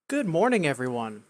Good morning, everyone.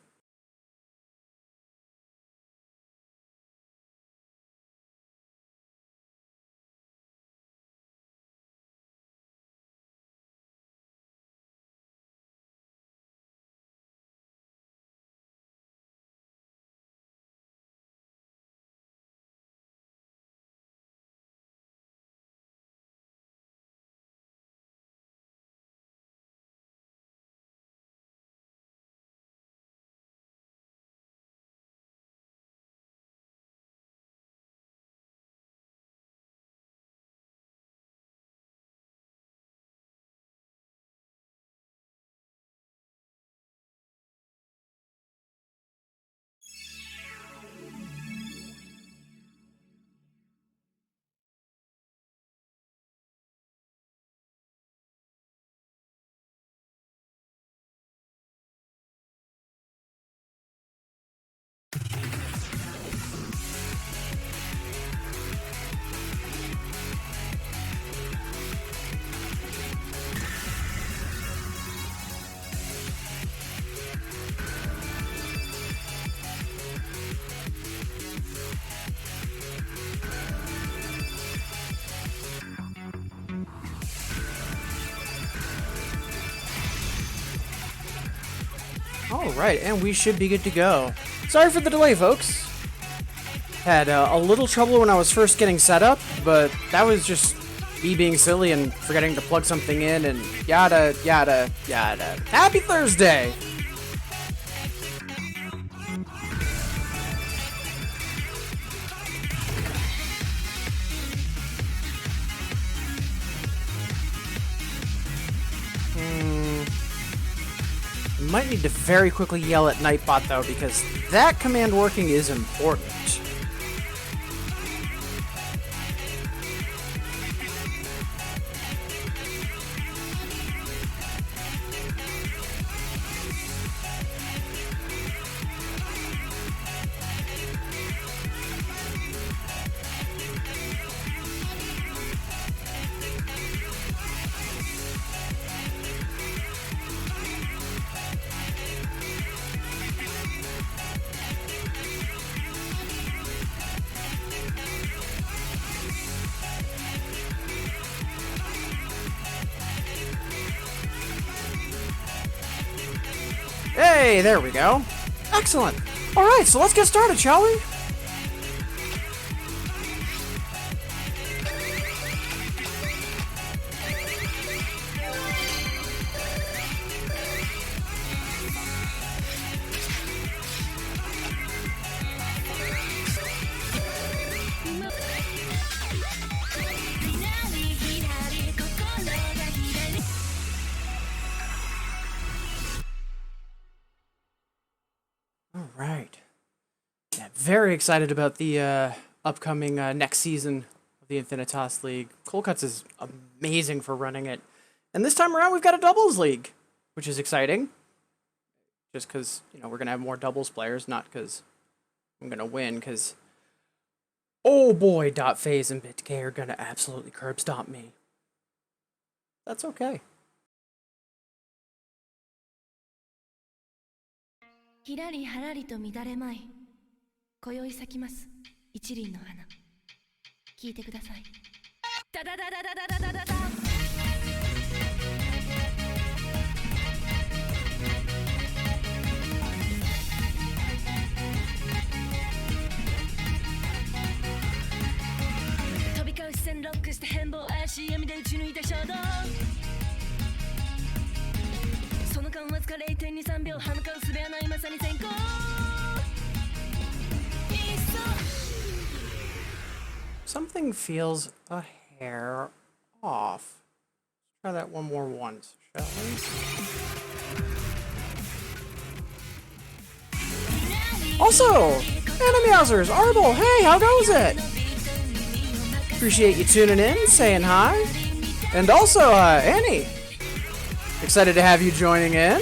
All right, and we should be good to go. Sorry for the delay, folks. Had a little trouble when I was first getting set up, but that was just me being silly and forgetting to plug something in and yada, yada, yada. Happy Thursday! Might need to very quickly yell at Nightbot though, because that command working is important. Hey, there we go. Excellent. All right, so let's get started, shall we? All right. Yeah, very excited about the upcoming next season of the Infinitas League. Cold Cuts is amazing for running it. And this time around, we've got a doubles league, which is exciting. Just because, we're going to have more doubles players, not because I'm going to win, because, oh boy, .phase and BitK are going to absolutely curb stomp me. That's okay. ひらりはらりと乱れまい今宵咲きます一輪の花聞いてくださいダダダダダダダダダ飛び交う視線ロックして変貌怪しい闇で打ち抜いた衝動その間わずか 0.23 秒歯向かうすべはないまさに先行 Something feels a hair off. Try that one more once, shall we? Also, Enemy Housers, Arbol, hey, how goes it? Appreciate you tuning in, saying hi. And also, Annie. Excited to have you joining in.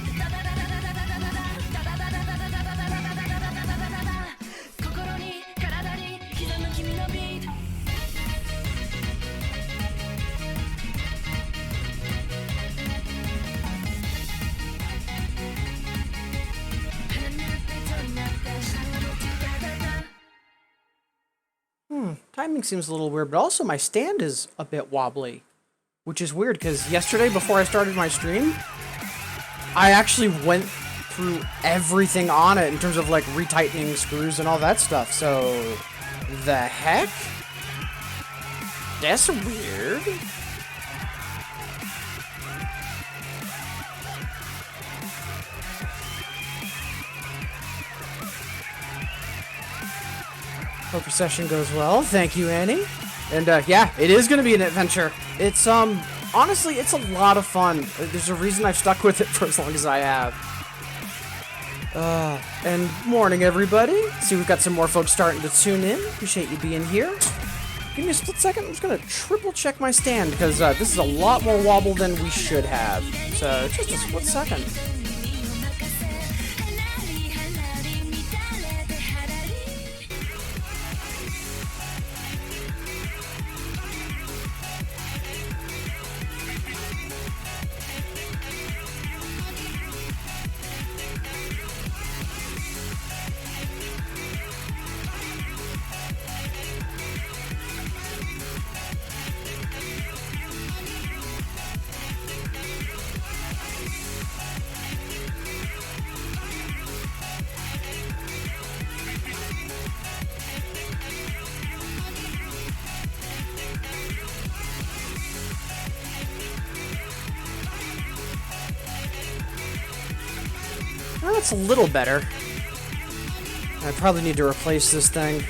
心に体に刻む君のビートTiming seems a little weird, but also my stand is a bit wobbly, which is weird because yesterday before I started my stream, I actually went through everything on it in terms of like retightening screws and all that stuff. So, the heck? That's weird. Hope your session goes well. Thank you, Annie. And yeah, it is going to be an adventure. It's honestly, it's a lot of fun. There's a reason I've stuck with it for as long as I have. And morning, everybody. See, we've got some more folks starting to tune in. Appreciate you being here. Give me a split second. I'm just going to triple check my stand because this is a lot more wobble than we should have. So just a split second. Well, that's a little better. I probably need to replace this thing.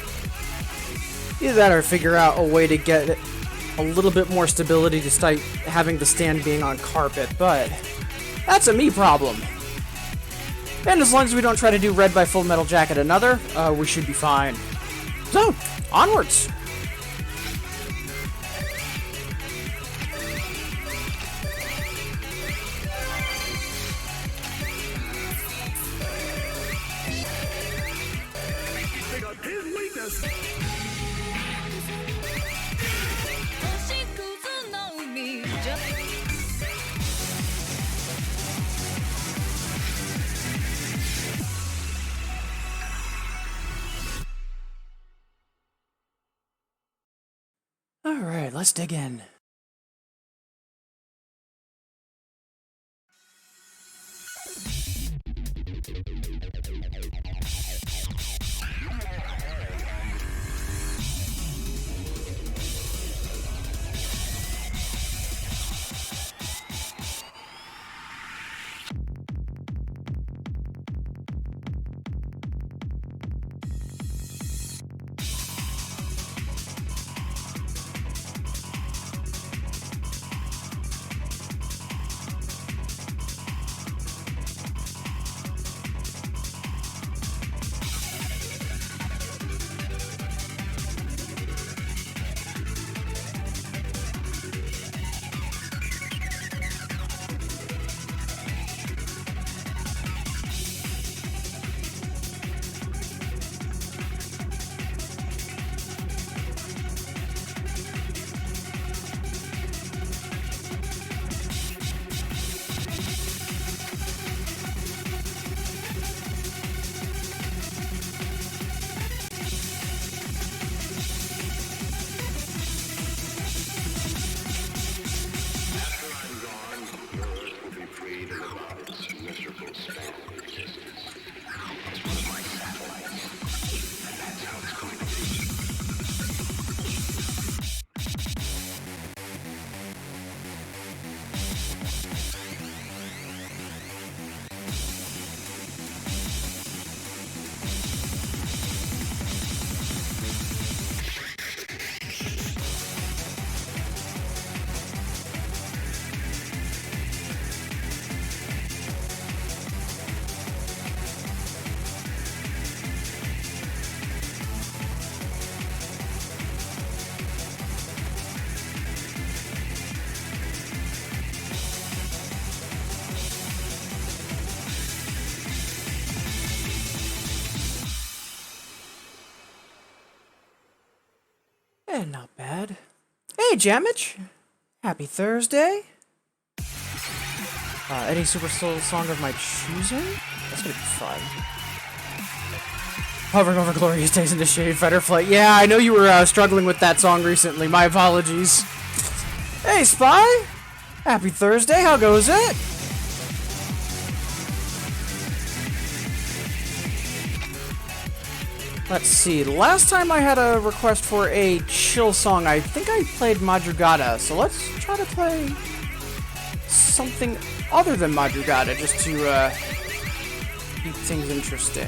Either that or figure out a way to get a little bit more stability despite having the stand being on carpet, but that's a me problem. And as long as we don't try to do Red by Full Metal Jacket another, we should be fine. So, onwards! Alright, let's dig in. Not bad. Hey, Jamich! Happy Thursday! Any Super Soul song of my choosing? That's gonna be fun. Hovering over glorious days in the shade, fighter flight. Yeah, I know you were struggling with that song recently. My apologies. Hey, Spy! Happy Thursday, how goes it? Let's see, last time I had a request for a chill song, I think I played Madrugada, so let's try to play something other than Madrugada, just to keep things interesting.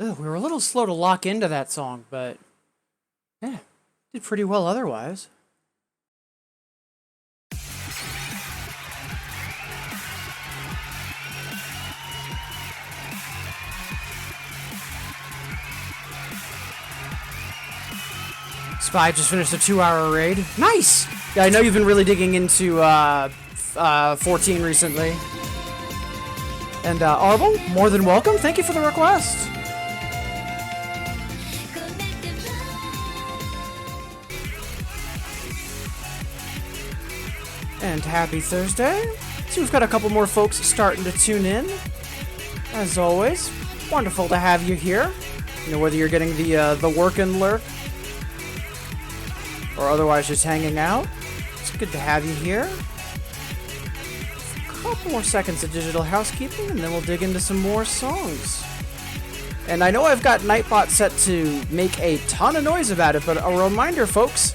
Ugh, we were a little slow to lock into that song, but yeah, did pretty well otherwise. Spy just finished a 2-hour raid. Nice! Yeah, I know you've been really digging into 14 recently. And Arbel, more than welcome. Thank you for the request. And happy Thursday. So we've got a couple more folks starting to tune in. As always, wonderful to have you here. You know, whether you're getting the work and lurk or otherwise just hanging out, it's good to have you here. A couple more seconds of digital housekeeping, and then we'll dig into some more songs. And I know I've got Nightbot set to make a ton of noise about it, but a reminder, folks,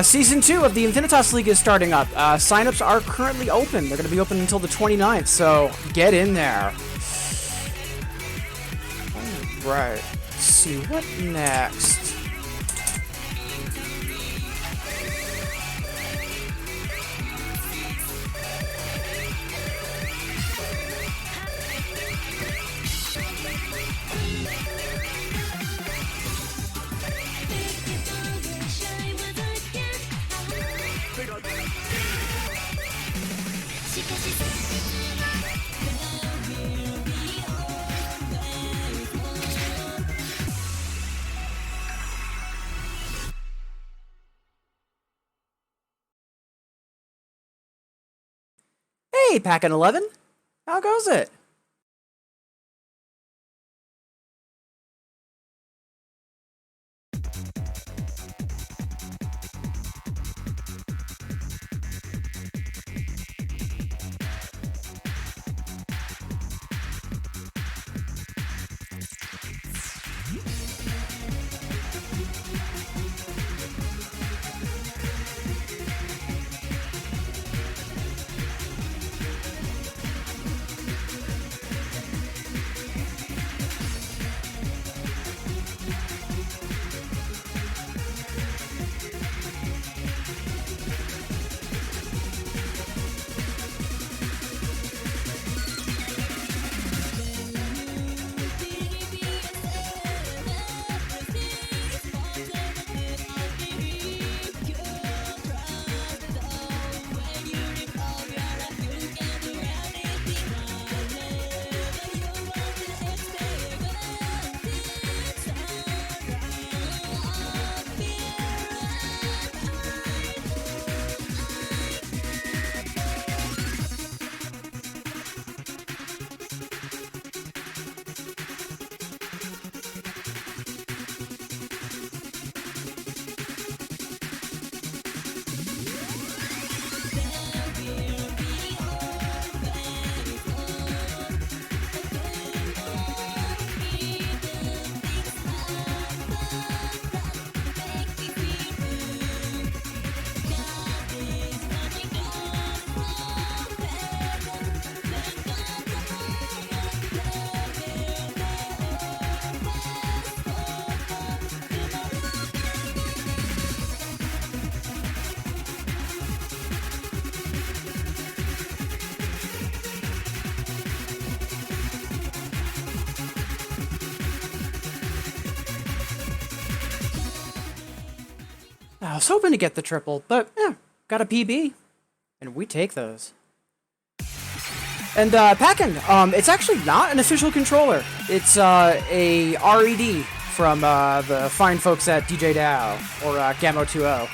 Season 2 of the Infinitas League is starting up. Signups are currently open. They're going to be open until the 29th, so get in there. Alright, let's see, what next? Hey, Packin' 11, how goes it? I was hoping to get the triple, but got a PB, and we take those. And Packin', it's actually not an official controller. It's a RED from the fine folks at DJ DAO, or Gammo 2.0.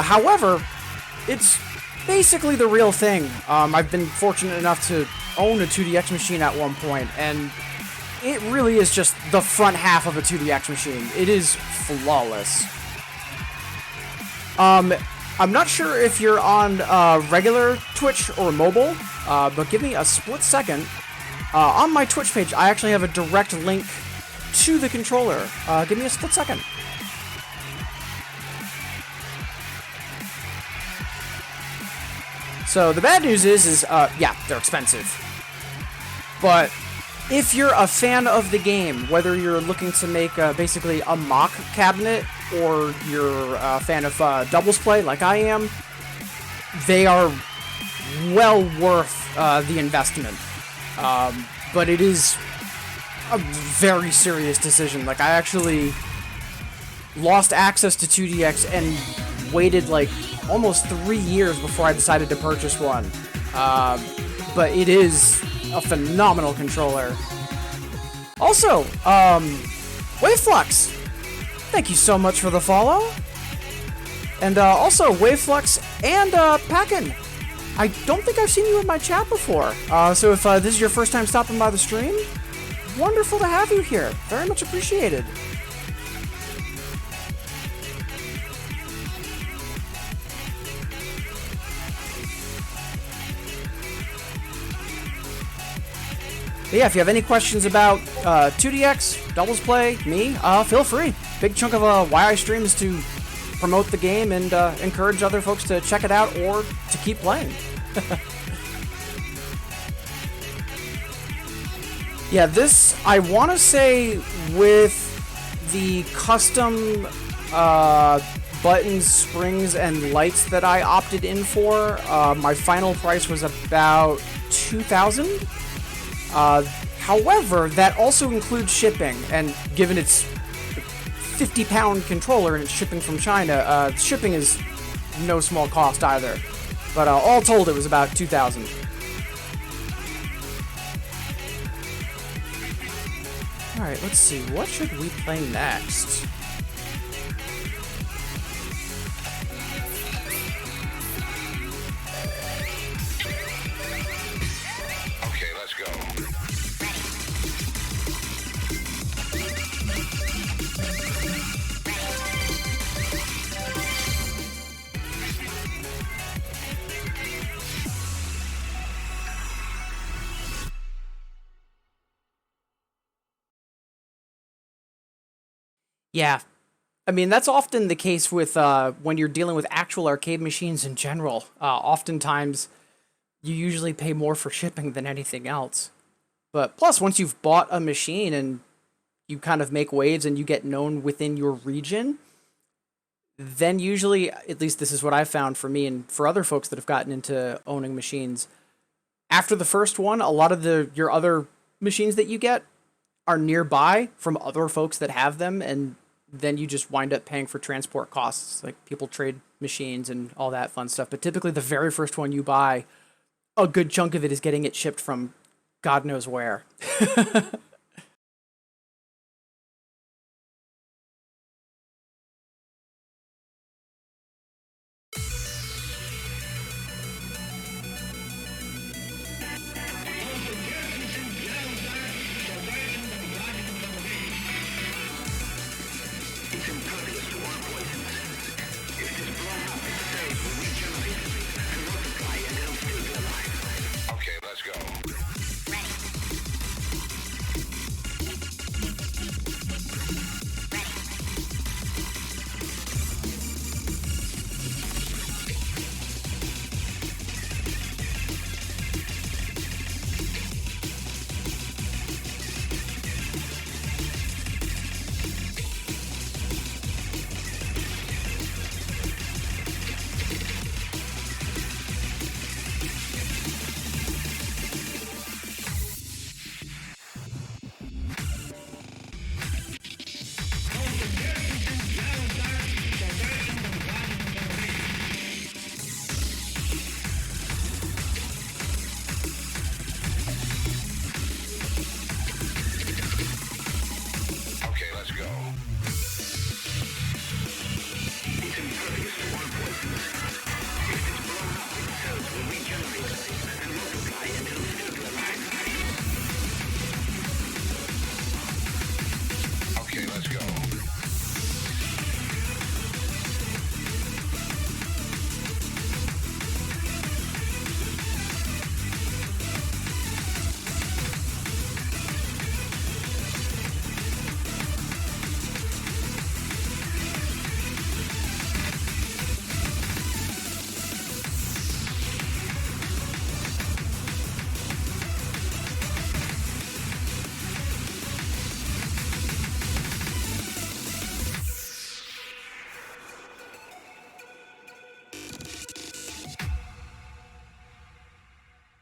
However, it's basically the real thing. I've been fortunate enough to own a 2DX machine at one point, and it really is just the front half of a 2DX machine. It is flawless. I'm not sure if you're on regular Twitch or mobile, but give me a split second. On my Twitch page, I actually have a direct link to the controller. Give me a split second. So the bad news is yeah, they're expensive. But if you're a fan of the game, whether you're looking to make basically a mock cabinet or you're a fan of doubles play like I am, they are well worth the investment. But it is a very serious decision. Like, I actually lost access to 2DX and waited like almost 3 years before I decided to purchase one. But it is a phenomenal controller. Also, Waveflux, thank you so much for the follow. And also, Waveflux and Packin. I don't think I've seen you in my chat before. So if this is your first time stopping by the stream, wonderful to have you here. Very much appreciated. But yeah, if you have any questions about 2DX, Doubles Play, me, feel free. Big chunk of why I stream is to promote the game and encourage other folks to check it out or to keep playing. Yeah, this, I want to say, with the custom buttons, springs, and lights that I opted in for, my final price was about $2,000. However, that also includes shipping, and given its 50-pound controller and it's shipping from China, shipping is no small cost either. But all told, it was about $2,000. Alright, let's see, what should we play next? Okay, let's go. Yeah, I mean, that's often the case with when you're dealing with actual arcade machines in general. Oftentimes, you usually pay more for shipping than anything else. But plus, once you've bought a machine and you kind of make waves and you get known within your region, then usually, at least this is what I've found for me and for other folks that have gotten into owning machines, after the first one, a lot of your other machines that you get are nearby from other folks that have them, and then you just wind up paying for transport costs. Like, people trade machines and all that fun stuff. But typically the very first one you buy, a good chunk of it is getting it shipped from God knows where. Okay, let's go. Okay, let's go. Okay, let's go.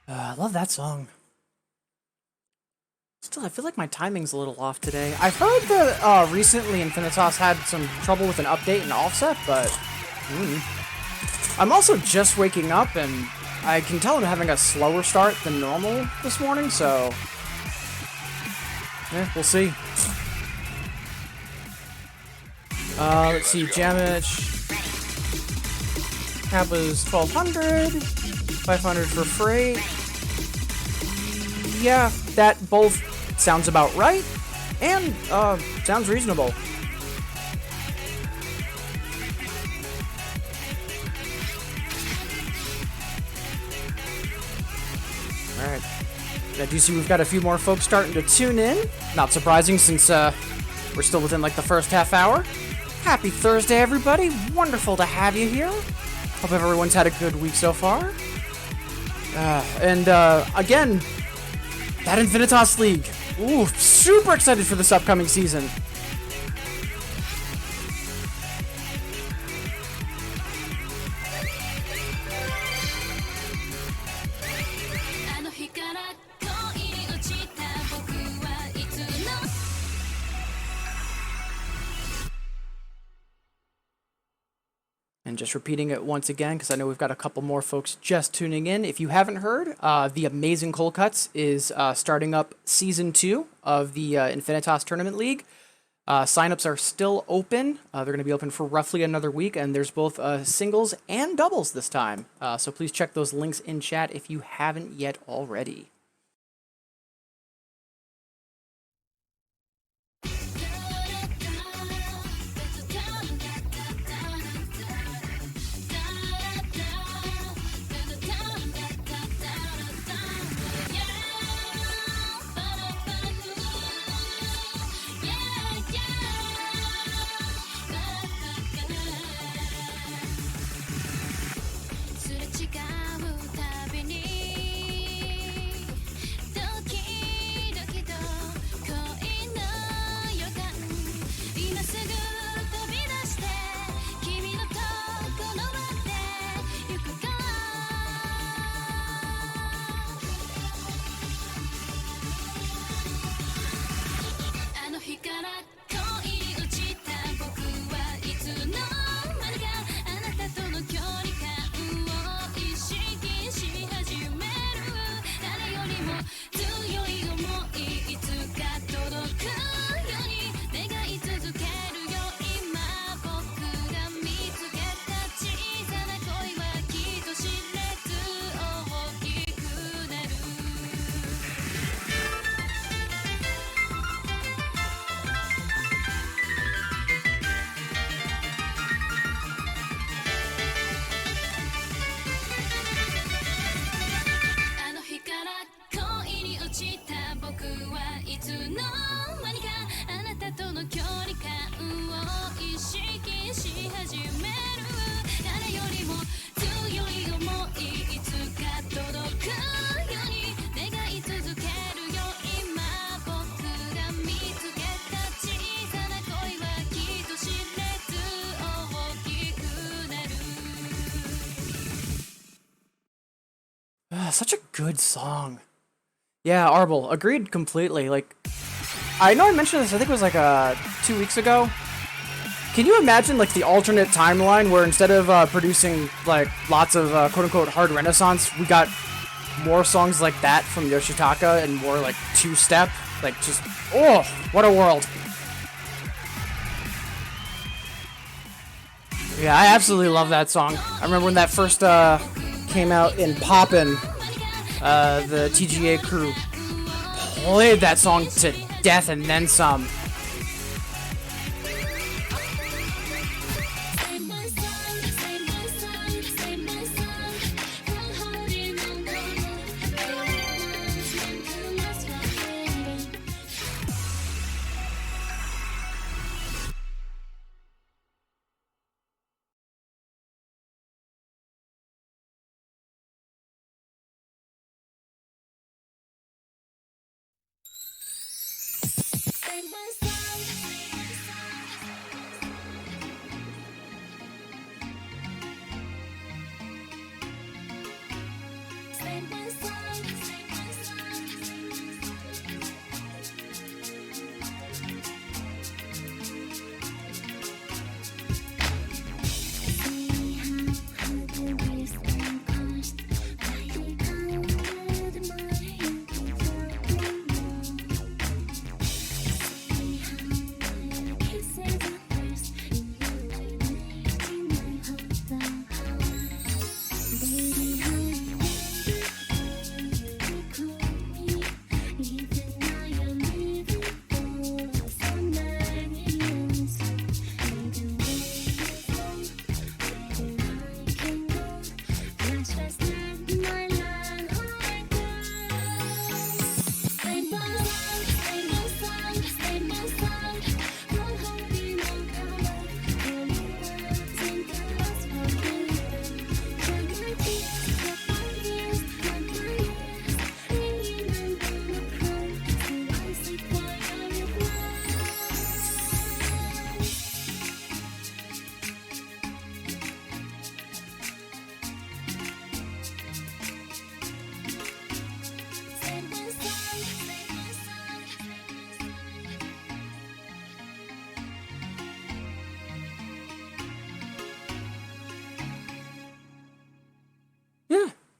I love that song. Still, I feel like my timing's a little off today. I've heard that recently Infinitas had some trouble with an update and offset, but I'm also just waking up, and I can tell I'm having a slower start than normal this morning, so yeah, we'll see. Let's see, Jamich. cap was 1,200, 500 for freight. Yeah, that both sounds about right, and sounds reasonable. Alright. I do see we've got a few more folks starting to tune in. Not surprising since we're still within like the first half hour. Happy Thursday, everybody. Wonderful to have you here. Hope everyone's had a good week so far. Again, that Infinitas League. Ooh, super excited for this upcoming season. And just repeating it once again, because I know we've got a couple more folks just tuning in. If you haven't heard, the Amazing Cold Cuts is starting up Season 2 of the Infinitas Tournament League. Signups are still open. They're going to be open for roughly another week, and there's both singles and doubles this time. So please check those links in chat if you haven't yet already. Such a good song. Yeah, Arbel, agreed completely. Like, I know I mentioned this, I think it was like 2 weeks ago. Can you imagine like the alternate timeline where instead of producing like lots of quote-unquote hard renaissance, we got more songs like that from Yoshitaka and more like two-step? Like just, oh, what a world. Yeah, I absolutely love that song. I remember when that first came out in Poppin', the TGA crew played that song to death and then some.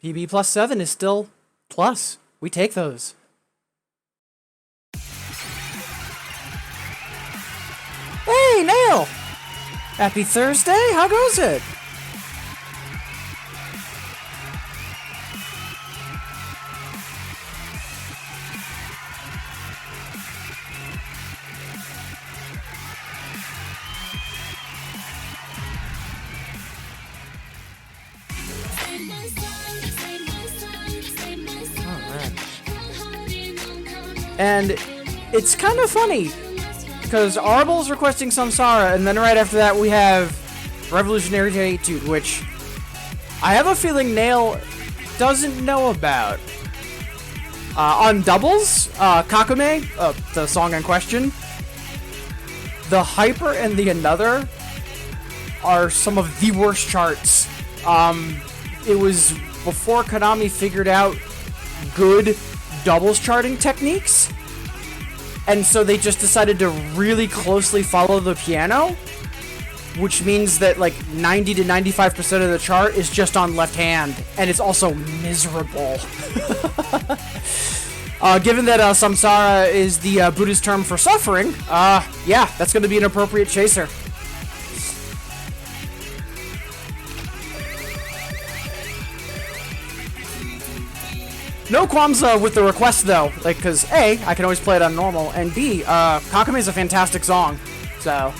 PB plus 7 is still plus. We take those. Hey, Nail! Happy Thursday, how goes it? And it's kind of funny, because Arbel's requesting Samsara, and then right after that we have Revolutionary Etude, which I have a feeling Nail doesn't know about. On doubles, Kakume, the song in question, the Hyper and the Another are some of the worst charts. It was before Konami figured out good doubles charting techniques, and so they just decided to really closely follow the piano, which means that like 90 to 95% of the chart is just on left hand, and it's also miserable. Given that samsara is the Buddhist term for suffering, yeah, that's going to be an appropriate chaser. No qualms with the request though, like, cause A, I can always play it on normal, and B, Kakume is a fantastic song, so.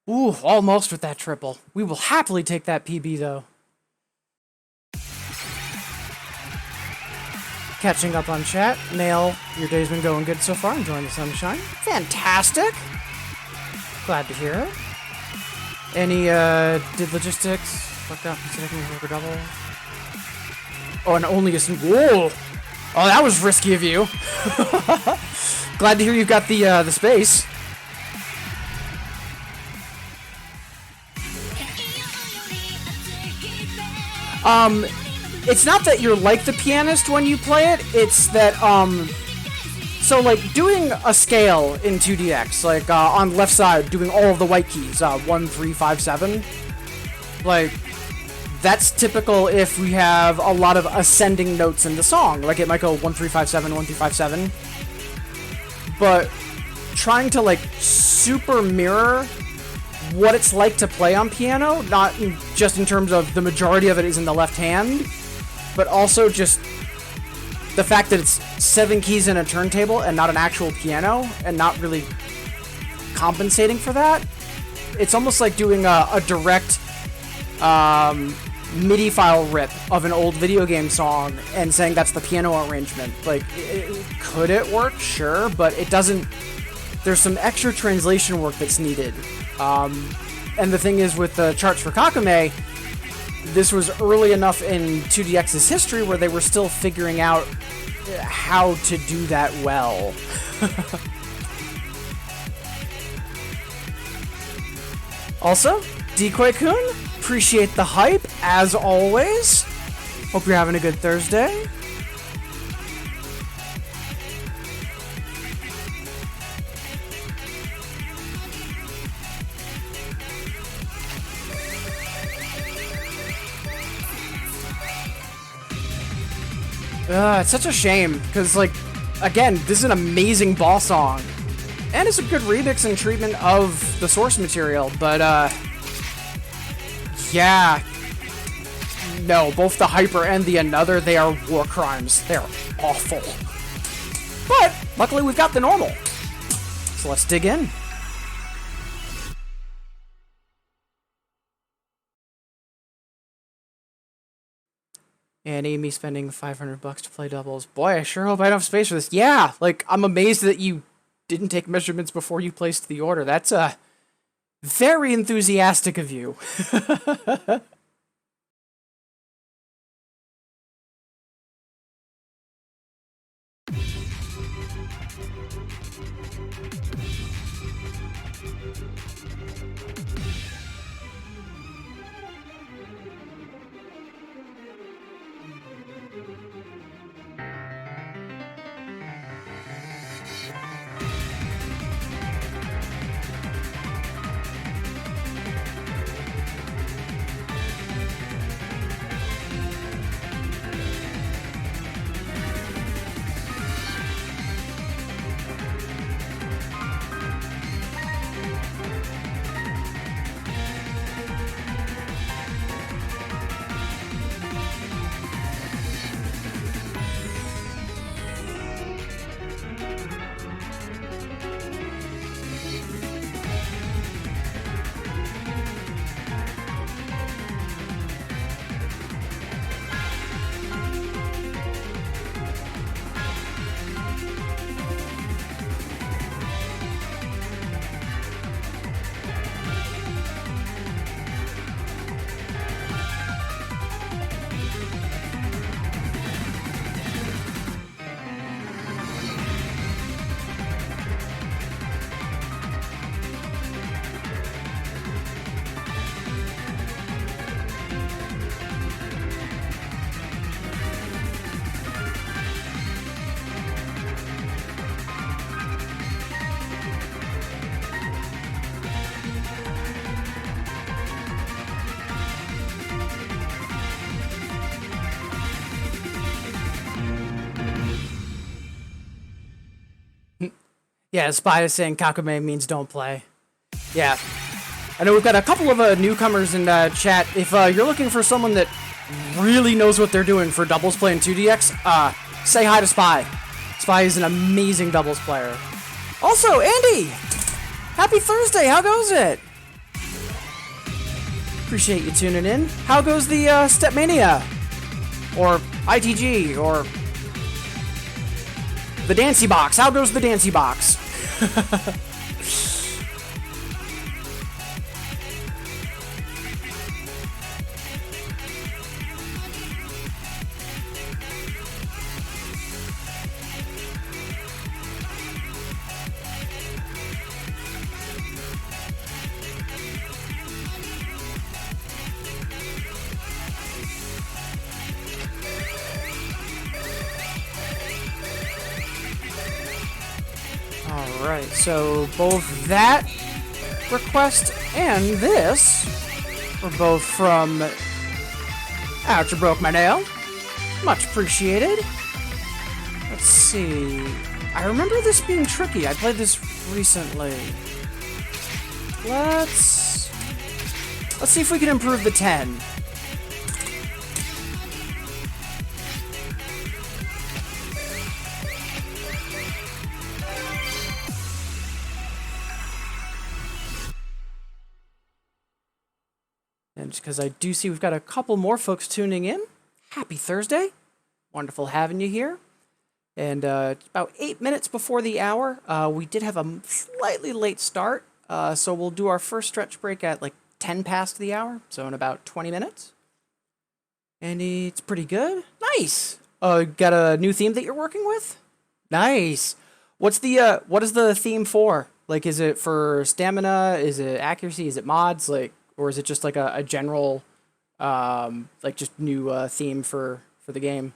Ooh, almost with that triple. We will happily take that PB, though. Catching up on chat. Nail, your day's been going good so far. Enjoying the sunshine. Fantastic. Glad to hear it. Any, did logistics? Fucked up. Considering over double. Oh, and only a single. Whoa! Oh, that was risky of you. Glad to hear you've got the space. It's not that you're like the pianist when you play it, it's that, So, like, doing a scale in 2DX, like, on the left side, doing all of the white keys, 1, 3, 5, 7, like, that's typical if we have a lot of ascending notes in the song. Like, it might go 1, 3, 5, 7, 1, 3, 5, 7. But trying to, like, super mirror what it's like to play on piano, not just in terms of the majority of it is in the left hand, but also just the fact that it's 7 keys in a turntable and not an actual piano, and not really compensating for that. It's almost like doing a direct MIDI file rip of an old video game song and saying that's the piano arrangement. Like, could it work? Sure, but it doesn't. There's some extra translation work that's needed. And the thing is, with the charts for Kakame, this was early enough in 2DX's history where they were still figuring out how to do that well. Also, Decoy-kun, appreciate the hype, as always. Hope you're having a good Thursday. It's such a shame, because, like, again, this is an amazing ball song. And it's a good remix and treatment of the source material, but, yeah. No, both the Hyper and the Another, they are war crimes. They're awful. But, luckily we've got the normal. So let's dig in. And Amy spending $500 to play doubles. Boy, I sure hope I don't have space for this. Yeah, like, I'm amazed that you didn't take measurements before you placed the order. That's, very enthusiastic of you. Yeah, Spy is saying Kakame means don't play. Yeah. I know we've got a couple of newcomers in chat. If you're looking for someone that really knows what they're doing for doubles play in 2DX, say hi to Spy. Spy is an amazing doubles player. Also, Andy! Happy Thursday, how goes it? Appreciate you tuning in. How goes the Stepmania? Or ITG, or the Dancy Box. How goes the Dancy Box? Alright, so both that request and this were both from Ouch, you broke my nail. Much appreciated. Let's see. I remember this being tricky. I played this recently. Let's see if we can improve the 10. And just because I do see we've got a couple more folks tuning in. Happy Thursday. Wonderful having you here. And about 8 minutes before the hour, we did have a slightly late start. So we'll do our first stretch break at like 10 past the hour. So in about 20 minutes. And it's pretty good. Nice. Got a new theme that you're working with? Nice. What is the theme for? Like, is it for stamina? Is it accuracy? Is it mods? Like, or is it just like a general, like just new theme for the game?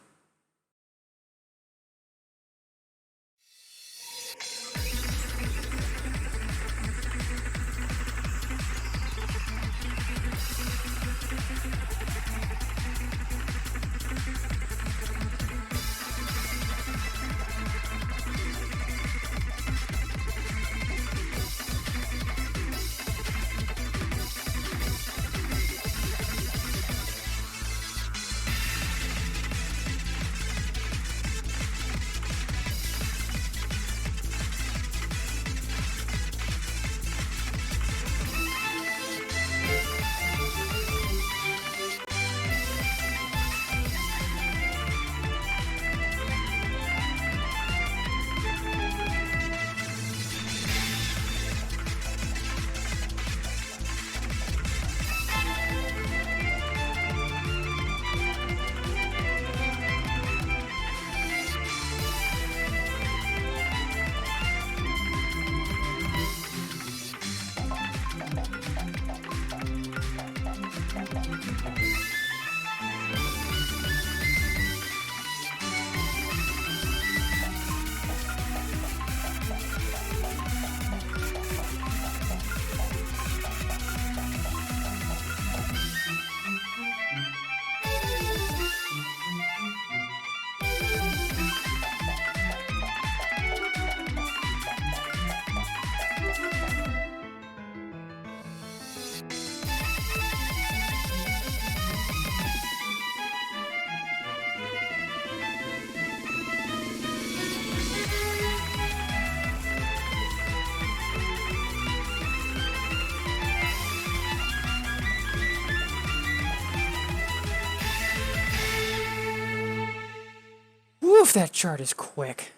Woof, that chart is quick.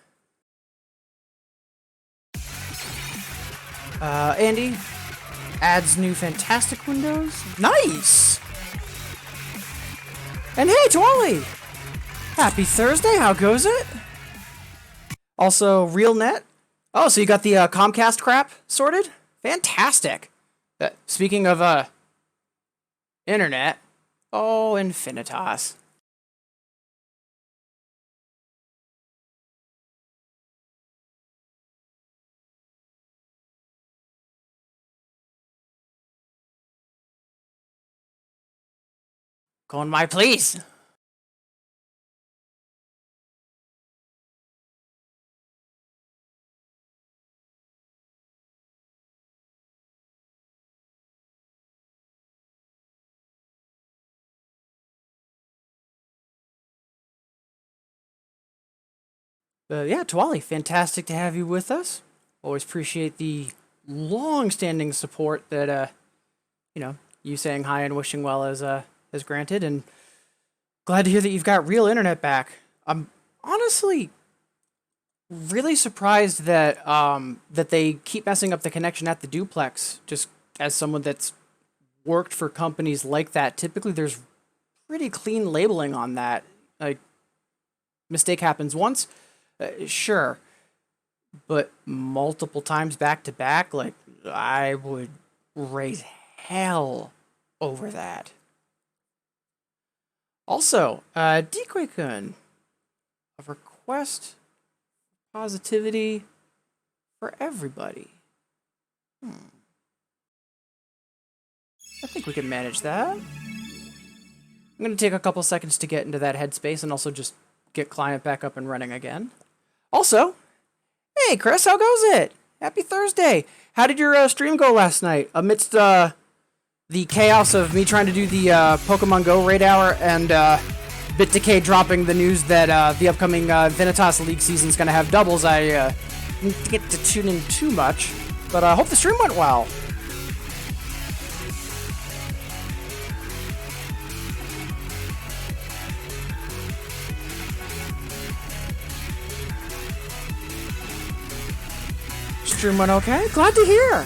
Andy adds new fantastic windows. Nice! And hey, Twally! Happy Thursday, how goes it? Also, RealNet. Oh, so you got the Comcast crap sorted? Fantastic. Speaking of internet. Oh, Infinitas. Going my please. Yeah, Twali, fantastic to have you with us. Always appreciate the long-standing support that you saying hi and wishing well has granted, and glad to hear that you've got real internet back. I'm honestly really surprised that that they keep messing up the connection at the duplex. Just as someone that's worked for companies like that, typically there's pretty clean labeling on that. Like, mistake happens once, sure, but multiple times back to back, like, I would raise hell over that. Also, Decoy-kun, a request positivity for everybody. I think we can manage that. I'm going to take a couple seconds to get into that headspace and also just get client back up and running again. Also, hey Chris, how goes it? Happy Thursday. How did your stream go last night amidst the chaos of me trying to do the Pokemon Go raid hour and BitDecay dropping the news that the upcoming Infinitas League season is going to have doubles? I didn't get to tune in too much, but I hope the stream went well. Stream went okay? Glad to hear!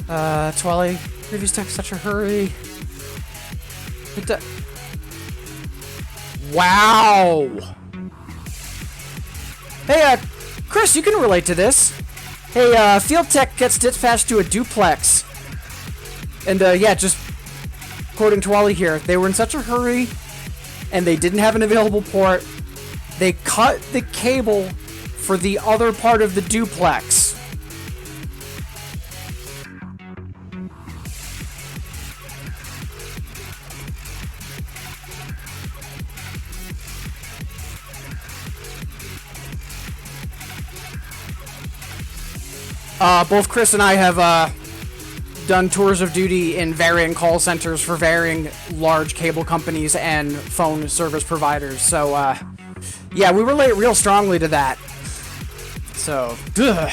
Twally, previous tech, such a hurry. Wow! Hey, Chris, you can relate to this. Hey, Field Tech gets dispatched to a duplex. And, yeah, just quoting Twally here, they were in such a hurry, and they didn't have an available port. They cut the cable for the other part of the duplex. Both Chris and I have done tours of duty in varying call centers for varying large cable companies and phone service providers. So, yeah, we relate real strongly to that. So, ugh.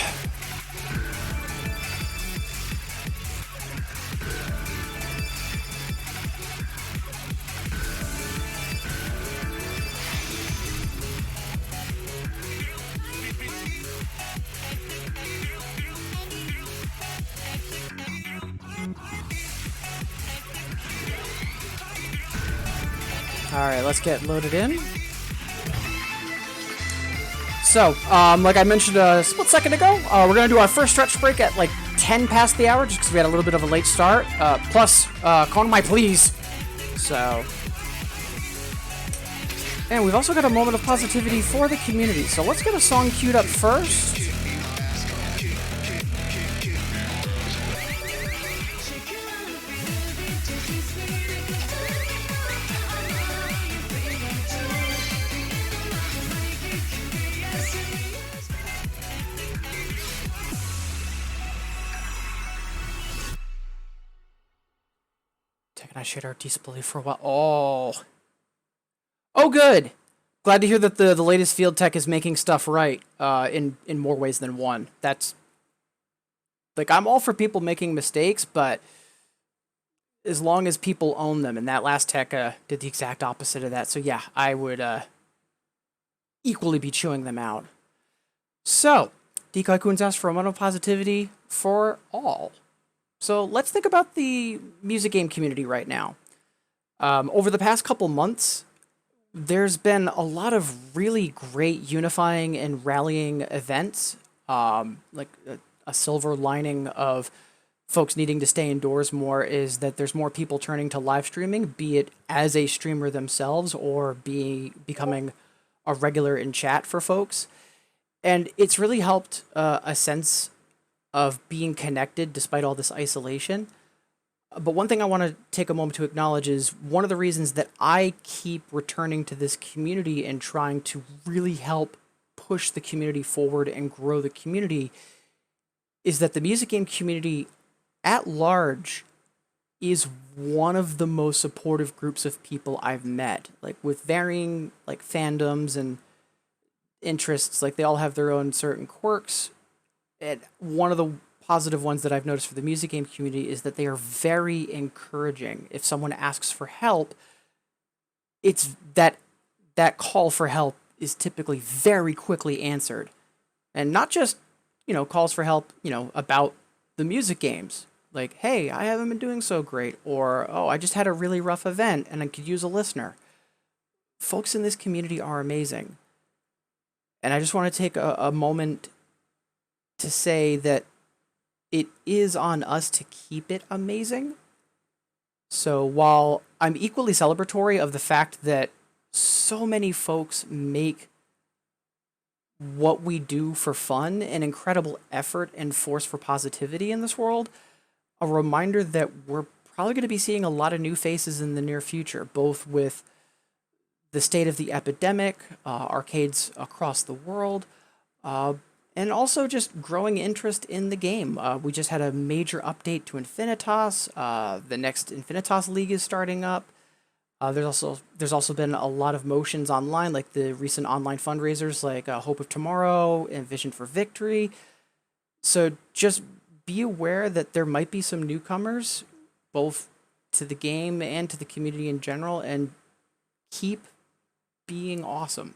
Alright, let's get loaded in. So, like I mentioned a split second ago, we're going to do our first stretch break at like 10 past the hour, just because we had a little bit of a late start. Plus, calling my pleas. So. And we've also got a moment of positivity for the community. So let's get a song queued up first. I shared our disbelief for a while. Oh, good. Glad to hear that the latest Field Tech is making stuff right in more ways than one. That's like, I'm all for people making mistakes, but as long as people own them, and that last tech did the exact opposite of that. So yeah, I would equally be chewing them out. So, Decoy-kun's asked for a moment of positivity for all. So let's think about the music game community right now. Over the past couple months, there's been a lot of really great unifying and rallying events. Like a silver lining of folks needing to stay indoors more is that there's more people turning to live streaming, be it as a streamer themselves or becoming a regular in chat for folks. And it's really helped a sense of being connected despite all this isolation. But one thing I want to take a moment to acknowledge is one of the reasons that I keep returning to this community and trying to really help push the community forward and grow the community is that the music game community at large is one of the most supportive groups of people I've met, like with varying like fandoms and interests. Like they all have their own certain quirks. And one of the positive ones that I've noticed for the music game community is that they are very encouraging. If someone asks for help, it's that call for help is typically very quickly answered. And not just, calls for help, about the music games. Like, hey, I haven't been doing so great. Or, oh, I just had a really rough event and I could use a listener. Folks in this community are amazing. And I just want to take a moment to say that it is on us to keep it amazing. So while I'm equally celebratory of the fact that so many folks make what we do for fun, an incredible effort and force for positivity in this world, a reminder that we're probably going to be seeing a lot of new faces in the near future, both with the state of the epidemic, arcades across the world, and also just growing interest in the game. We just had a major update to Infinitas. The next Infinitas League is starting up. There's also been a lot of motions online, like the recent online fundraisers, like Hope of Tomorrow and Vision for Victory. So just be aware that there might be some newcomers, both to the game and to the community in general, and keep being awesome.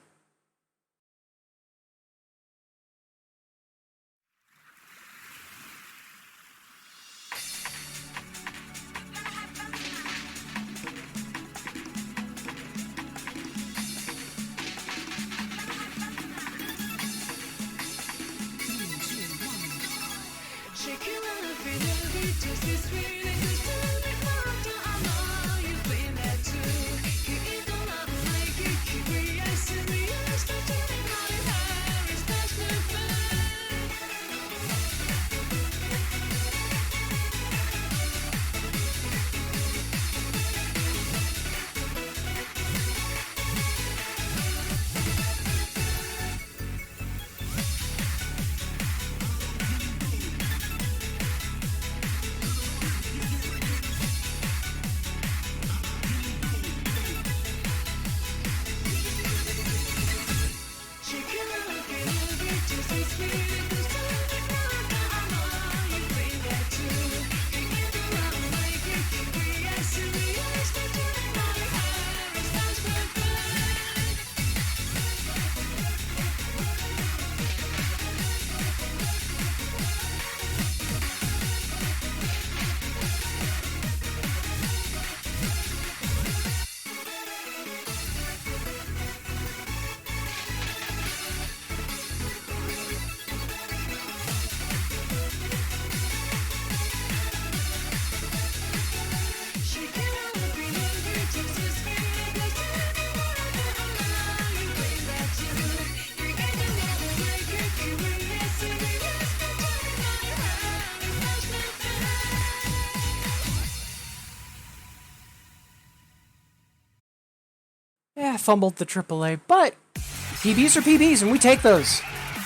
Yeah, fumbled the AAA, but PBs are PBs, and we take those.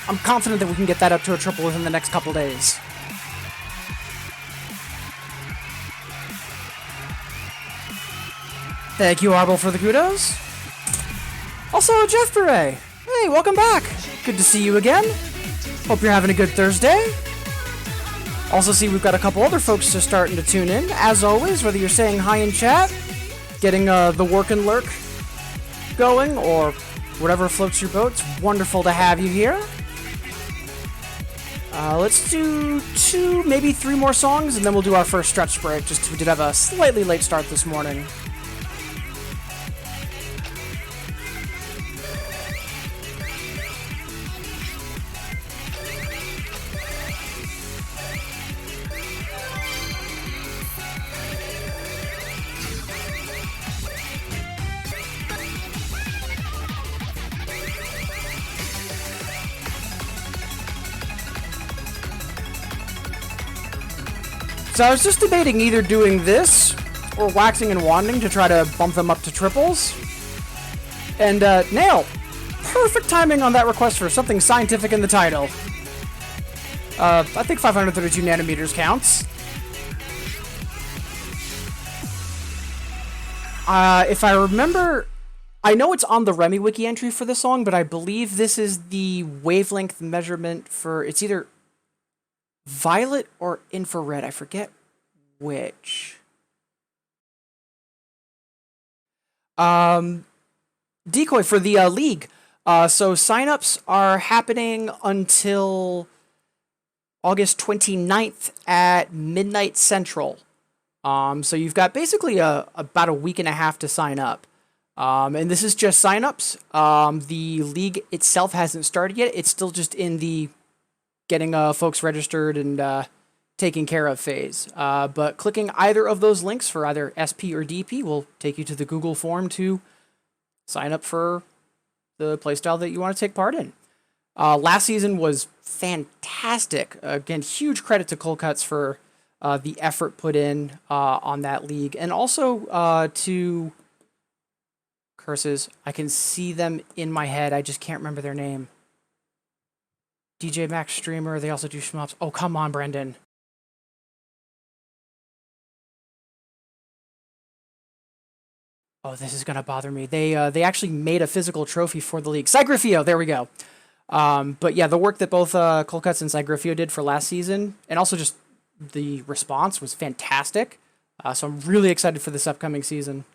I'm confident that we can get that up to a triple within the next couple days. Thank you, Arbel, for the kudos. Also, Jeff Beret. Hey, welcome back. Good to see you again. Hope you're having a good Thursday. Also see we've got a couple other folks just starting to tune in. As always, whether you're saying hi in chat, getting the work and lurk going, or whatever floats your boat, it's wonderful to have you here. Let's do 2, maybe 3 more songs, and then we'll do our first stretch break, just 'cause we did have a slightly late start this morning. So I was just debating either doing this or waxing and wanding to try to bump them up to triples. And Nail, perfect timing on that request for something scientific in the title. I think 532 nanometers counts. If I remember, I know it's on the Remy Wiki entry for the song, but I believe this is the wavelength measurement for, it's either violet or infrared, I forget which. Decoy for the league. So signups are happening until August 29th at midnight Central. So you've got basically about a week and a half to sign up. And this is just signups. The league itself hasn't started yet. It's still just in the getting folks registered and taken care of phase. But clicking either of those links for either SP or DP will take you to the Google form to sign up for the playstyle that you want to take part in. Last season was fantastic. Again, huge credit to Cold Cuts for the effort put in on that league, and also to curses. I can see them in my head. I just can't remember their name. DJ Max Streamer. They also do shmups. Oh, come on, Brendan. Oh, this is gonna bother me. They actually made a physical trophy for the league. Cygrafio, there we go. But yeah, the work that both Cold Cuts and Cygrafio did for last season, and also just the response was fantastic. So I'm really excited for this upcoming season.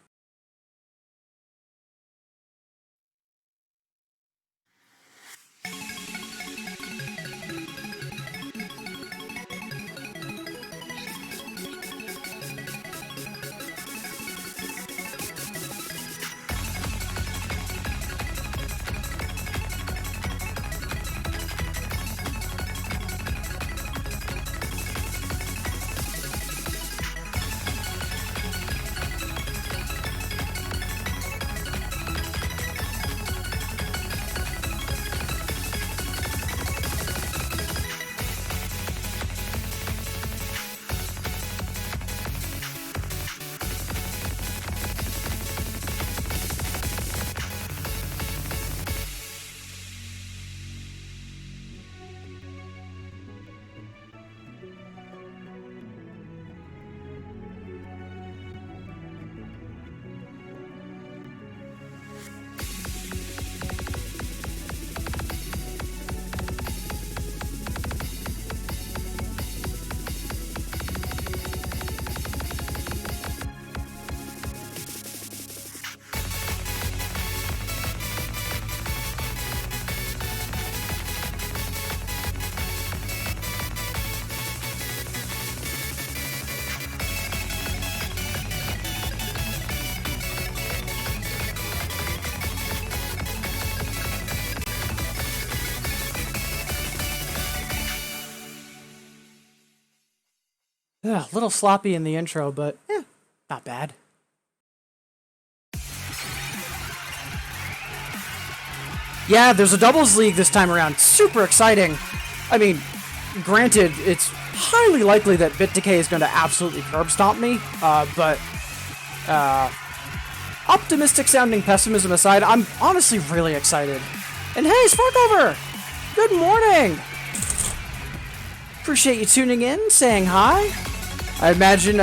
Yeah, a little sloppy in the intro, but not bad. Yeah, there's a doubles league this time around. Super exciting. I mean, granted, it's highly likely that Bit Decay is going to absolutely curb stomp me, but optimistic sounding pessimism aside, I'm honestly really excited. And hey, Sparkover! Good morning! Appreciate you tuning in, saying hi. I imagine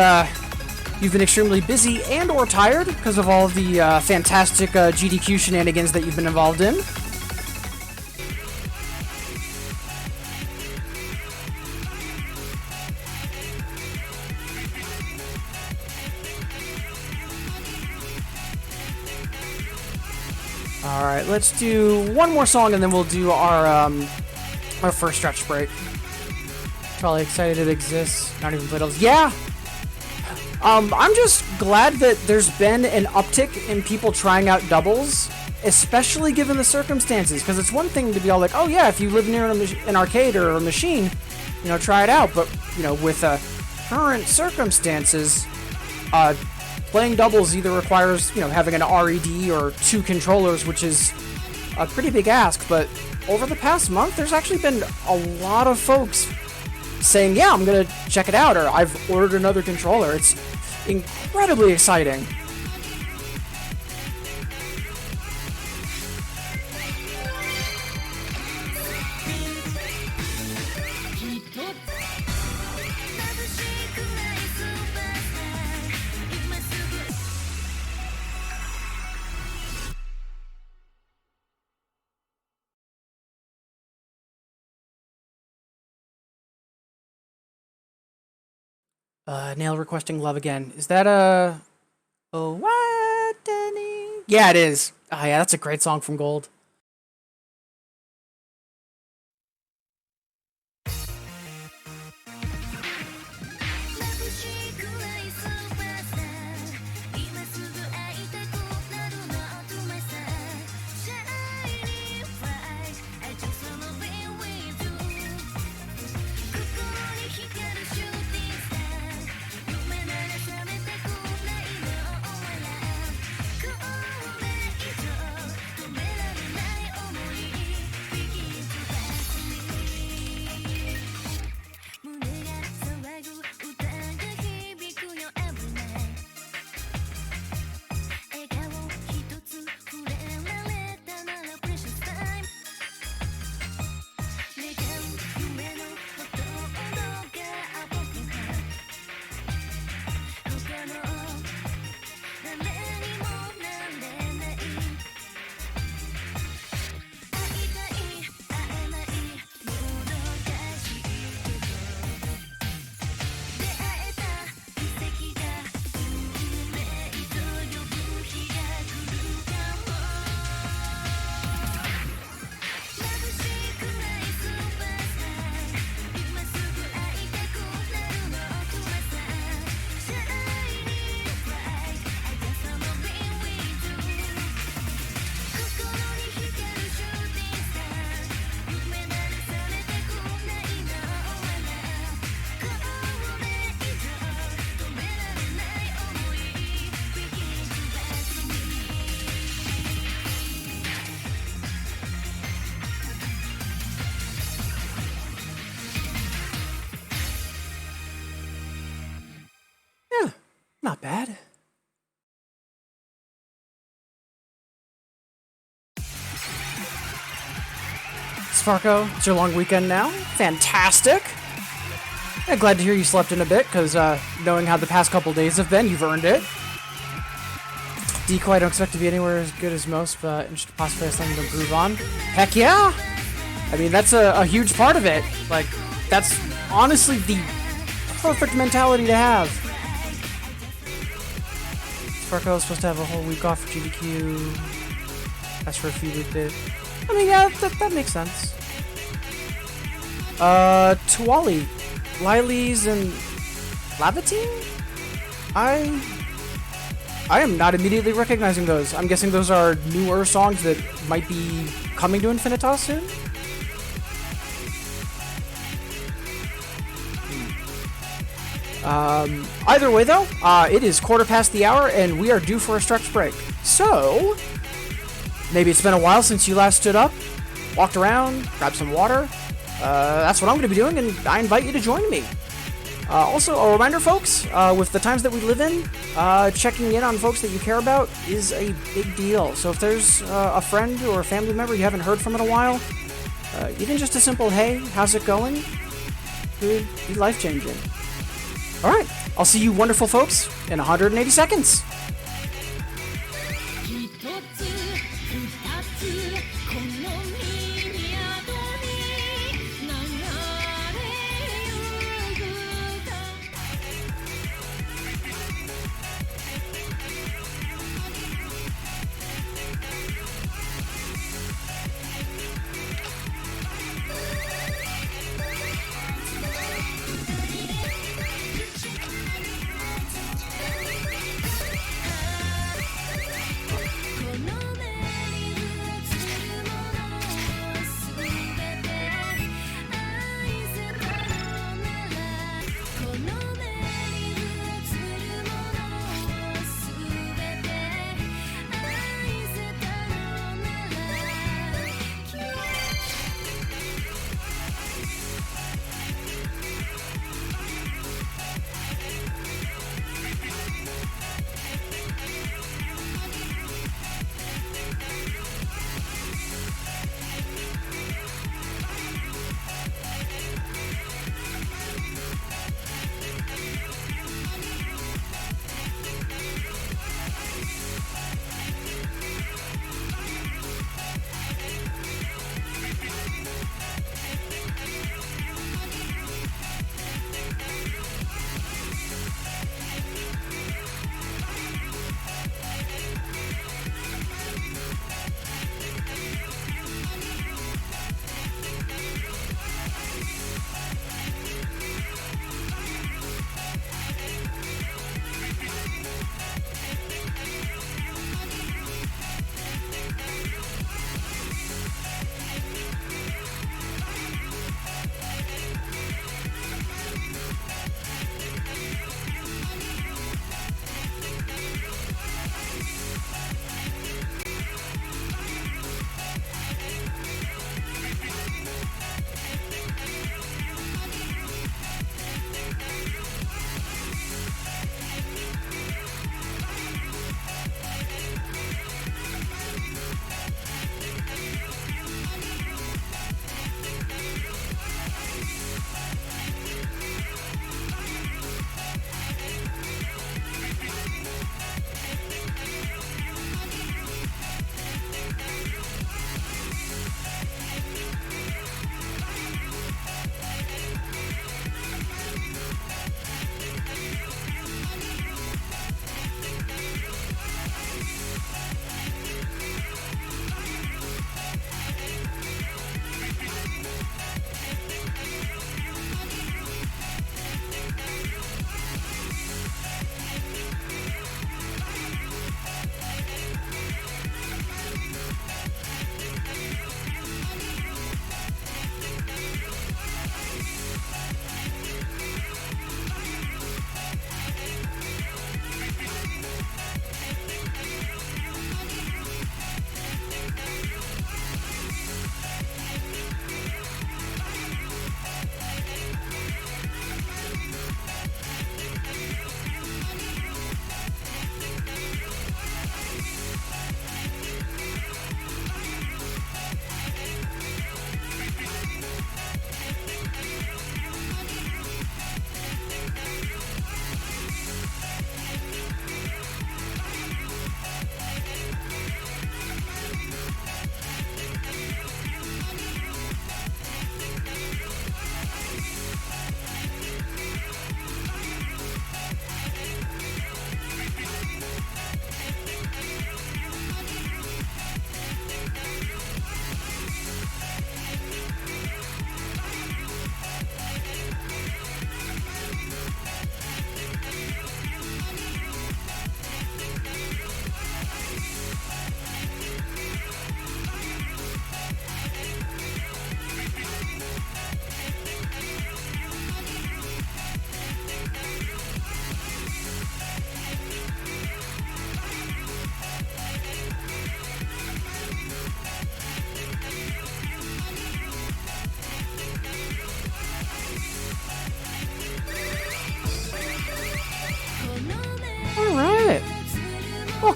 you've been extremely busy and or tired because of all the fantastic GDQ shenanigans that you've been involved in. All right, let's do one more song and then we'll do our first stretch break. Probably excited it exists. Not even played doubles. Yeah. I'm just glad that there's been an uptick in people trying out doubles, especially given the circumstances. Because it's one thing to be all like, oh yeah, if you live near an arcade or a machine, you know, try it out. But you know, with current circumstances, playing doubles either requires, you know, having an RED or 2 controllers, which is a pretty big ask. But over the past month, there's actually been a lot of folks saying, yeah, I'm gonna check it out, or I've ordered another controller. It's incredibly exciting. Nail requesting love again. Is that a... Oh, what, Danny? Yeah, it is. Oh, yeah, that's a great song from Gold. Sparko, it's your long weekend now. Fantastic. Yeah, glad to hear you slept in a bit, because knowing how the past couple days have been, you've earned it. Decoy, I don't expect to be anywhere as good as most, but interested to possibly have something to improve on. Heck yeah! I mean, that's a huge part of it. Like, that's honestly the perfect mentality to have. Sparko is supposed to have a whole week off for GDQ. That's for a few weekdays. I mean, yeah, that makes sense. Tuwali, Lily's, and Lavatine? I am not immediately recognizing those. I'm guessing those are newer songs that might be coming to Infinitas soon? Either way though, it is 1:15 and we are due for a stretch break. So, maybe it's been a while since you last stood up, walked around, grabbed some water. That's what I'm going to be doing, and I invite you to join me. Also, a reminder, folks, with the times that we live in, checking in on folks that you care about is a big deal. So if there's a friend or a family member you haven't heard from in a while, even just a simple, hey, how's it going, could be life-changing. Alright, I'll see you wonderful folks in 180 seconds. 一つ二つこの耳に宿に流れゆくこのメリルをつるものすべて愛せたのならこのメリルをつるものすべて愛せたのなら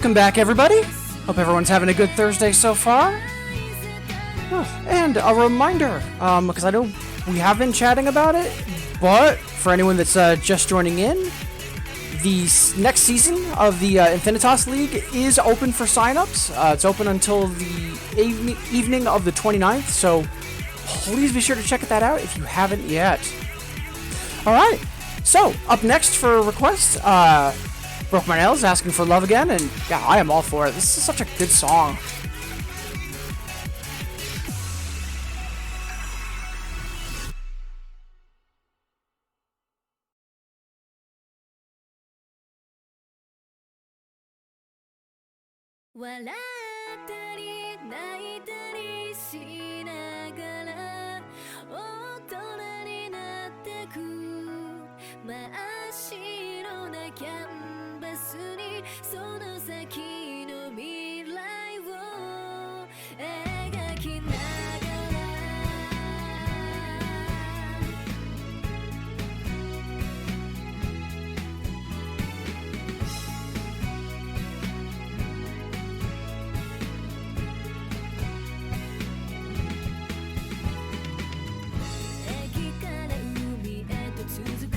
Welcome back, everybody. Hope everyone's having a good Thursday so far. And a reminder, because I know we have been chatting about it, but for anyone that's just joining in, the next season of the Infinitas League is open for signups. It's open until the evening of the 29th, so please be sure to check that out if you haven't yet. Alright, so up next for requests, Broke My Nails asking for Love Again, and yeah, I am all for it. This is such a good song. "笑ったり泣いたりしながら大人になってく」「真っ白なキャンバスにその先の未来を描きながら」駅から海へと続く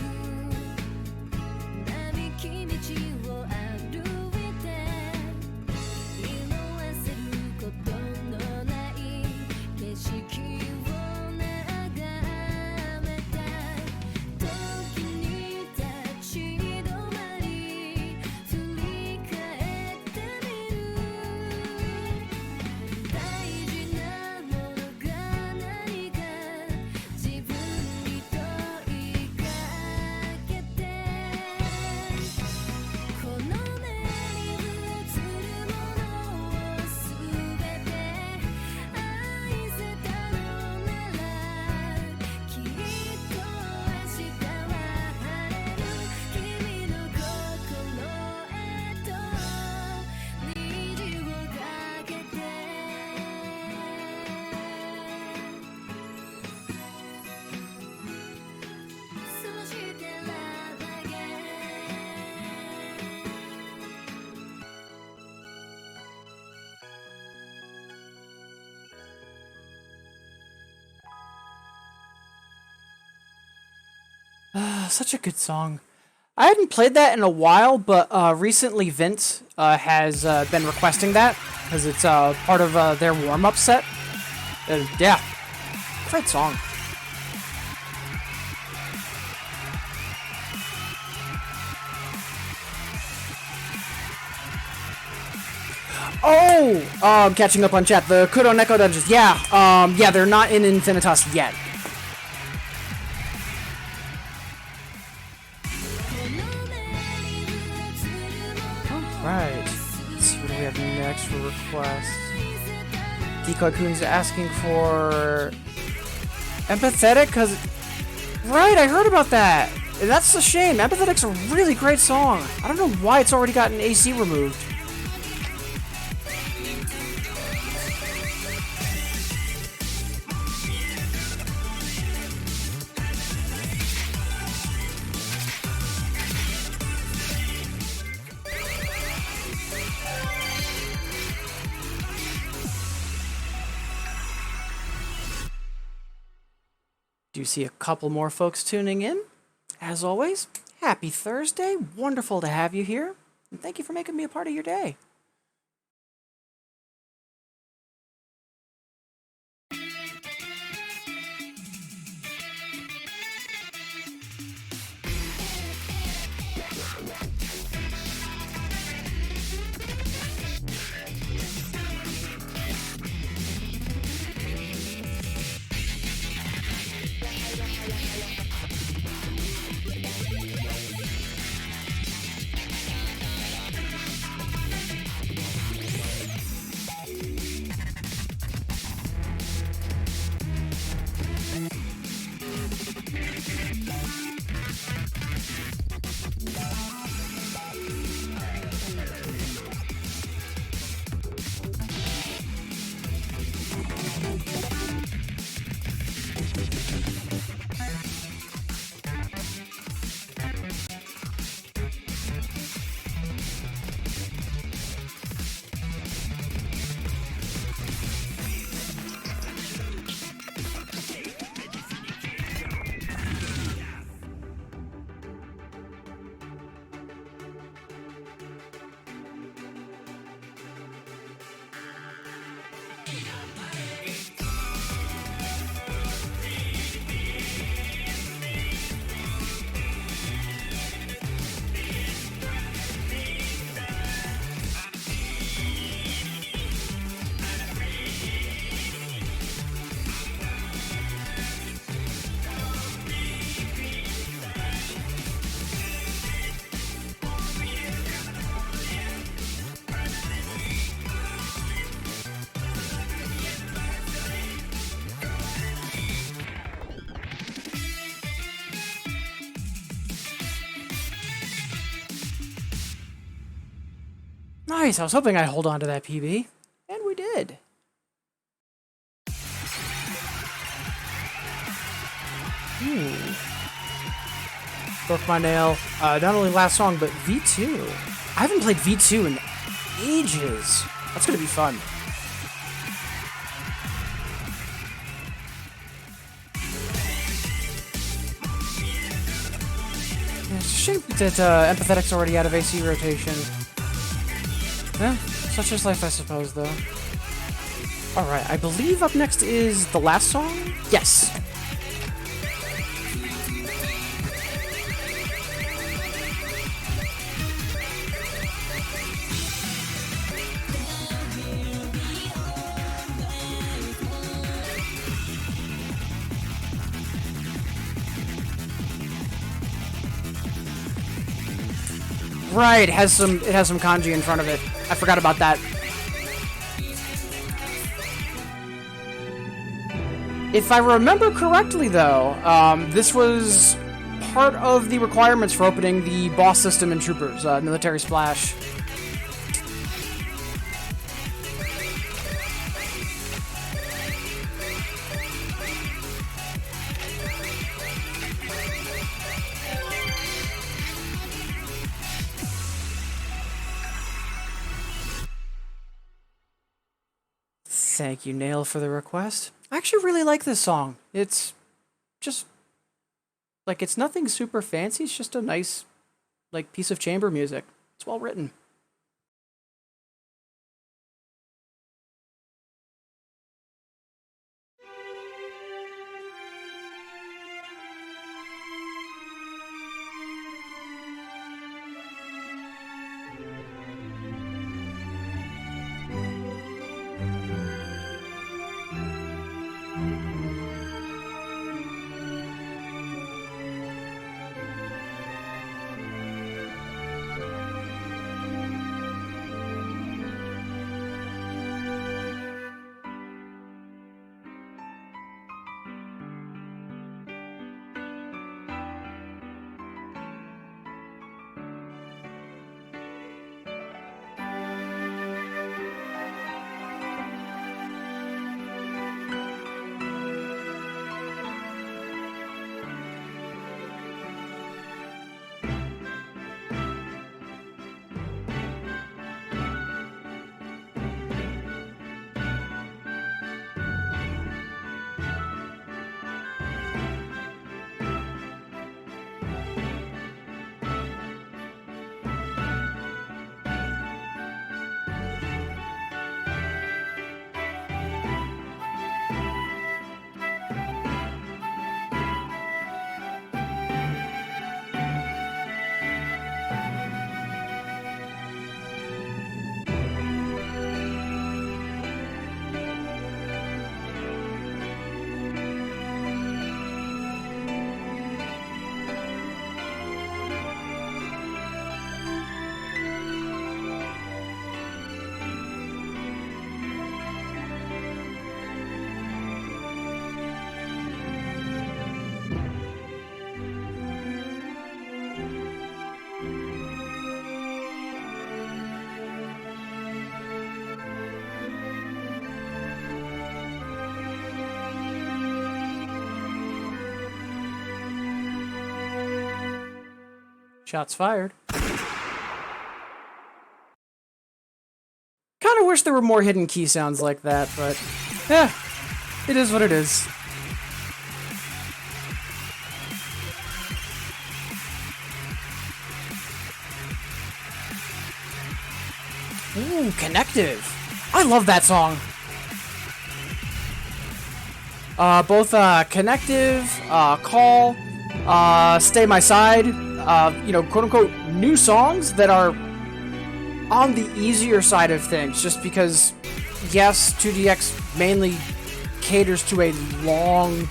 並木道を歩いて色あせることのない景色を眺めた時に立ち止まり振り返ってみる大事なものが何か自分に問いかけてこの目に映るものをすべて愛せたのならきっと明日は晴れる君の心へと虹をかけてそしてラブアゲンSuch a good song. I hadn't played that in a while, but recently Vince has been requesting that because it's part of their warm-up set. And yeah, great song. Oh, I'm catching up on chat. The Kuro Neko dungeons. Yeah, yeah, they're not in Infinitas yet. Right. Let's see what do we have next for requests. Decoy-kun's asking for Empathetic, cause right, I heard about that. And that's a shame. Empathetic's a really great song. I don't know why it's already gotten AC removed. Do you see a couple more folks tuning in? As always, happy Thursday. Wonderful to have you here. And thank you for making me a part of your day. Nice, I was hoping I'd hold on to that PB. And we did. Broke my nail. Not only last song, but V2. I haven't played V2 in ages. That's gonna be fun. Yeah, it's a shame that Empathetic's already out of AC rotation. Yeah, such is life, I suppose, though. Alright, I believe up next is the last song? Yes. Right, it has some kanji in front of it. I forgot about that. If I remember correctly, though, this was part of the requirements for opening the boss system in Troopers, Military Splash. Thank you, Nail, for the request. I actually really like this song. It's just, like, it's nothing super fancy. It's just a nice, like, piece of chamber music. It's well written. Shots fired. Kind of wish there were more hidden key sounds like that, but yeah, it is what it is. Ooh, Connective. I love that song. Both Connective, Call, Stay My Side, you know, quote-unquote new songs that are on the easier side of things, just because, yes, 2DX mainly caters to a long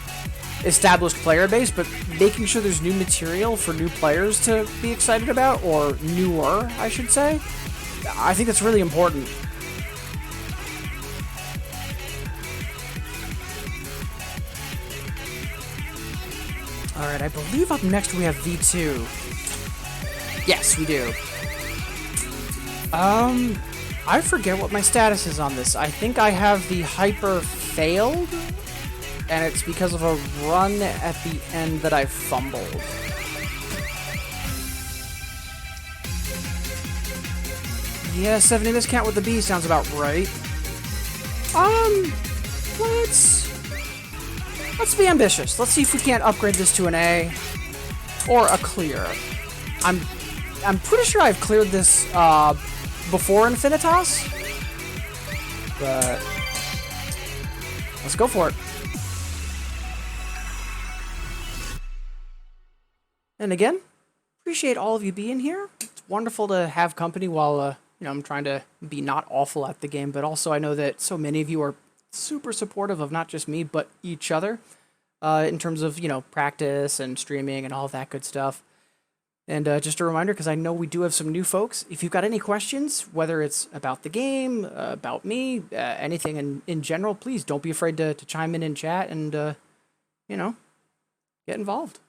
established player base, but making sure there's new material for new players to be excited about, or newer, I should say, I think that's really important. Alright, I believe up next we have V2. Yes, we do. I forget what my status is on this. I think I have the hyper failed, and it's because of a run at the end that I fumbled. Yeah, 70 miscount with the B sounds about right. Let's be ambitious. Let's see if we can't upgrade this to an A or a clear. I'm pretty sure I've cleared this before Infinitas, but let's go for it. And again, appreciate all of you being here. It's wonderful to have company while I'm trying to be not awful at the game, but also I know that so many of you are super supportive of not just me, but each other in terms of, practice and streaming and all that good stuff. And just a reminder, because I know we do have some new folks, if you've got any questions, whether it's about the game, about me, anything in general, please don't be afraid to chime in chat and, get involved.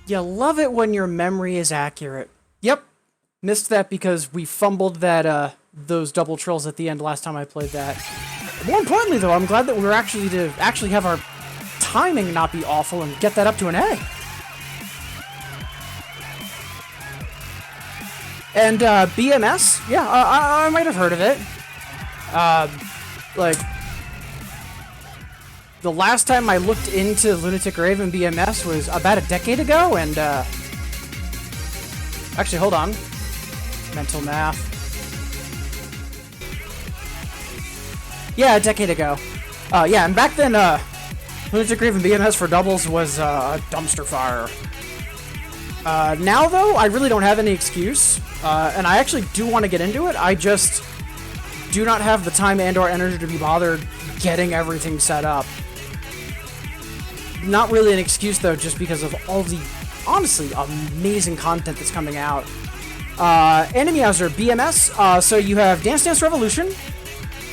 You love it when your memory is accurate. Yep, missed that because we fumbled that those double trills at the end last time I played that. More importantly, though, I'm glad that we were actually have our timing not be awful and get that up to an A. And BMS, yeah, I might have heard of it. Like, the last time I looked into Lunatic Rave and BMS was about a decade ago, and actually, hold on. Mental math. Yeah, a decade ago. Yeah, and back then, Lunatic Rave and BMS for doubles was a dumpster fire. Now, though, I really don't have any excuse, and I actually do want to get into it. I just do not have the time and/or energy to be bothered getting everything set up. Not really an excuse, though, just because of all the, honestly, amazing content that's coming out. Enemy Hauser, BMS, so you have Dance Dance Revolution,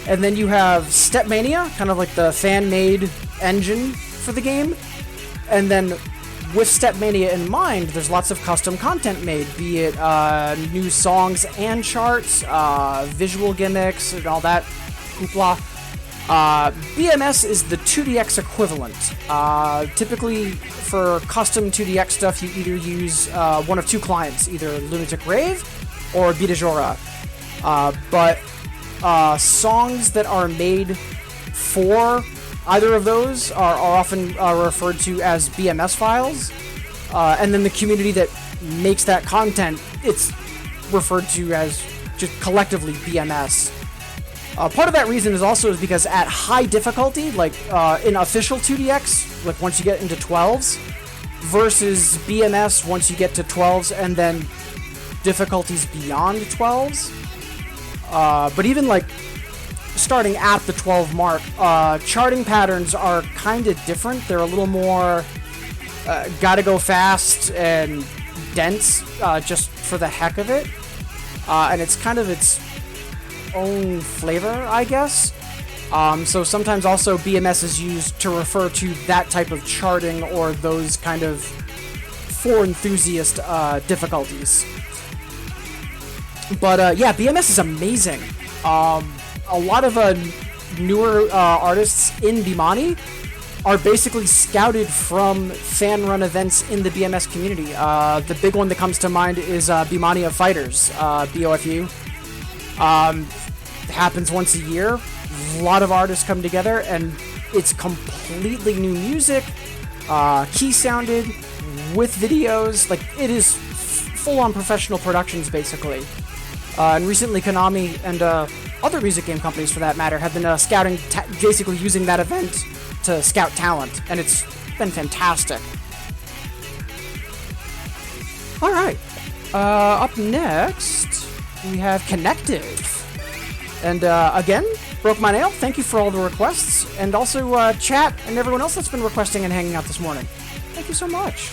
and then you have Step Mania, kind of like the fan-made engine for the game, and then with Step Mania in mind, there's lots of custom content made, be it new songs and charts, visual gimmicks, and all that hoopla. BMS is the 2DX equivalent. Typically, for custom 2DX stuff, you either use one of two clients, either Lunatic Rave or Bidajora. But songs that are made for Either of those are often referred to as BMS files, and then the community that makes that content, it's referred to as just collectively BMS. Part of that reason is also because at high difficulty, like in official 2DX, like once you get into 12s, versus BMS once you get to 12s and then difficulties beyond 12s. But even like starting at the 12 mark, charting patterns are kind of different. They're a little more gotta go fast and dense just for the heck of it. And it's kind of its own flavor, I guess. So sometimes also BMS is used to refer to that type of charting or those kind of for enthusiast difficulties. But yeah, BMS is amazing. A lot of newer artists in Bimani are basically scouted from fan-run events in the BMS community. The big one that comes to mind is Bimani of Fighters, BOFU. Happens once a year. A lot of artists come together, and it's completely new music, key-sounded, with videos. Like, it is full-on professional productions, basically. And recently, Konami and other music game companies, for that matter, have been scouting, basically using that event to scout talent, and it's been fantastic. All right, up next we have Connective, and again, Broke My Nail. Thank you for all the requests, and also chat and everyone else that's been requesting and hanging out this morning. Thank you so much.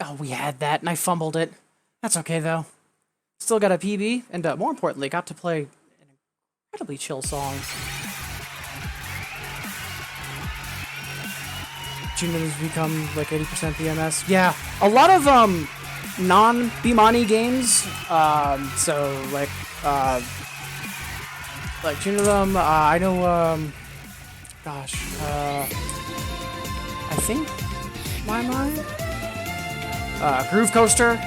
Oh, we had that, and I fumbled it. That's okay, though. Still got a PB, and more importantly, got to play an incredibly chill song. Tuna has become like 80% BMS. Yeah, a lot of non-Bimani games. So like two of them. I know. Gosh. think, in my mind. Groove Coaster.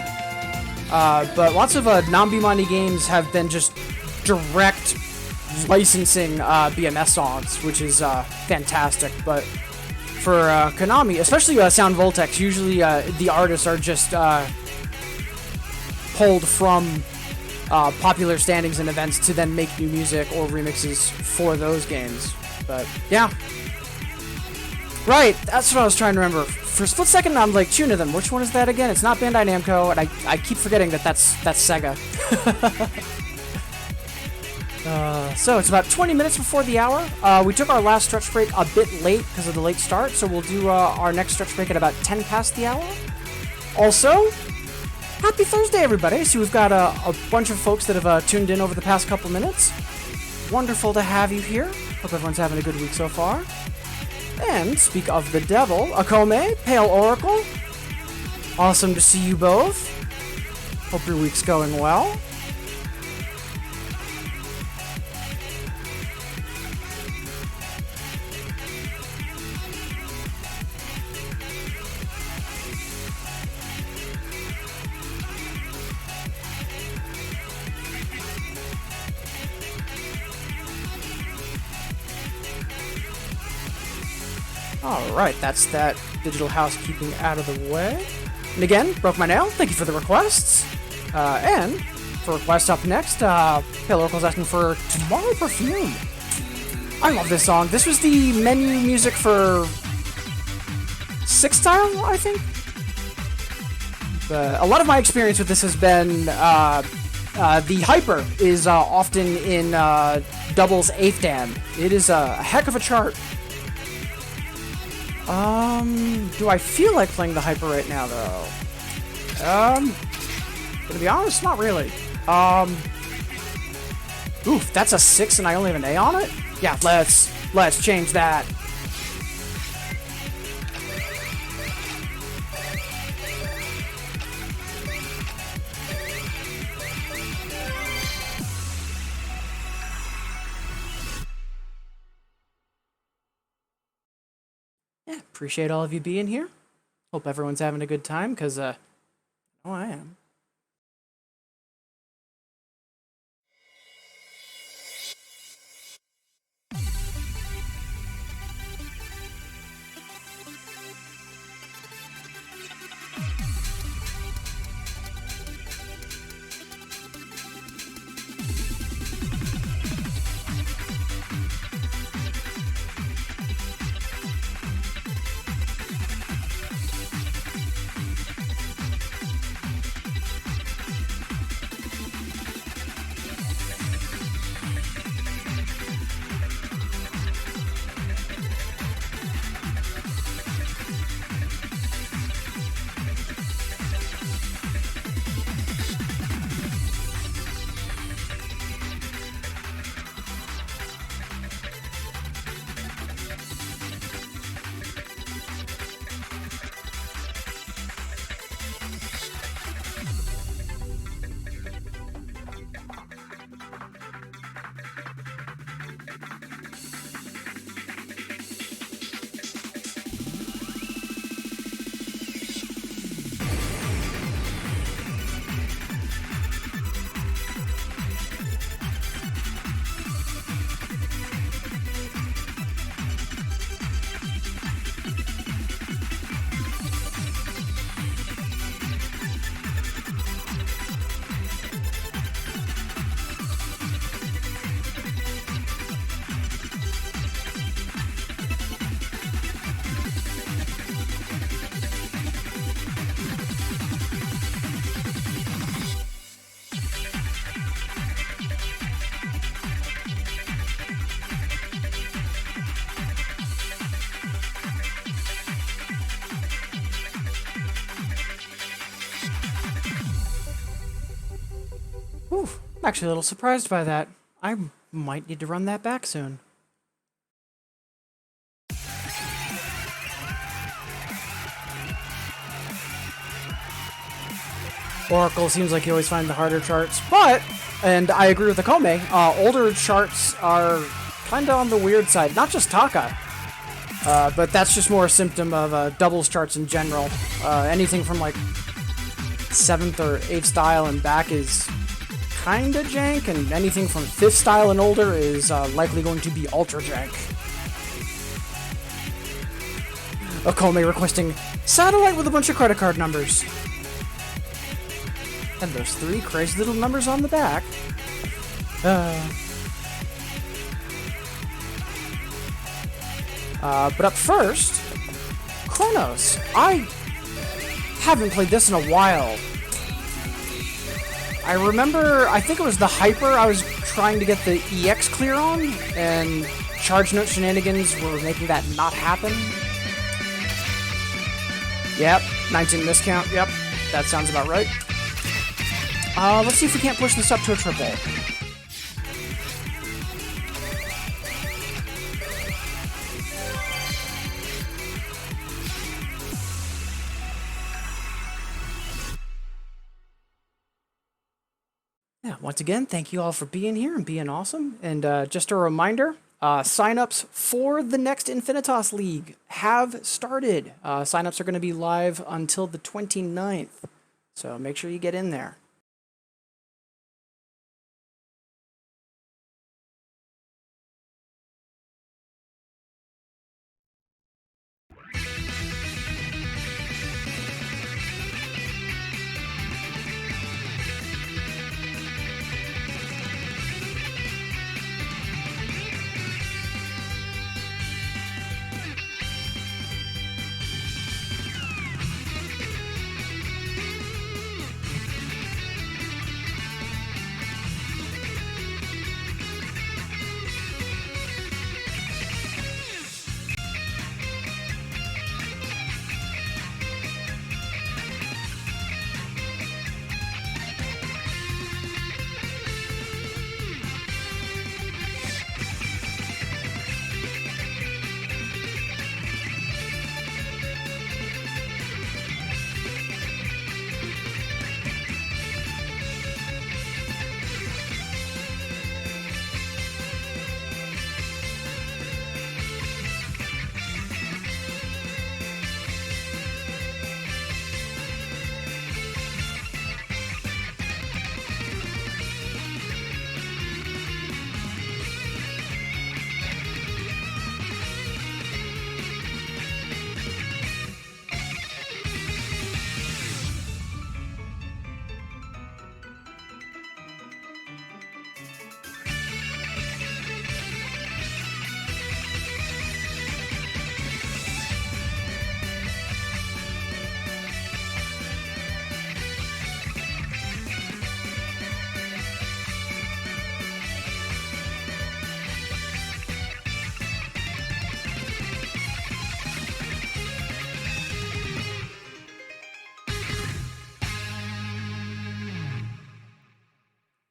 But lots of non-Bemani games have been just direct licensing BMS songs, which is fantastic. But for Konami, especially Sound Voltex, usually the artists are just pulled from popular standings and events to then make new music or remixes for those games. But yeah. Right, that's what I was trying to remember. For a split second, I'm like, tune to them. Which one is that again? It's not Bandai Namco, and I keep forgetting that that's Sega. So it's about 20 minutes before the hour. We took our last stretch break a bit late because of the late start, so we'll do our next stretch break at about 10 past the hour. Also, happy Thursday, everybody. So we've got a bunch of folks that have tuned in over the past couple minutes. Wonderful to have you here. Hope everyone's having a good week so far. And speak of the devil, Akome, Pale Oracle. Awesome to see you both. Hope your week's going well. Alright, that's that digital housekeeping out of the way. And again, broke my nail. Thank you for the requests. And for requests up next, Pale Oracle's asking for Tomorrow Perfume. I love this song. This was the menu music for Six Style, I think. A lot of my experience with this has been the hyper is often in Double's 8th Dan. It is a heck of a chart. Do I feel like playing the hyper right now, though? To be honest, not really. Oof, that's a 6 and I only have an A on it? Yeah, let's change that. Yeah, appreciate all of you being here. Hope everyone's having a good time, because, I am. Oof, I'm actually a little surprised by that. I might need to run that back soon. Oracle seems like you always find the harder charts, but, and I agree with Akome, older charts are kinda on the weird side. Not just Taka. But that's just more a symptom of doubles charts in general. Anything from like 7th or 8th style and back is kinda jank, and anything from 5th style and older is likely going to be ultra jank. Okome requesting satellite with a bunch of credit card numbers. And those 3 crazy little numbers on the back. But up first, Chronos. I haven't played this in a while. I remember, I think it was the Hyper I was trying to get the EX clear on, and charge note shenanigans were making that not happen. Yep, 19 miscount, yep, that sounds about right. Let's see if we can't push this up to a triple. Yeah, once again, thank you all for being here and being awesome. And just a reminder, signups for the next Infinitas League have started. Signups are going to be live until the 29th, so make sure you get in there.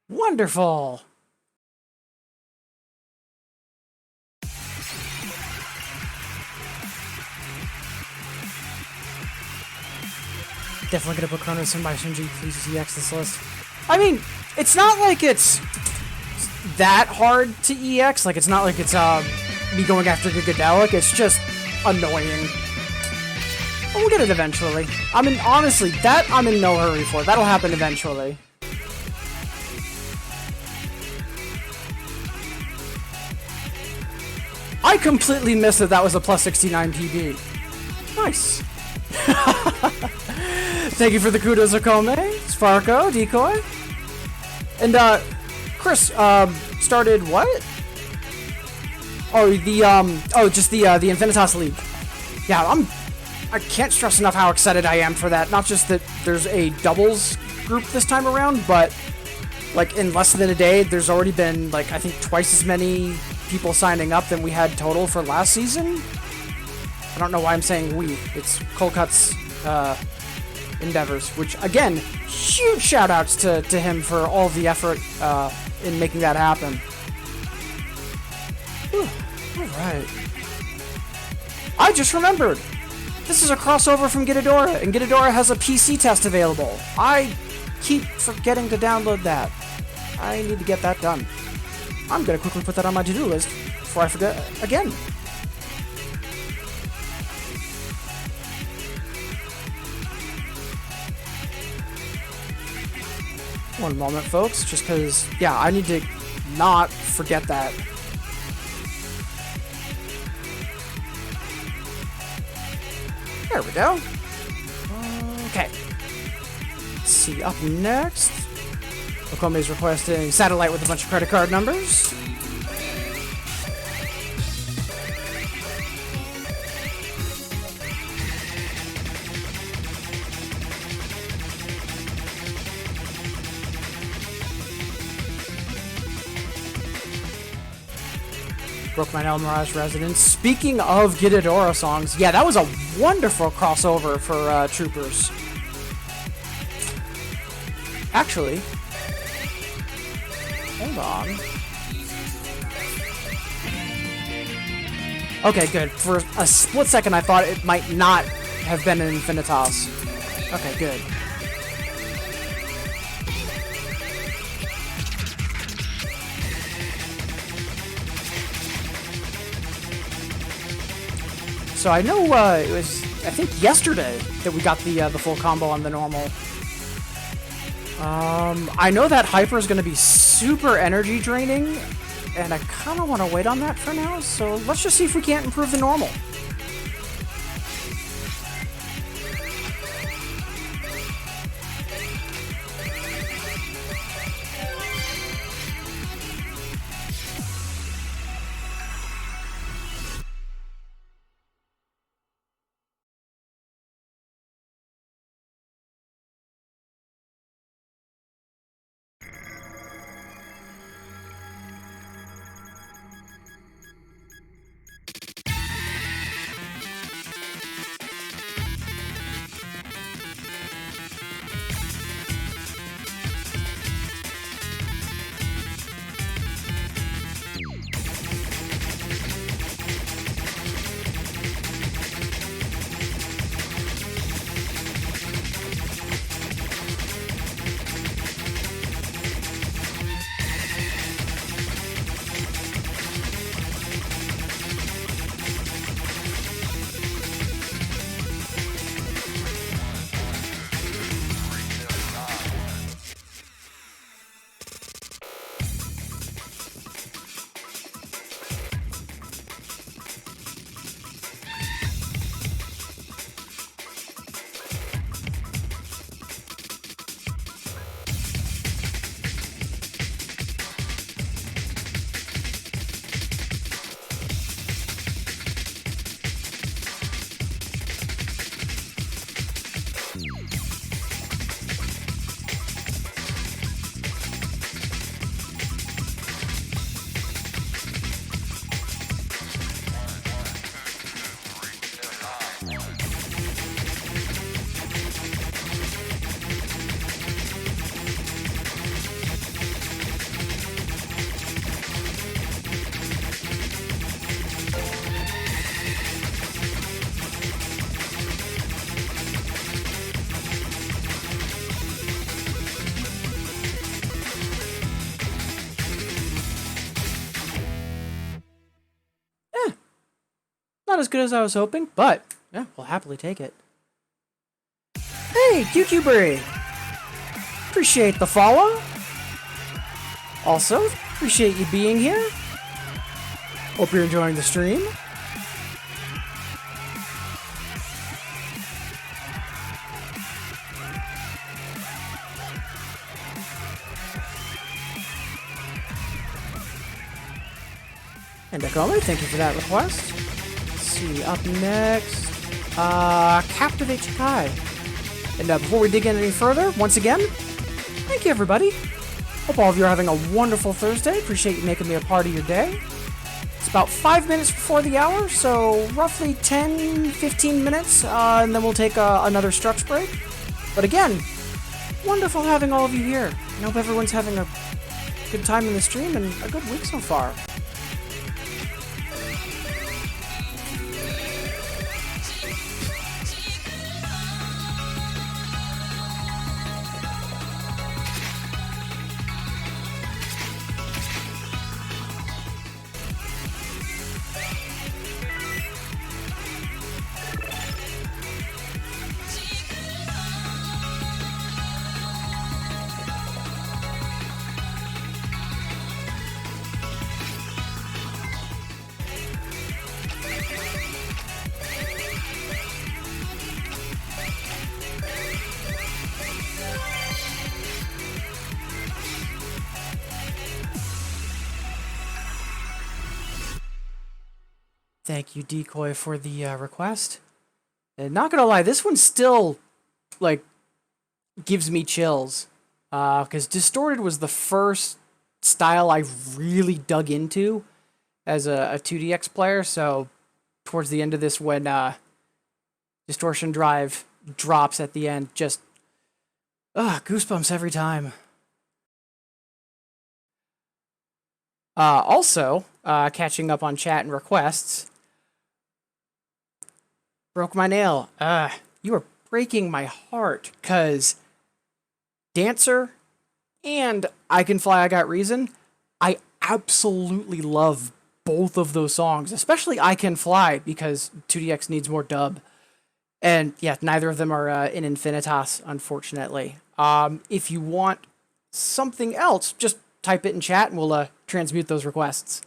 Wonderful! Definitely gonna put Chronos in my Shinji. Please EX this list. I mean, it's not like it's that hard to EX. Like, it's not like it's me going after Gigadelic. It's just annoying. But we'll get it eventually. I mean, honestly, that I'm in no hurry for. That'll happen eventually. I completely missed that was a plus 69 PB. Nice. Thank you for the kudos, Okome, Sparko, Decoy. And, Chris, started what? Oh, just the Infinitas League. Yeah, I can't stress enough how excited I am for that. Not just that there's a doubles group this time around, but, like, in less than a day, there's already been, like, I think twice as many people signing up than we had total for last season. I don't know why I'm saying we. It's Colcutt's endeavors, which, again, huge shout-outs to him for all the effort in making that happen. Alright. I just remembered! This is a crossover from Gitadora, and Gitadora has a PC test available. I keep forgetting to download that. I need to get that done. I'm gonna quickly put that on my to-do list before I forget again. One moment, folks, just because, yeah, I need to not forget that. There we go. Okay. Let's see, up next, Okome is requesting satellite with a bunch of credit card numbers. Broke my El Mirage residence. Speaking of Gidadora songs, yeah, that was a wonderful crossover for Troopers. Actually, hold on. Okay, good. For a split second, I thought it might not have been an Infinitas. Okay, good. So I know it was, I think, yesterday that we got the full combo on the normal. I know that hyper is going to be super energy draining, and I kind of want to wait on that for now. So let's just see if we can't improve the normal. Not as good as I was hoping, but yeah, we'll happily take it. Hey, QQberry! Appreciate the follow. Also, appreciate you being here. Hope you're enjoying the stream. And Akome, thank you for that request. See, up next, Captivate Chikai. And before we dig in any further, once again, thank you everybody. Hope all of you are having a wonderful Thursday. Appreciate you making me a part of your day. It's about 5 minutes before the hour, so roughly 10-15 minutes, and then we'll take another stretch break. But again, wonderful having all of you here. I hope everyone's having a good time in the stream and a good week so far. Thank you, Decoy, for the request. And not gonna lie, this one still, like, gives me chills. Because Distorted was the first style I really dug into as a 2DX player, so towards the end of this, when Distortion Drive drops at the end, just goosebumps every time. Also, catching up on chat and requests, broke my nail. You are breaking my heart, cause Dancer and I Can Fly, I Got Reason, I absolutely love both of those songs, especially I Can Fly, because 2DX needs more dub. And yeah, neither of them are in Infinitas, unfortunately. If you want something else, just type it in chat and we'll transmute those requests.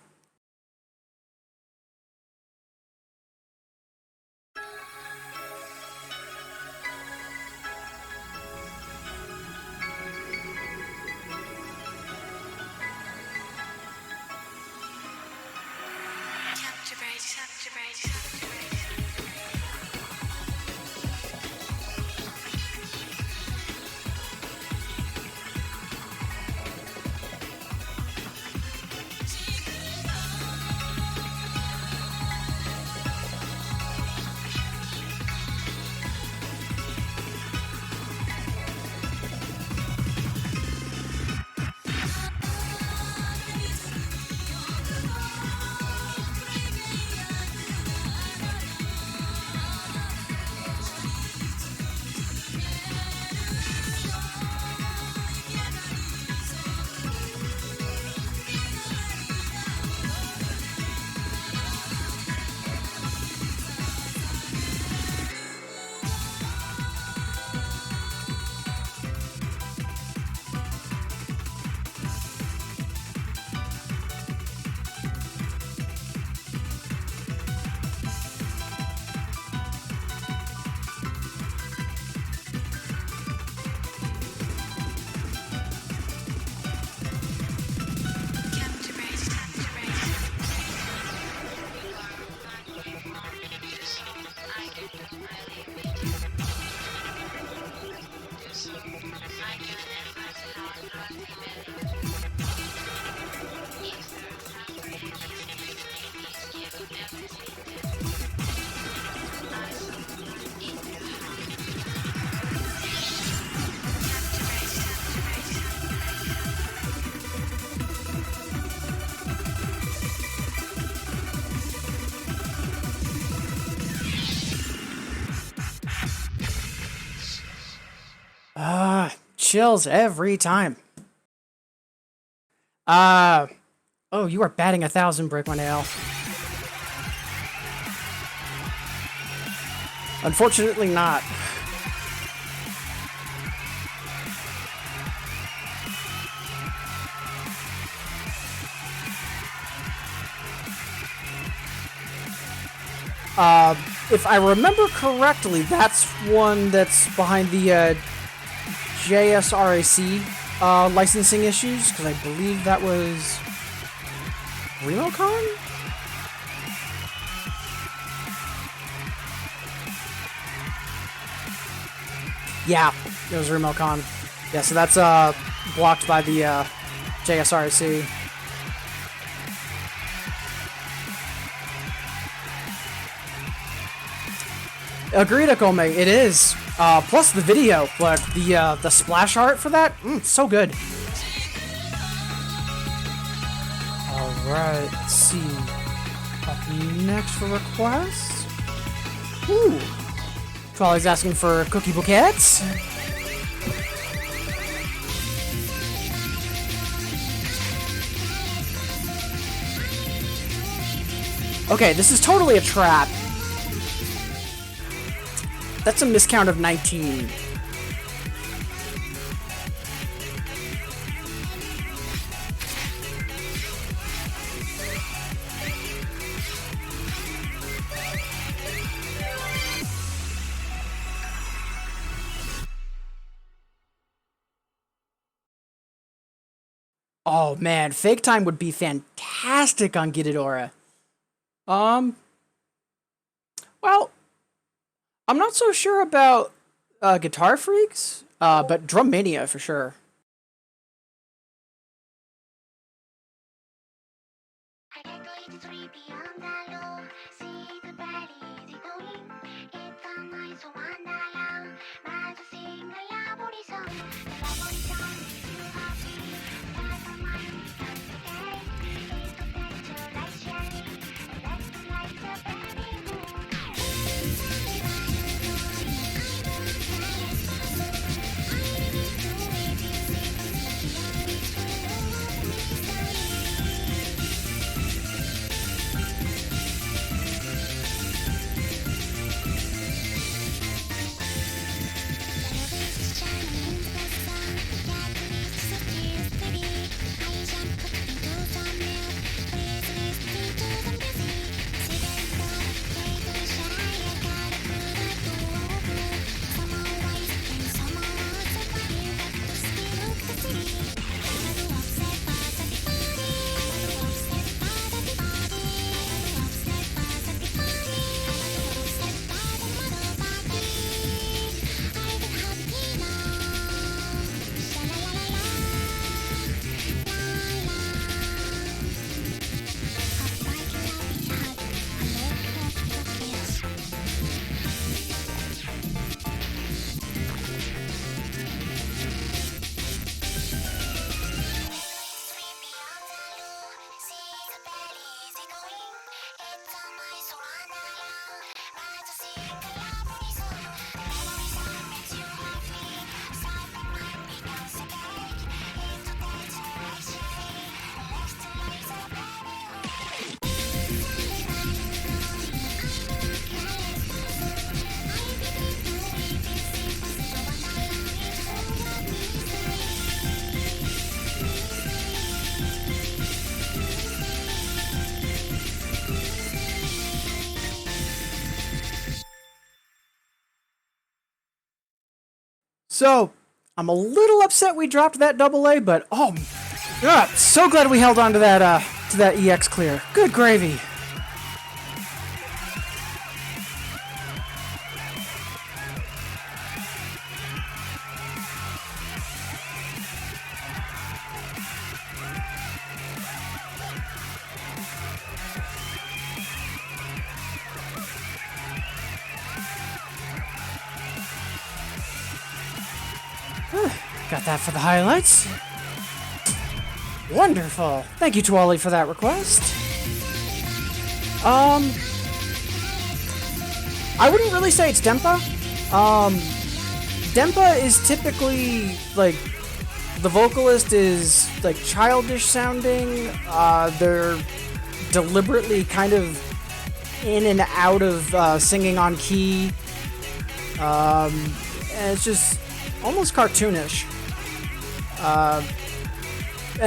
Chills every time. Oh, you are batting 1,000, Break My Nail. Unfortunately not. If I remember correctly, that's one that's behind the JSRAC licensing issues, because I believe that was RemoCon? Yeah, it was RemoCon. Yeah, so that's blocked by the JSRAC. Agreed, Akome, it is. Plus the video, but the splash art for that, so good. Alright, let's see. Up next for requests. Ooh. Trolley's asking for cookie bouquets. Okay, this is totally a trap. That's a miscount of 19. Oh man, fake time would be fantastic on Gidadora. Well, I'm not so sure about Guitar Freaks, but Drum Mania for sure. I can't wait to sleep beyond the law. See the bellies going. It's a nice wonderland. But to sing a lovely song. The lovely song is too happy. That's a mind we can today. It's the picture like shining. And that's the light the baby moon. So, I'm a little upset we dropped that double A, but oh, God, so glad we held on to that EX clear. Good gravy. Got that for the highlights. Wonderful. Thank you to Ollie for that request. I wouldn't really say it's Dempa. Dempa is typically like the vocalist is like childish sounding. They're deliberately kind of in and out of singing on key. And it's just almost cartoonish. And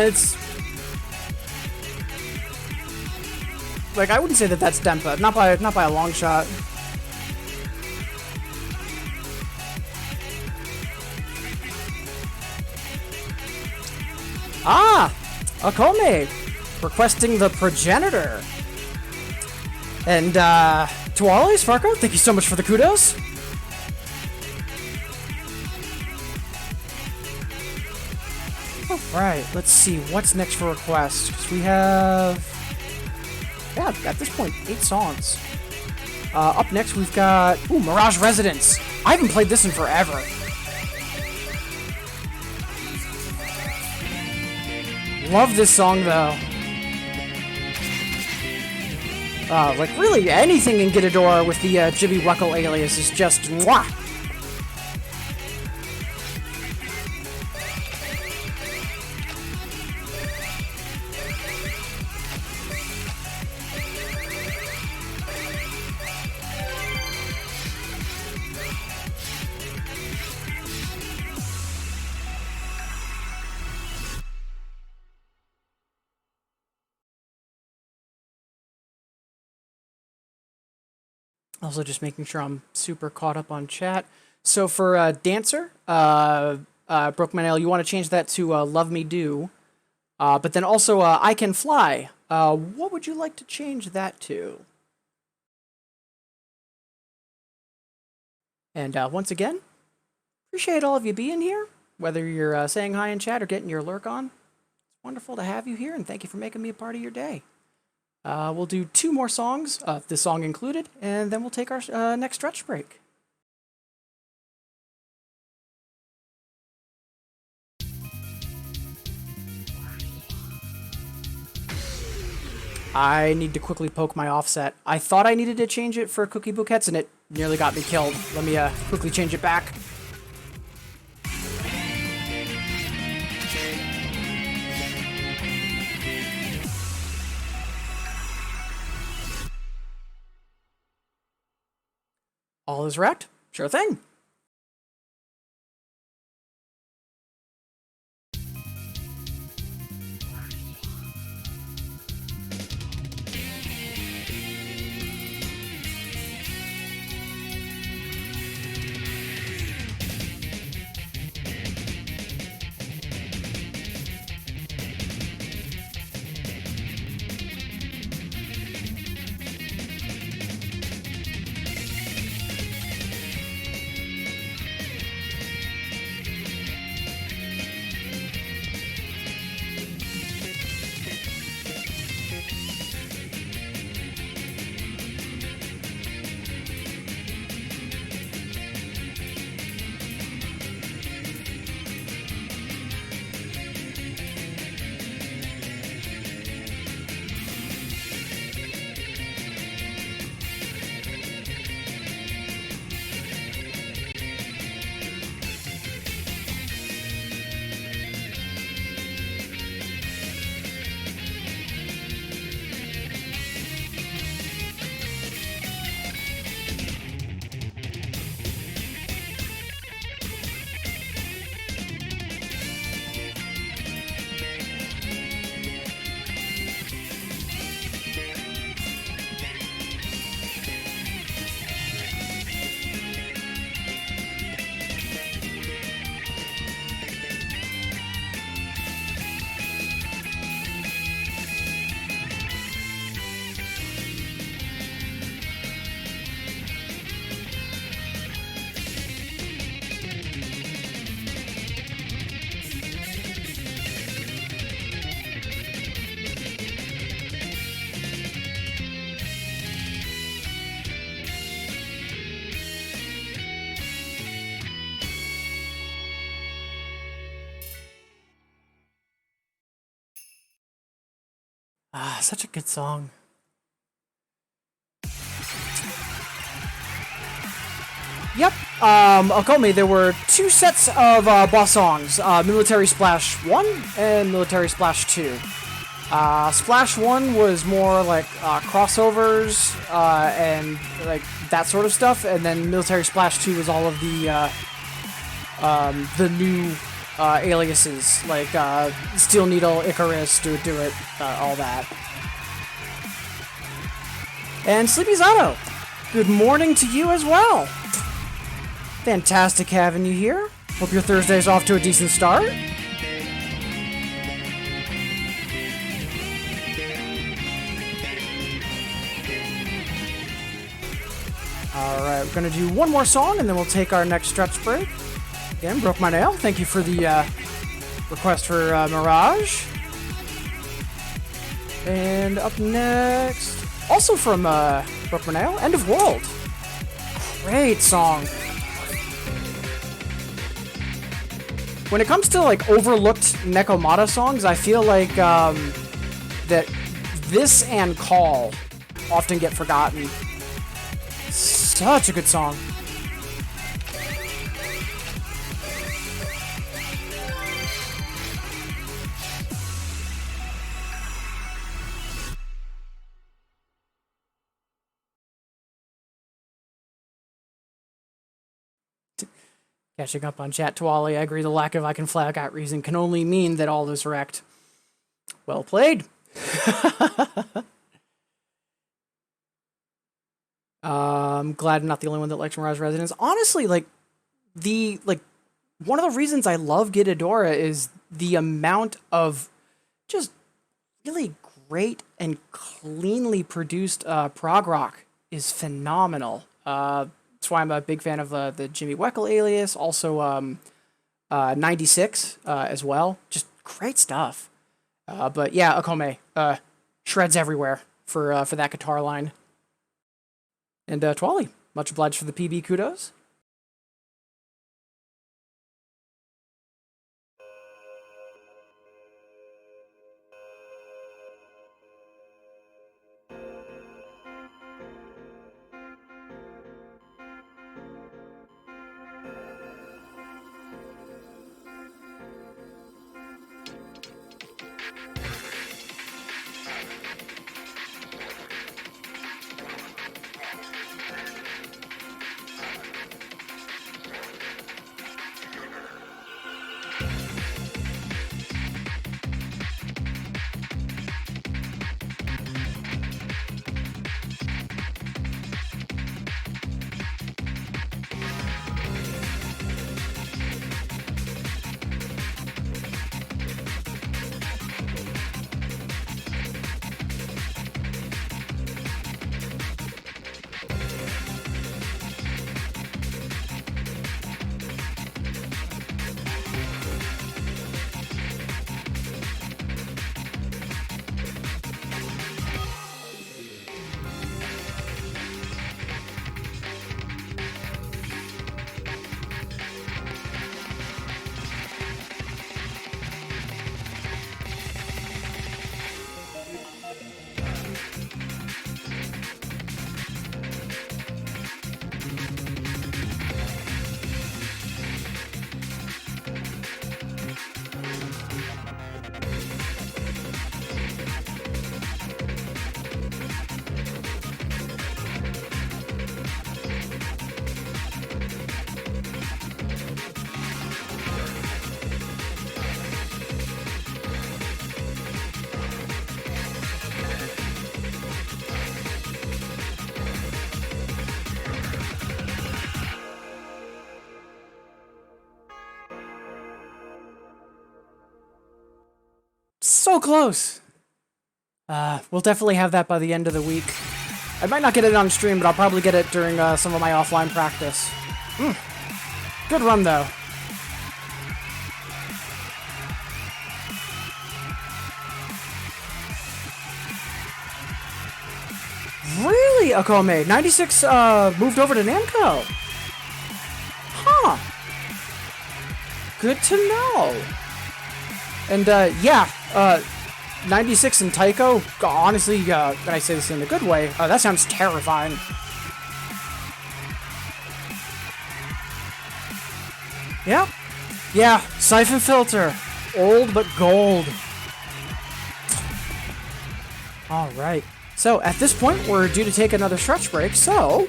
it's like I wouldn't say that that's Dempa, not by a long shot. Ah, Akome requesting the progenitor, and to Ollie's Farco, thank you so much for the kudos. Right, let's see, what's next for requests? 'Cause we have, yeah, at this point, 8 songs. Up next, we've got, Mirage Residence. I haven't played this in forever. Love this song, though. Like, really, anything in Gitador with the Jibby Ruckle alias is just mwah! Also, just making sure I'm super caught up on chat. So for Dancer, Broke My Nail, you want to change that to Love Me Do. But then also I Can Fly. What would you like to change that to? And once again, appreciate all of you being here, whether you're saying hi in chat or getting your lurk on. It's wonderful to have you here, and thank you for making me a part of your day. We'll do 2 more songs, this song included, and then we'll take our next stretch break. I need to quickly poke my offset. I thought I needed to change it for cookie bouquets, and it nearly got me killed. Let me quickly change it back. All is wrecked? Sure thing. Ah, such a good song. Yep, Okome, there were 2 sets of boss songs, Military Splash 1 and Military Splash 2. Splash 1 was more like crossovers and like that sort of stuff, and then Military Splash 2 was all of the new aliases, like Steel Needle, Icarus, Do It, all that. And Sleepy Zato, good morning to you as well. Fantastic having you here. Hope your Thursday's off to a decent start. Alright, we're gonna do 1 more song and then we'll take our next stretch break. Again, Broke My Nail, thank you for the request for Mirage. And up next, also from Broke My Nail, End of World. Great song. When it comes to like overlooked Nekomata songs, I feel like that this and Call often get forgotten. Such a good song. Catching up on chat, Tuali, I agree the lack of icon flag out reason can only mean that all is wrecked. Well played. I'm glad I'm not the only one that likes Mirage Resonance. Honestly, like one of the reasons I love Gitadora is the amount of just really great and cleanly produced prog rock is phenomenal. That's why I'm a big fan of the Jimmy Weckel alias. Also, 96 as well. Just great stuff. But yeah, Akome, shreds everywhere for that guitar line. And Twali, much obliged for the PB kudos. So close. We'll definitely have that by the end of the week. I might not get it on stream, but I'll probably get it during some of my offline practice. Good run, though. Really, Akome? 96 moved over to Namco. Huh. Good to know. And yeah, 96 and Taiko, honestly, when I say this in a good way, that sounds terrifying. Yep. Yeah, Siphon Filter. Old but gold. Alright. So, at this point, we're due to take another stretch break, so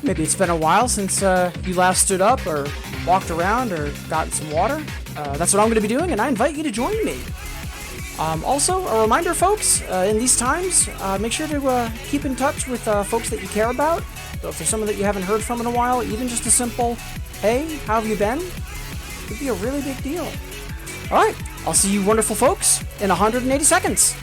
maybe it's been a while since you last stood up or walked around or gotten some water. That's what I'm going to be doing, and I invite you to join me. Also, a reminder, folks, in these times, make sure to keep in touch with folks that you care about. So if there's someone that you haven't heard from in a while, even just a simple, hey, how have you been? Could be a really big deal. Alright, I'll see you wonderful folks in 180 seconds.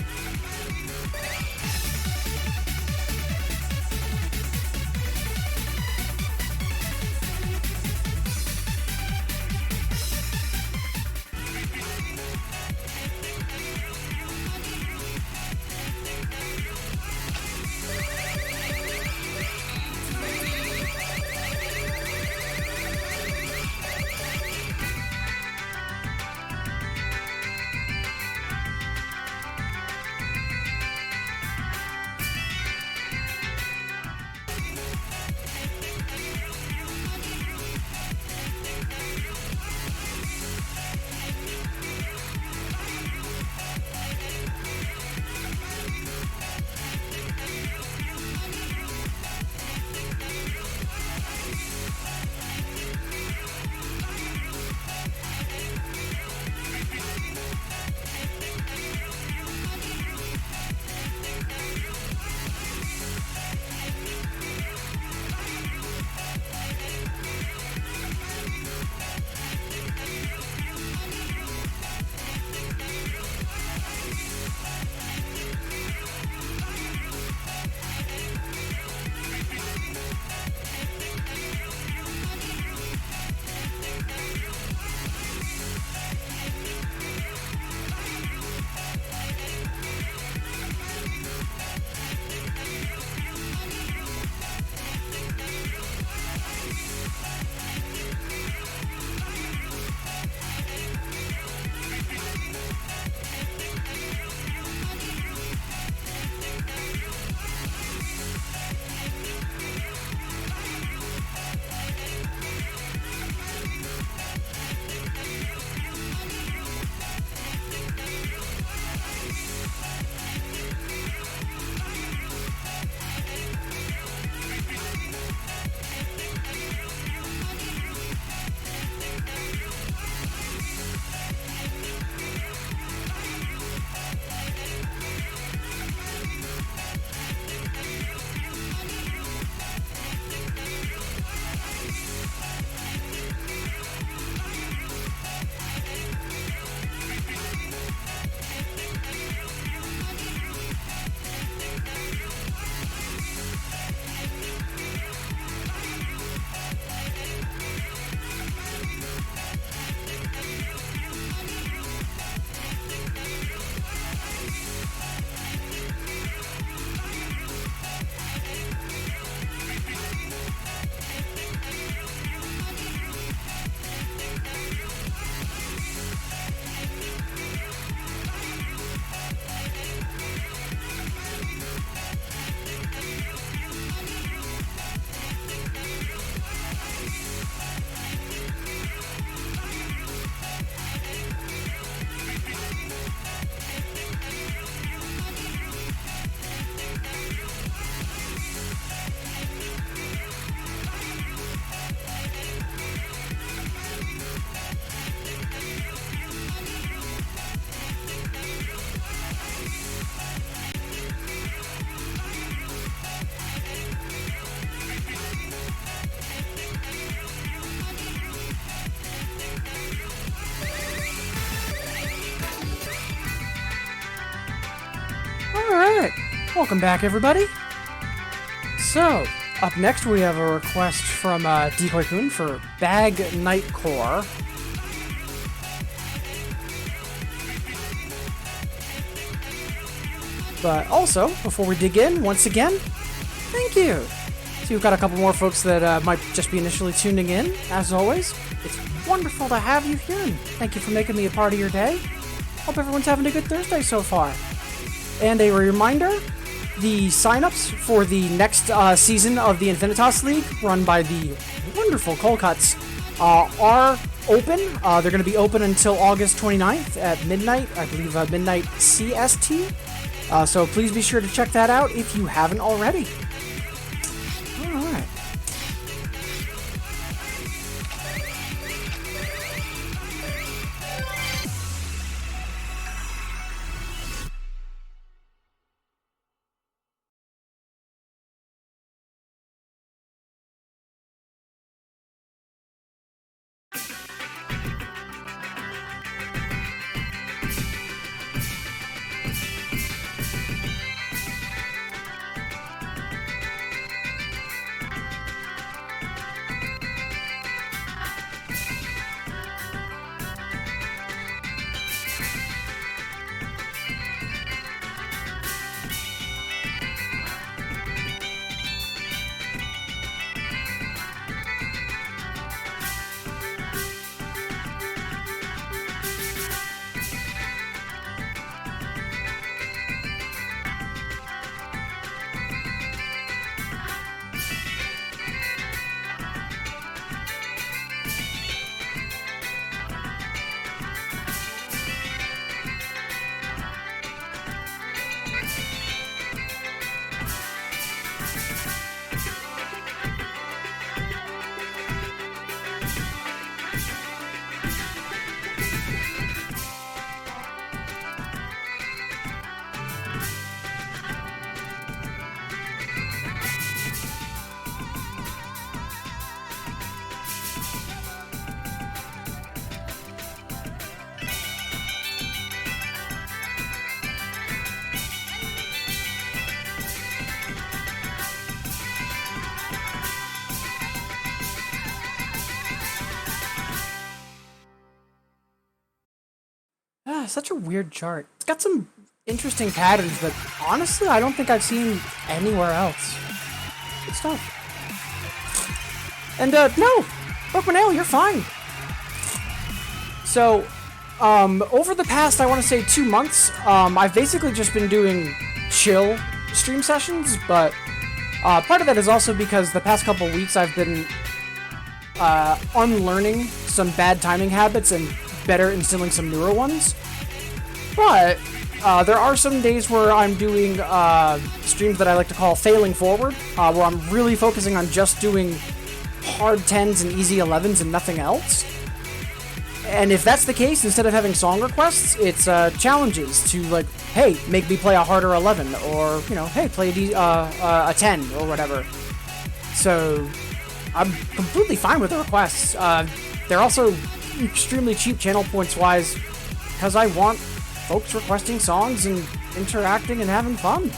Welcome back, everybody. So, up next we have a request from Decoy-kun for Bag Nightcore. But also, before we dig in, once again, thank you. So we've got a couple more folks that might just be initially tuning in. As always, it's wonderful to have you here, and thank you for making me a part of your day. Hope everyone's having a good Thursday so far. And a reminder, the signups for the next season of the Infinitas League, run by the wonderful Cold Cuts, are open. They're going to be open until August 29th at midnight, I believe midnight CST. So please be sure to check that out if you haven't already. Alright. Such a weird chart. It's got some interesting patterns that, honestly, I don't think I've seen anywhere else. Good stuff. And, no! Broken Ale, you're fine! So, over the past, I want to say 2 months, I've basically just been doing chill stream sessions, but part of that is also because the past couple weeks I've been unlearning some bad timing habits and better instilling some newer ones. But there are some days where I'm doing streams that I like to call failing forward, where I'm really focusing on just doing hard 10s and easy 11s and nothing else. And if that's the case, instead of having song requests, it's challenges to, like, hey, make me play a harder 11, or, you know, hey, play a 10, or whatever. So I'm completely fine with the requests. They're also extremely cheap channel points-wise, because I want folks requesting songs and interacting and having fun.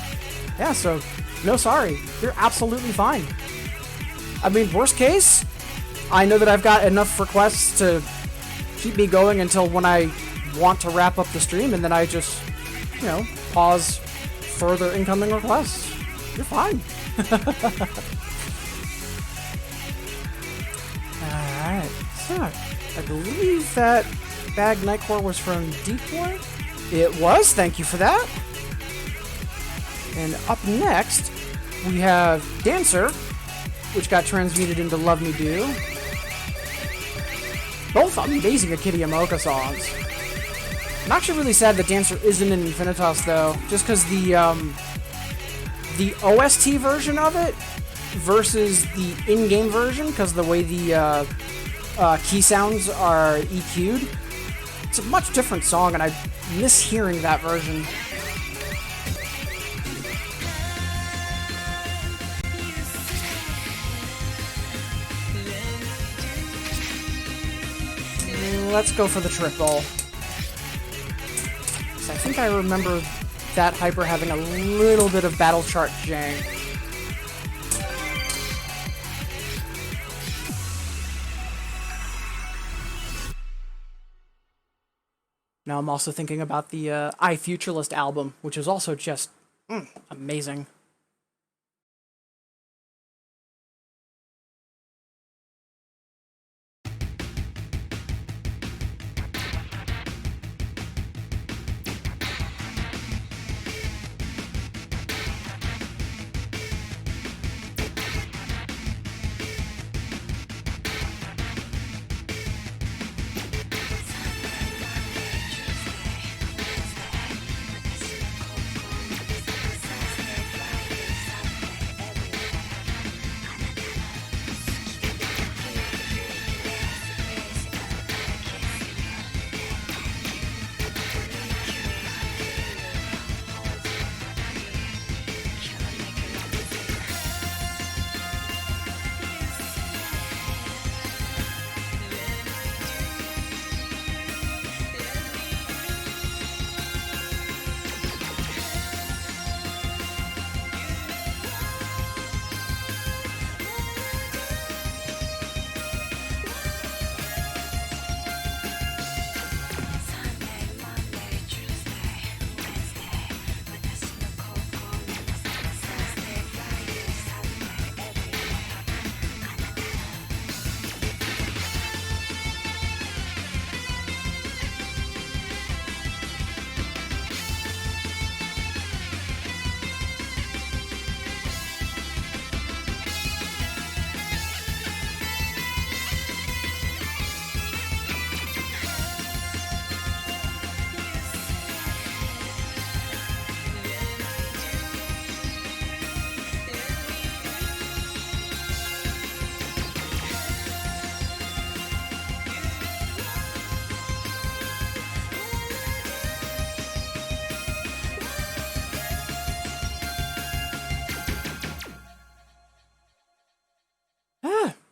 Yeah, so, no sorry. You're absolutely fine. I mean, worst case, I know that I've got enough requests to keep me going until when I want to wrap up the stream, and then I just, you know, pause further incoming requests. You're fine. Alright, so, I believe that Bag Nightcore was from Decoy. It was, thank you for that. And up next, we have Dancer, which got transmuted into Love Me Do. Both amazing Akira Yamaoka songs. I'm actually really sad that Dancer isn't in Infinitas, though, just because the OST version of it versus the in-game version, because the way the key sounds are EQ'd, it's a much different song, and I miss hearing that version. Let's go for the triple. I think I remember that hyper having a little bit of battle chart jank. Now I'm also thinking about the iFuturelist album, which is also just amazing.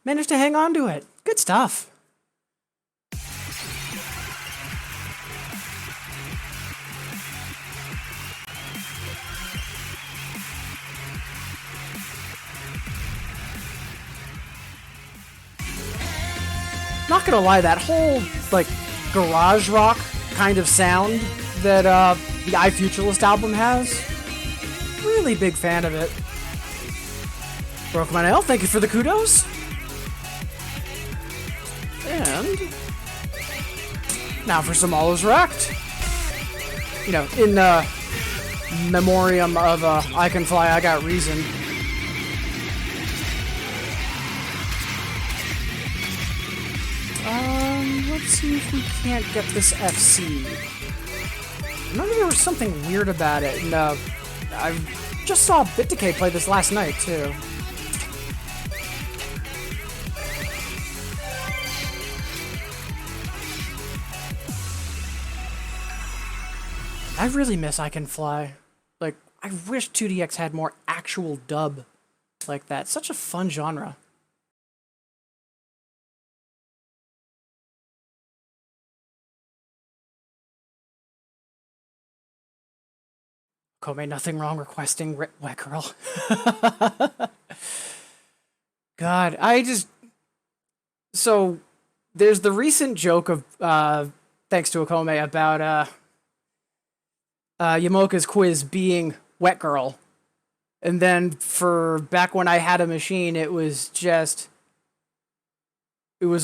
Managed to hang on to it. Good stuff. Not gonna lie, that whole, like, garage rock kind of sound that the iFuturelist album has, really big fan of it. Broke my nail, thank you for the kudos. And now for some All Is Wrecked. You know, in memoriam of I Can Fly, I Got Reason. Let's see if we can't get this FC. I remember there was something weird about it, and I just saw BitDecay play this last night, too. I really miss I Can Fly. Like, I wish 2DX had more actual dub like that. Such a fun genre. Kome, nothing wrong requesting Wet Girl. God, So, there's the recent joke of, thanks to Akome, about, Yamoka's quiz being Wet Girl. And then for back when I had a machine, it was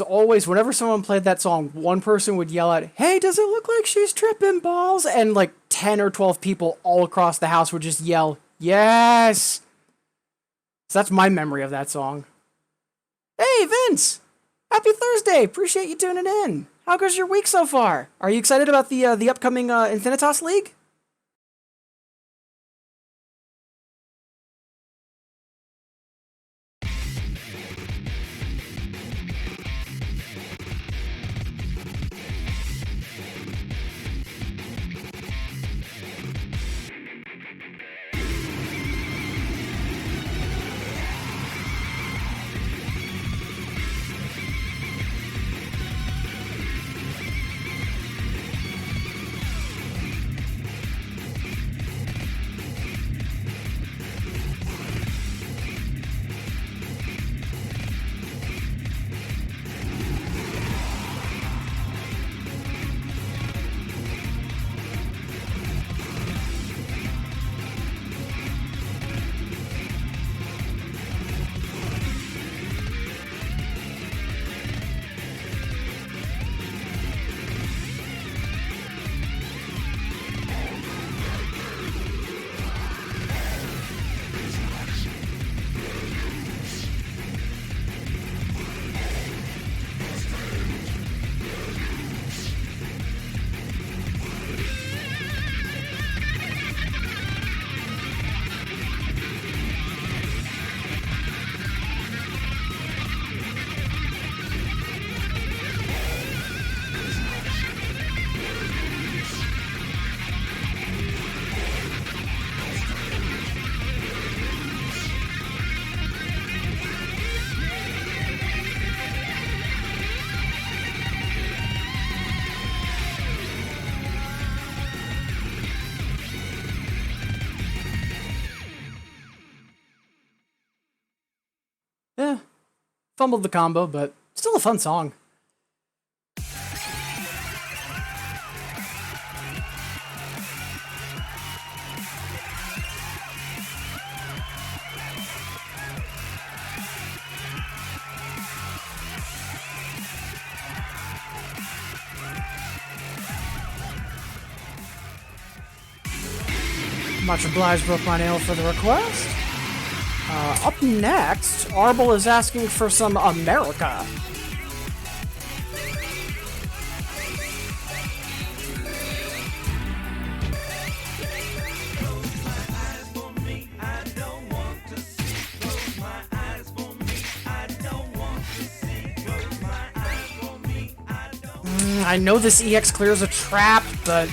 always, whenever someone played that song, one person would yell out, "Hey, does it look like she's tripping balls?" And like 10 or 12 people all across the house would just yell, "Yes!" So that's my memory of that song. Hey, Vince! Happy Thursday! Appreciate you tuning in. How goes your week so far? Are you excited about the upcoming Infinitas League? Fumbled the combo, but still a fun song. Much obliged, Broke My Nail, for the request. Up next, Arbel is asking for some America. I know this EX clears a trap, but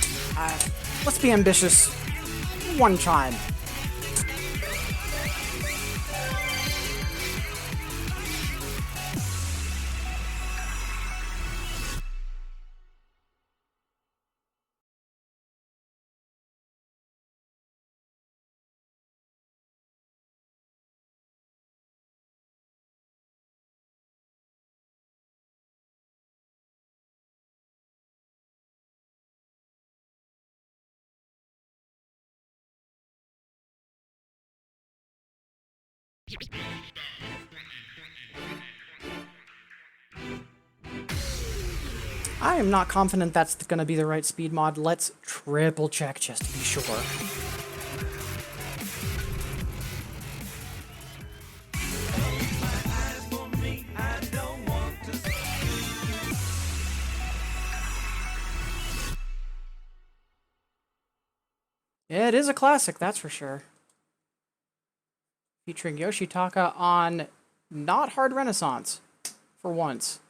let's be ambitious. One time. I am not confident that's going to be the right speed mod. Let's triple check just to be sure. It is a classic, that's for sure. Featuring Yoshitaka on not Hard Renaissance, for once.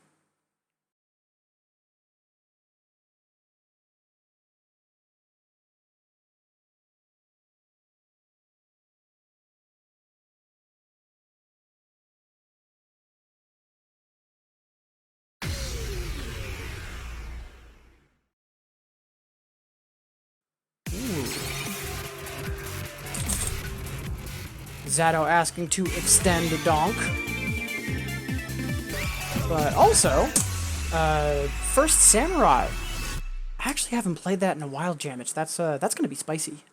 Zato asking to extend Donk. But also, First Samurai. I actually haven't played that in a while, Jamich. That's gonna be spicy.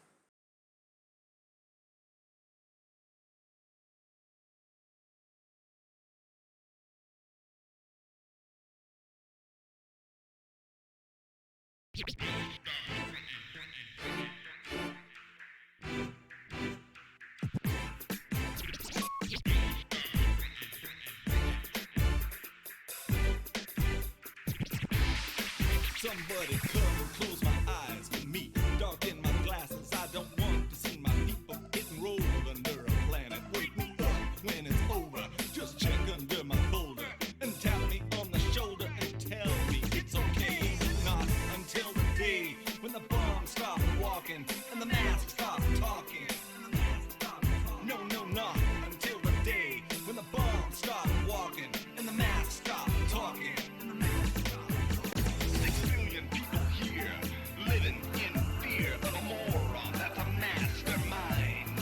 Somebody come and close my eyes for me. Darken my glasses. I don't want to see my people getting rolled under a planet. Wake me up when it's over. Just check under my folder and tap me on the shoulder and tell me it's okay. Not until the day when the bombs stop walking and the masks stop talking. No, no, not until the day when the bombs stop walking and the masks stop talking. Living in fear of a moron that's a mastermind.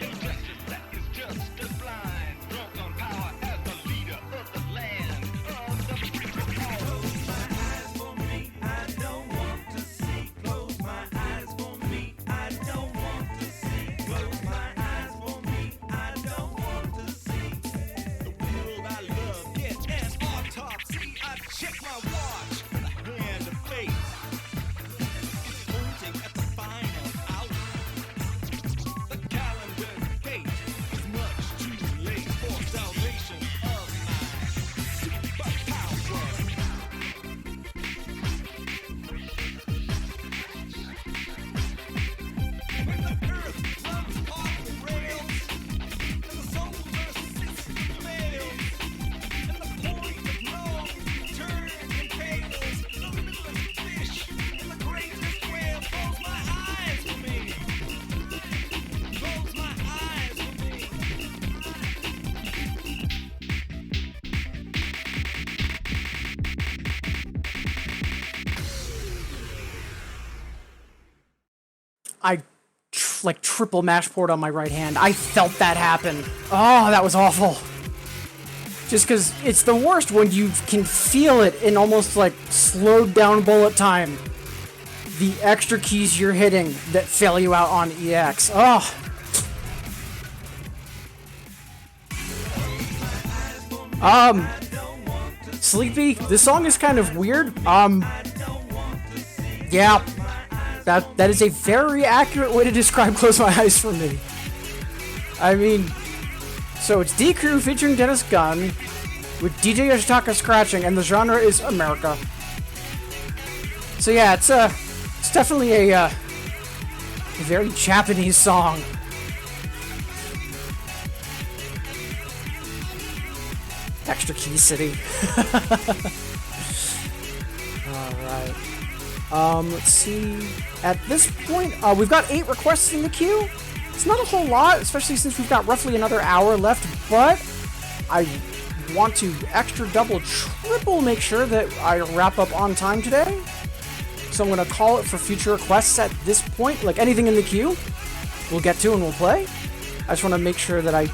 Injustice that is just as blind. Drunk on power as the leader of the land. Of the free world. Close my eyes for me, I don't want to see. Close my eyes for me, I don't want to see. Close my eyes for me, I don't want to see. The world I love gets an autopsy. I check my watch, the hand of fate. At the final hour, the calendar's date is much too late for salvation of my superpower. When the earth runs off the rails, and the solar system fails, and the point of no return impales, the littlest fish and the greatest whale. Close my eyes for me. Close my eyes for me. I like triple mash port on my right hand. I felt that happen. Oh, that was awful. Just because it's the worst when you can feel it in almost like slowed down bullet time. The extra keys you're hitting that fail you out on EX. Oh. Sleepy, this song is kind of weird. Yeah. That is a very accurate way to describe Close My Eyes for me. I mean, so it's D Crew featuring Dennis Gunn with DJ Yoshitaka scratching, and the genre is America. So yeah, it's definitely a very Japanese song. Extra Key City. Alright. Let's see. At this point, we've got 8 requests in the queue. It's not a whole lot, especially since we've got roughly another hour left, but I want to extra, double, triple make sure that I wrap up on time today. So I'm going to call it for future requests at this point. Like anything in the queue, we'll get to and we'll play. I just want to make sure that I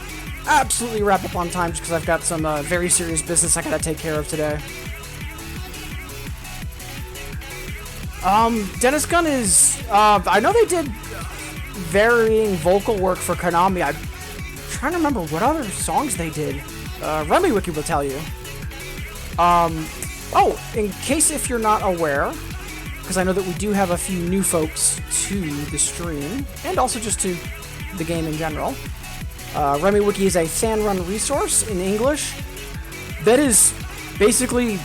absolutely wrap up on time just because I've got some very serious business I got to take care of today. Dennis Gunn is, I know they did varying vocal work for Konami. I'm trying to remember what other songs they did. Remy Wiki will tell you. Oh, in case if you're not aware, because I know that we do have a few new folks to the stream, and also just to the game in general. Remy Wiki is a fan-run resource in English that is basically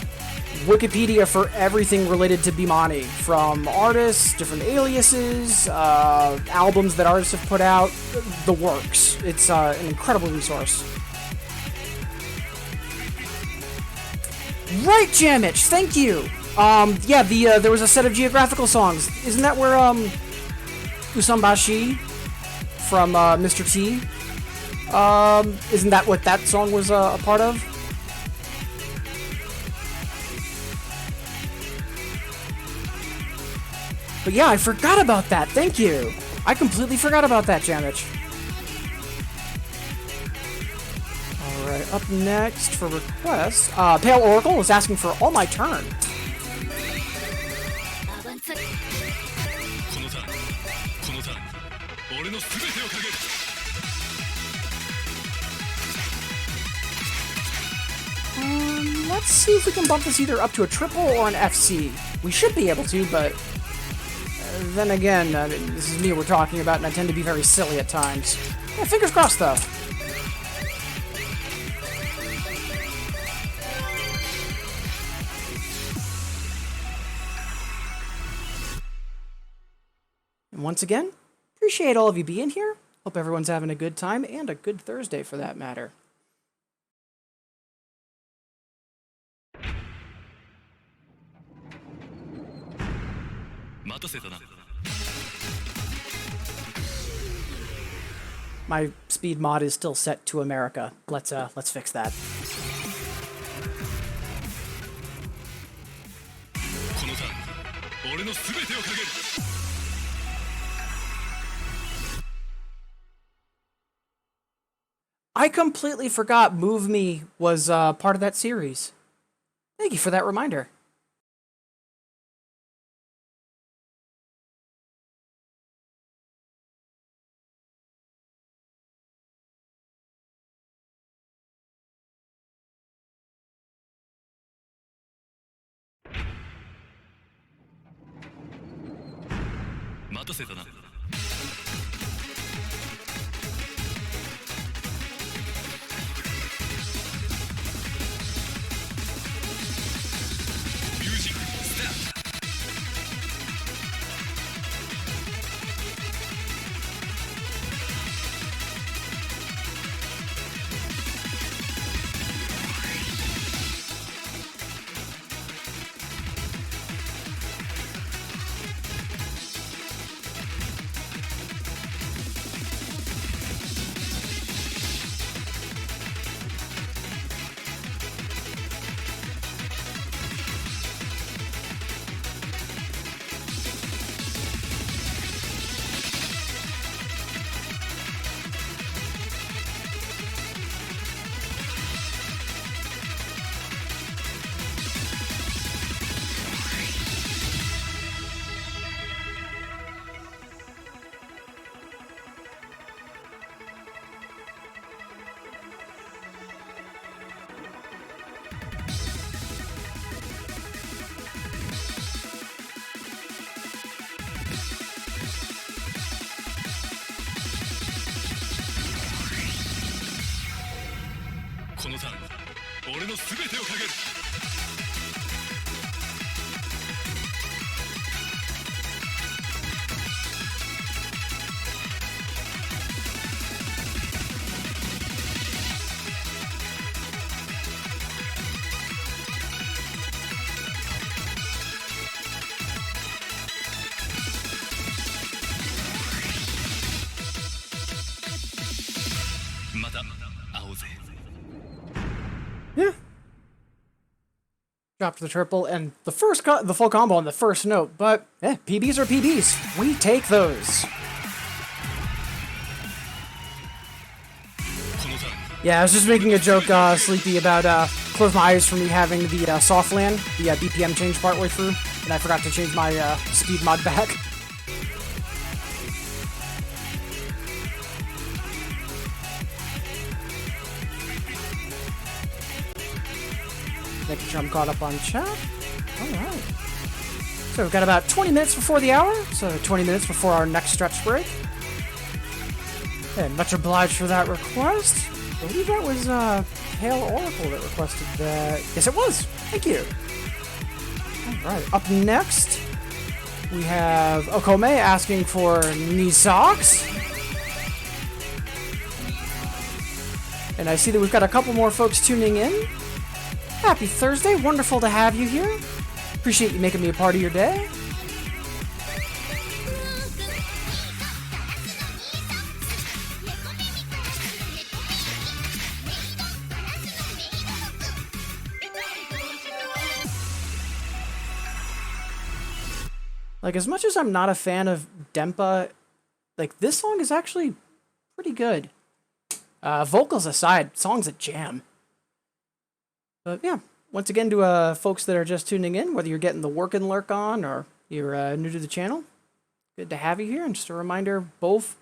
Wikipedia for everything related to Bimani, from artists, different aliases, albums that artists have put out, the works. It's an incredible resource. Right, Jamich, thank you! Yeah, there was a set of geographical songs. Isn't that where, Usambashi from, Mr. T? Isn't that what that song was, a part of? But yeah, I forgot about that, thank you! I completely forgot about that, Jamich. Alright, up next for requests, Pale Oracle is asking for All My Turn. Let's see if we can bump this either up to a triple or an FC. We should be able to, but then again, this is me we're talking about, and I tend to be very silly at times. Yeah, fingers crossed, though. And once again, appreciate all of you being here. Hope everyone's having a good time, and a good Thursday for that matter. My speed mod is still set to America. Let's fix that. I completely forgot Move Me was part of that series. Thank you for that reminder. 俺の全てをかける。また会おうぜ。 Yeah. Dropped the triple and the full combo on the first note, but PBs are PBs. We take those. Yeah, I was just making a joke, Sleepy, about close my eyes for me having the soft land, the BPM change partway through, and I forgot to change my speed mod back. Making sure I'm caught up on chat. Alright. So we've got about 20 minutes before the hour, so 20 minutes before our next stretch break. And much obliged for that request. I believe that was Pale Oracle that requested that. Yes, it was. Thank you. Alright, up next, we have Okome asking for knee socks. And I see that we've got a couple more folks tuning in. Happy Thursday, wonderful to have you here. Appreciate you making me a part of your day. Like, as much as I'm not a fan of Dempa, like, this song is actually pretty good. Vocals aside, song's a jam. But yeah, once again to folks that are just tuning in, whether you're getting the work and lurk on or you're new to the channel, good to have you here. And just a reminder, both,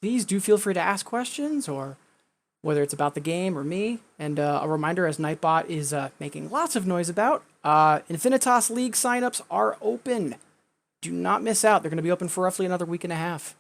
please do feel free to ask questions, or whether it's about the game or me. And a reminder, as Nightbot is making lots of noise about, Infinitas League signups are open. Do not miss out. They're going to be open for roughly another week and a half.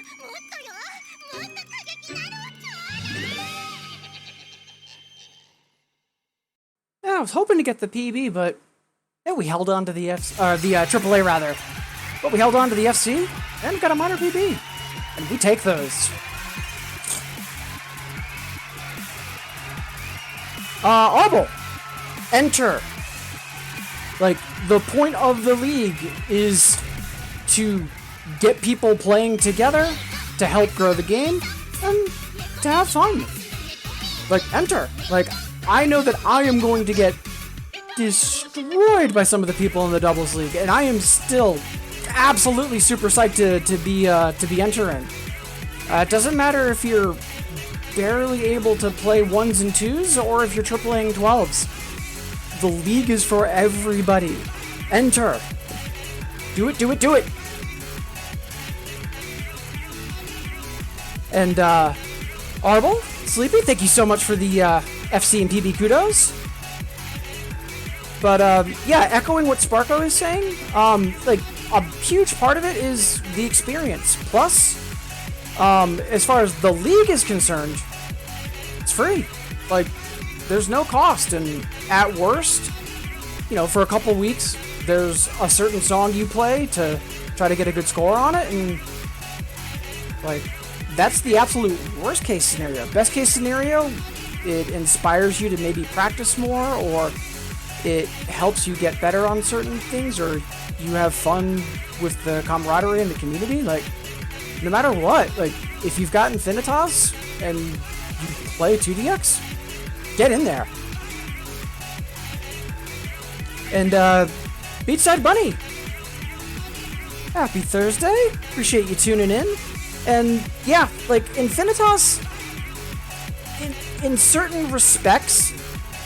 だもっとよもっと過激なのちょうだい Yeah, I was hoping to get the PB, but yeah, we held on to the AAA rather. But we held on to the FC and got a minor PB, and we take those. Audible, enter. Like, the point of the league is to get people playing together, to help grow the game, and to have fun. Like, enter. Like, I know that I am going to get destroyed by some of the people in the doubles league, and I am still absolutely super psyched to be entering. It doesn't matter if you're barely able to play 1s and 2s, or if you're AAAing 12s. The league is for everybody. Enter. Do it, do it, do it! And, Arble, Sleepy, thank you so much for the, FC and PB kudos. But, yeah, echoing what Sparko is saying, like, a huge part of it is the experience. Plus, as far as the league is concerned, it's free. Like, there's no cost, and at worst, you know, for a couple weeks, there's a certain song you play to try to get a good score on it, and, like, that's the absolute worst case scenario. Best case scenario, it inspires you to maybe practice more, or it helps you get better on certain things, or you have fun with the camaraderie and the community. Like, no matter what, like, if you've got Infinitas and you play 2DX, get in there. And, Beachside Bunny, happy Thursday. Appreciate you tuning in. And, yeah, like, Infinitas, in certain respects,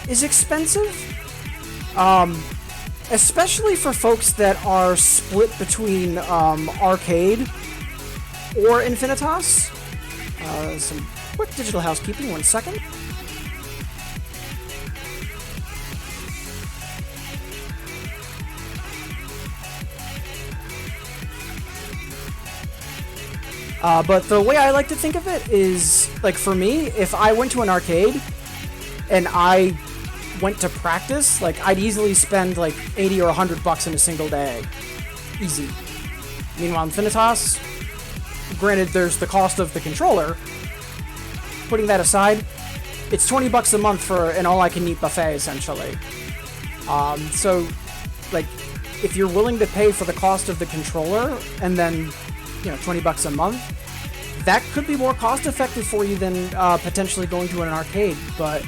is expensive. Especially for folks that are split between arcade or Infinitas. Some quick digital housekeeping, 1 second. But the way I like to think of it is, like, for me, if I went to an arcade and I went to practice, like, I'd easily spend like 80 or 100 bucks in a single day. Easy. Meanwhile, Infinitas, granted there's the cost of the controller. Putting that aside, it's 20 bucks a month for an all-I-can-eat buffet, essentially. So, like, if you're willing to pay for the cost of the controller and then, you know, 20 bucks a month, that could be more cost-effective for you than potentially going to an arcade. But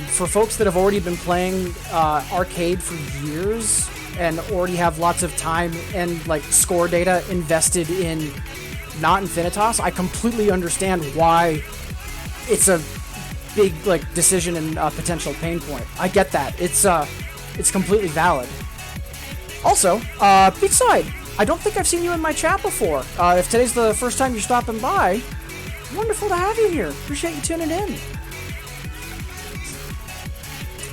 for folks that have already been playing arcade for years and already have lots of time and, like, score data invested in not Infinitas, I completely understand why it's a big, like, decision and potential pain point. I get that. It's completely valid. Also, Beachside, I don't think I've seen you in my chat before. If today's the first time you're stopping by, wonderful to have you here. Appreciate you tuning in.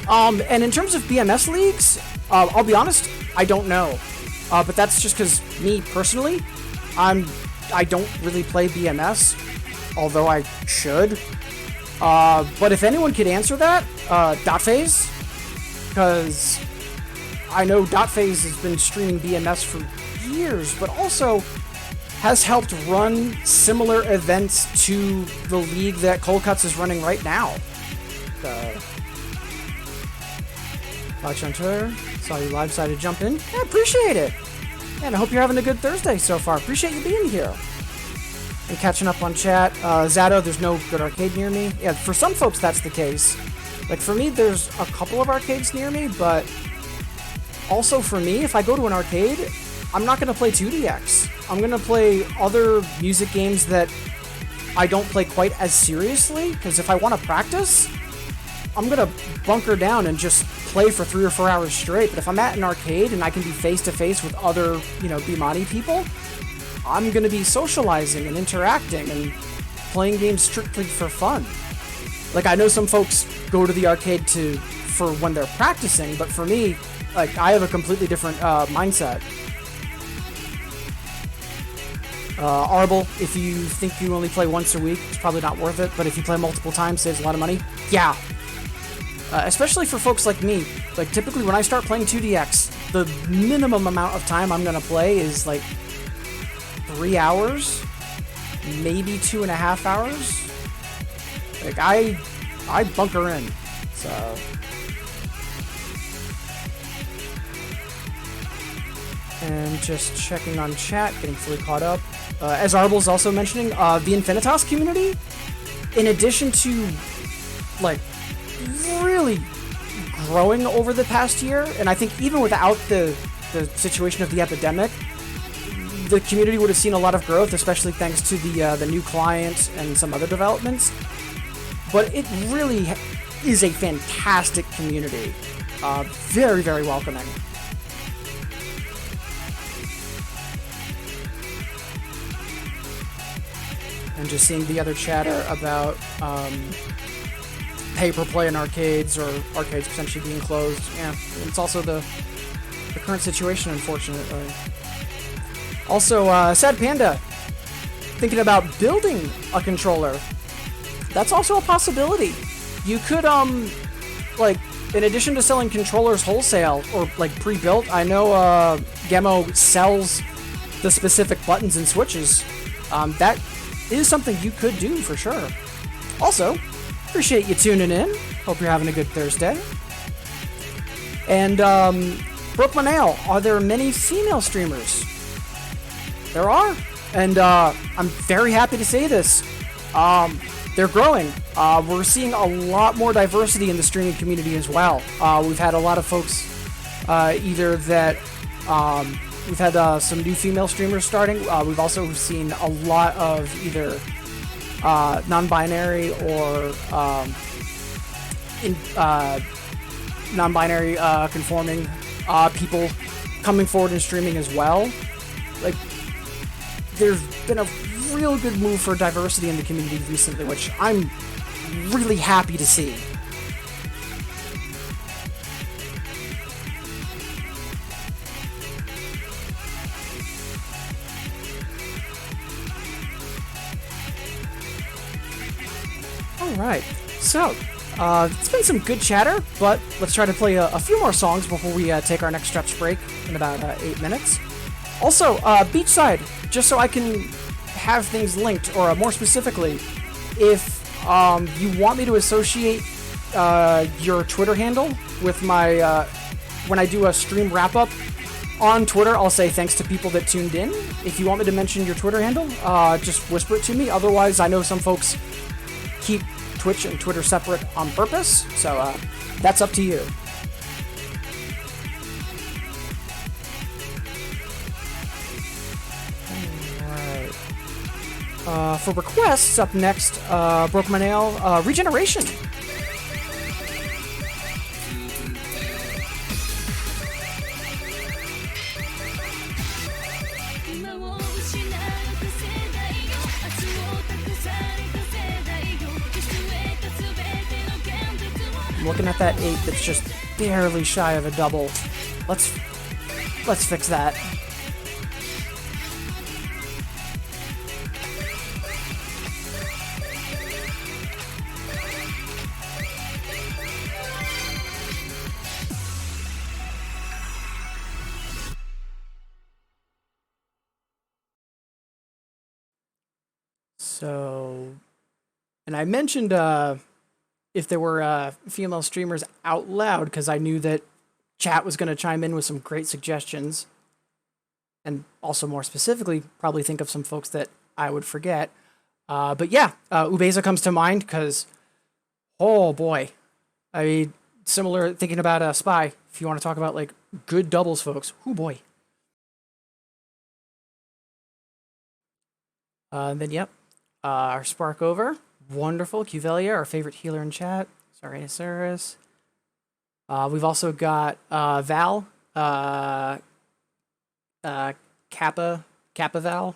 And in terms of BMS leagues, I'll be honest, I don't know. But that's just because me personally, I don't really play BMS, although I should. But if anyone could answer that, Dotphase, because I know Dotphase has been streaming BMS for years, but also has helped run similar events to the league that Cold Cuts is running right now. Watch on Twitter, saw you live, decided to jump in. Yeah, appreciate it. And I hope you're having a good Thursday so far. Appreciate you being here. And catching up on chat. Zato, there's no good arcade near me. Yeah, for some folks that's the case. Like, for me, there's a couple of arcades near me, but also for me, if I go to an arcade, I'm not going to play 2DX. I'm going to play other music games that I don't play quite as seriously, because if I want to practice, I'm going to bunker down and just play for 3 or 4 hours straight. But if I'm at an arcade and I can be face-to-face with other, you know, Bimani people, I'm going to be socializing and interacting and playing games strictly for fun. Like, I know some folks go to the arcade for when they're practicing, but for me, like, I have a completely different mindset. Arble, if you think you only play once a week, it's probably not worth it, but if you play multiple times, saves a lot of money. Yeah. Especially for folks like me. Like, typically when I start playing 2DX, the minimum amount of time I'm gonna play is like 3 hours, maybe 2.5 hours. Like, I bunker in, so. And just checking on chat, getting fully caught up. As Arble's also mentioning, the Infinitas community, in addition to, like, really growing over the past year, and I think even without the situation of the epidemic, the community would have seen a lot of growth, especially thanks to the new client and some other developments. But it really is a fantastic community. Very, very welcoming. And just seeing the other chatter about pay-per-play in arcades, or arcades potentially being closed. Yeah, it's also the current situation, unfortunately. Also, Sad Panda, thinking about building a controller. That's also a possibility. You could, like, in addition to selling controllers wholesale or, like, pre-built, I know Gemo sells the specific buttons and switches. That is something you could do for sure. Also, appreciate you tuning in. Hope you're having a good Thursday. And, broke my nail. Are there many female streamers? There are. And, I'm very happy to say this. They're growing. We're seeing a lot more diversity in the streaming community as well. We've had a lot of folks, either that, we've had some new female streamers starting. We've also seen a lot of either non-binary or non-binary conforming people coming forward and streaming as well. Like, there's been a real good move for diversity in the community recently, which I'm really happy to see. Alright, so, it's been some good chatter, but let's try to play a few more songs before we take our next stretch break in about 8 minutes. Also, Beachside, just so I can have things linked, or more specifically, if you want me to associate your Twitter handle with my, when I do a stream wrap-up on Twitter, I'll say thanks to people that tuned in. If you want me to mention your Twitter handle, just whisper it to me. Otherwise, I know some folks keep Twitch and Twitter separate on purpose, so that's up to you. Alright. For requests, up next, Broke My Nail, Regeneration. I'm looking at that 8 that's just barely shy of a double. Let's fix that. So, and I mentioned if there were female streamers out loud, because I knew that chat was going to chime in with some great suggestions, and also more specifically, probably think of some folks that I would forget. But yeah, Ubeza comes to mind because, oh boy, I mean, similar thinking about Spy. If you want to talk about like good doubles, folks, oh boy. And then yep, our Spark over. Wonderful. Cuvelia, our favorite healer in chat. Sorry, Saris. We've also got Val. Kappa Val.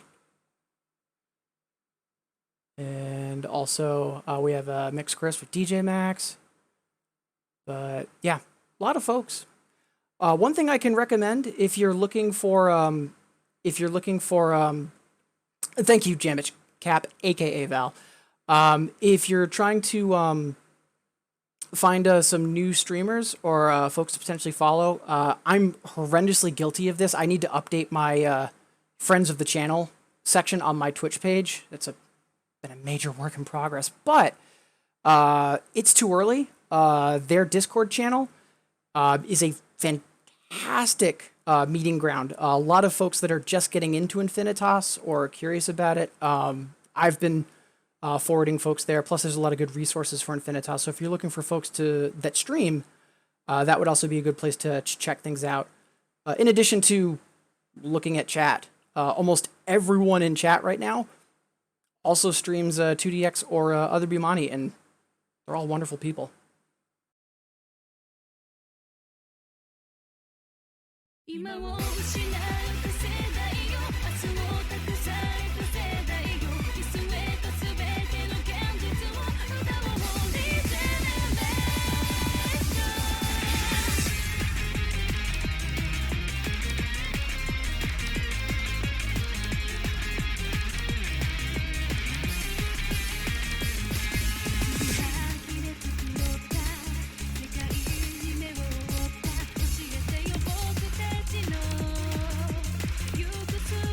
And also we have Mix Chris with DJ Max. But yeah, a lot of folks. One thing I can recommend if you're looking for thank you, Jamich Cap, aka Val. If you're trying to find some new streamers or folks to potentially follow, I'm horrendously guilty of this. I need to update my friends of the channel section on my Twitch page. It's been a major work in progress, but it's too early. Their Discord channel is a fantastic meeting ground. A lot of folks that are just getting into Infinitas or curious about it. I've been forwarding folks there. Plus, there's a lot of good resources for Infinitas. So if you're looking for folks that stream, that would also be a good place to check things out. In addition to looking at chat, almost everyone in chat right now also streams 2DX or other Bimani, and they're all wonderful people. 今を失う世代よ明日を託された世代よ見据えた全ての現実を歌をリゼネレーション先で作った世界に目を追った教えてよ僕たちの行く末を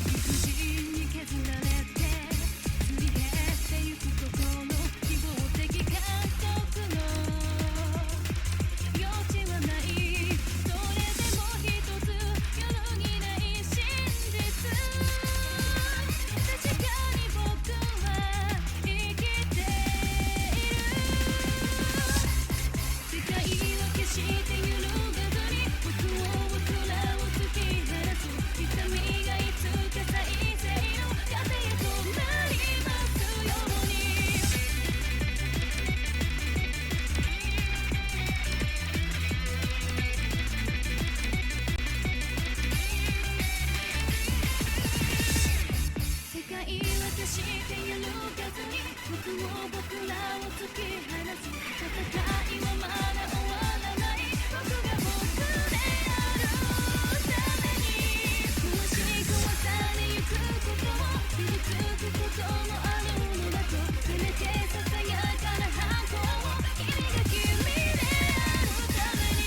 理不尽に削られてすり減ってゆく心の希望的獲得の余地はないそれでも一つ揺るぎない真実確かに僕は生きている世界は決して揺るがずに僕らを突き放す痛みがいつか再生の糧へとなりますように世界は決して揺るがずに僕らを突き放す戦いはまだ終わらない僕が僕であるために苦しくされゆくことも傷つくこともあるのだとせめてささやかな反抗を君が君であるために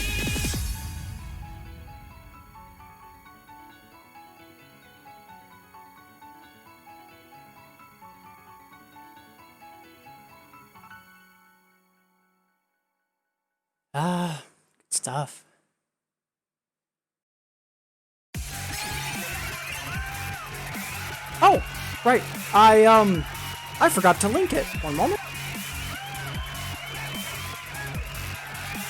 Ah, good stuff. Oh, right. I forgot to link it. One moment.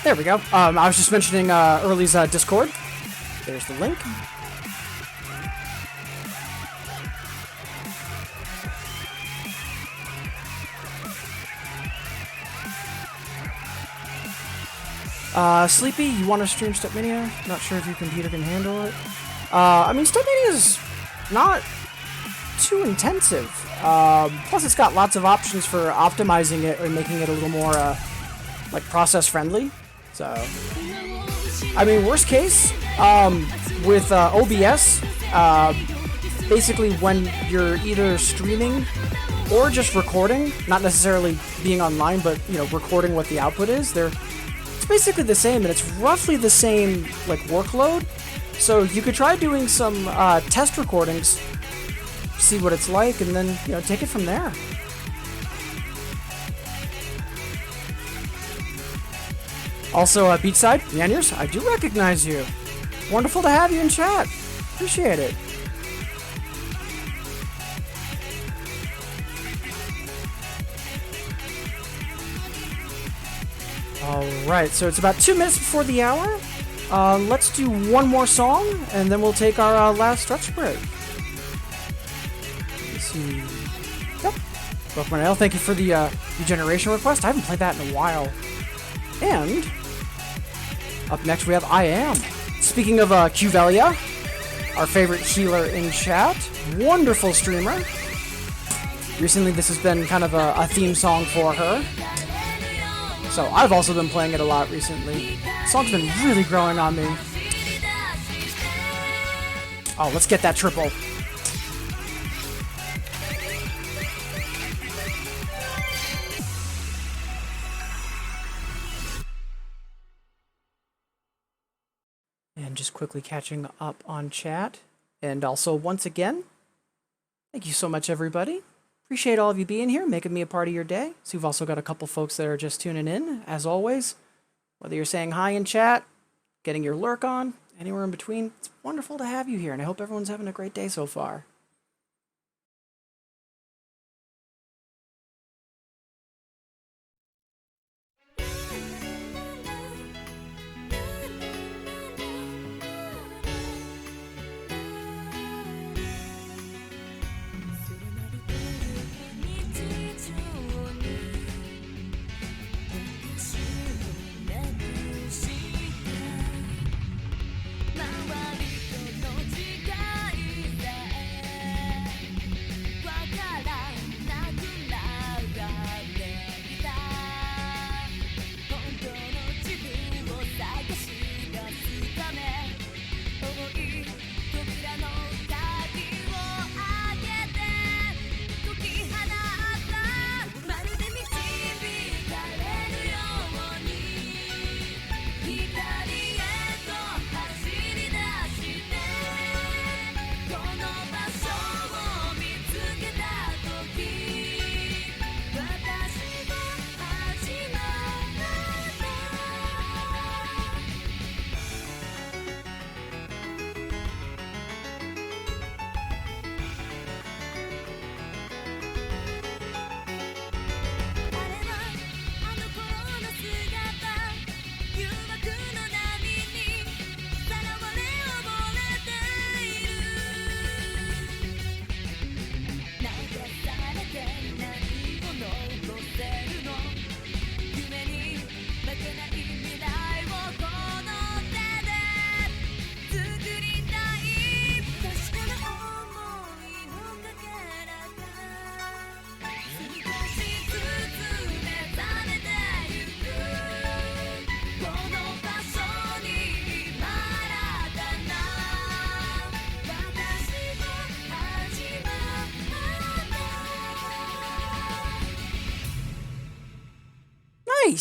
There we go. I was just mentioning Early's Discord. There's the link. Sleepy, you want to stream Stepmania? Not sure if your computer can handle it. I mean, Stepmania is not too intensive. Plus, it's got lots of options for optimizing it or making it a little more, like, process-friendly. So, I mean, worst case, with OBS, basically when you're either streaming or just recording, not necessarily being online, but, you know, recording what the output is, it's basically the same, and it's roughly the same, like, workload. So you could try doing some test recordings, see what it's like, and then, you know, take it from there. Also, Beachside, Yanyers, I do recognize you. Wonderful to have you in chat. Appreciate it. Alright, so it's about 2 minutes before the hour. Let's do one more song, and then we'll take our last stretch break. Let's see. Yep. Welcome, L. Thank you for the regeneration request. I haven't played that in a while. And up next we have I Am. Speaking of Qvelia, our favorite healer in chat, wonderful streamer. Recently this has been kind of a theme song for her. So I've also been playing it a lot recently. The song's been really growing on me. Oh, let's get that triple. And just quickly catching up on chat. And also, once again, thank you so much, everybody. Appreciate all of you being here, making me a part of your day. So we've also got a couple folks that are just tuning in, as always. Whether you're saying hi in chat, getting your lurk on, anywhere in between, it's wonderful to have you here, and I hope everyone's having a great day so far.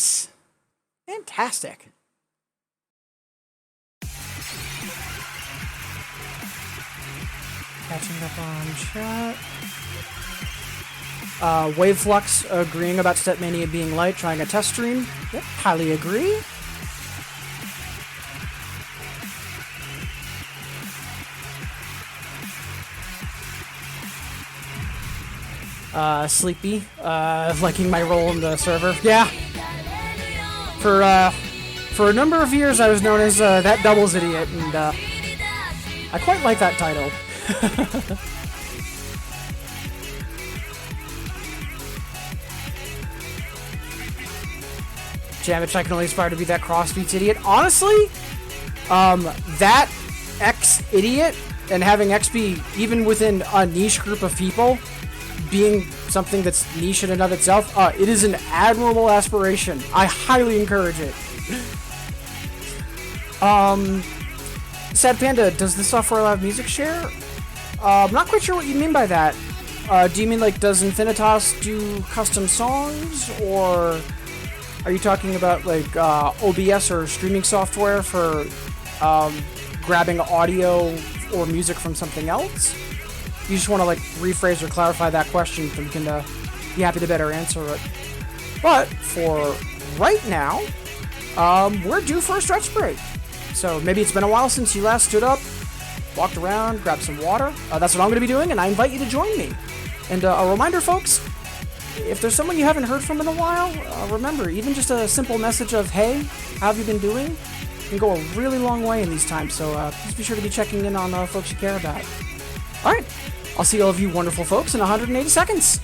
Nice. Fantastic. Catching up on chat. Waveflux agreeing about Stepmania being light, trying a test stream. Yep, highly agree. Sleepy, liking my role in the server. Yeah. For a number of years I was known as that doubles idiot, and I quite like that title. Jamich, I can only aspire to be that crossbeats idiot. Honestly, that X idiot and having X be even within a niche group of people being something that's niche in and of itself, it is an admirable aspiration. I highly encourage it. Sad Panda, does this software allow music share? I'm not quite sure what you mean by that. Do you mean like, does Infinitas do custom songs, or are you talking about like OBS or streaming software for grabbing audio or music from something else? You just want to like rephrase or clarify that question, so we can be happy to better answer it. But for right now, we're due for a stretch break. So maybe it's been a while since you last stood up, walked around, grabbed some water. That's what I'm going to be doing, and I invite you to join me. And a reminder, folks, if there's someone you haven't heard from in a while, remember, even just a simple message of, hey, how have you been doing, can go a really long way in these times. So please be sure to be checking in on folks you care about. All right, I'll see all of you wonderful folks in 180 seconds.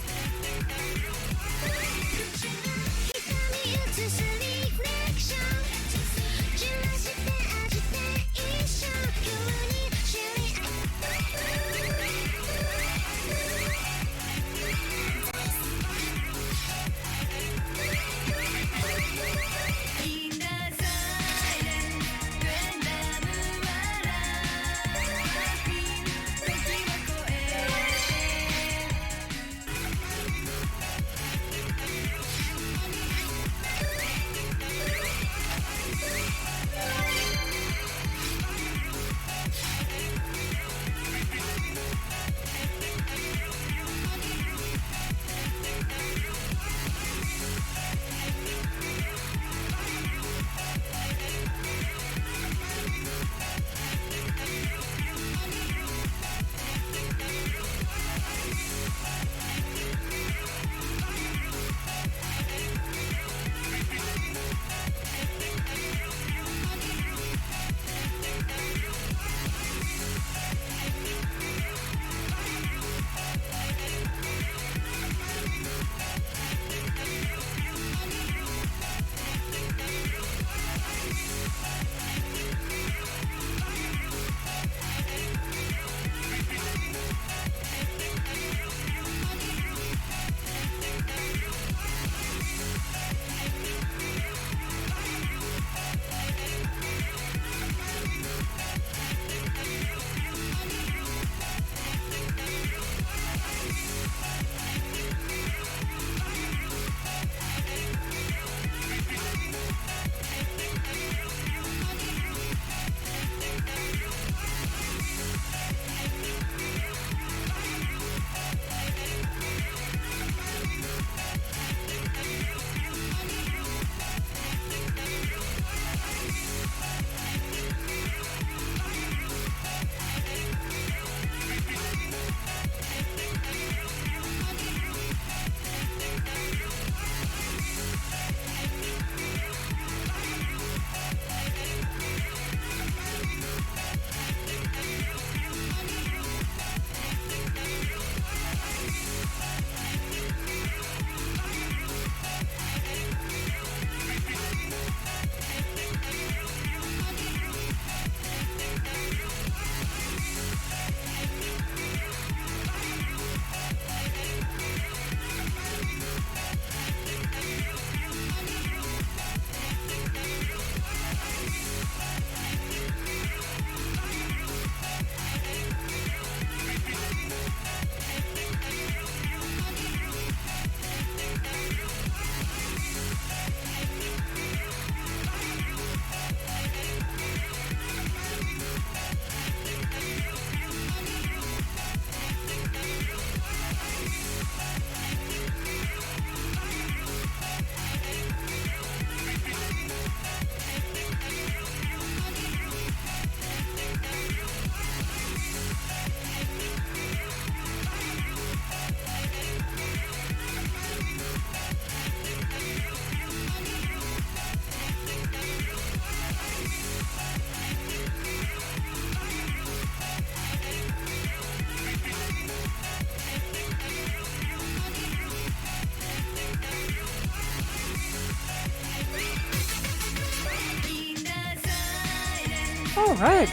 Alright,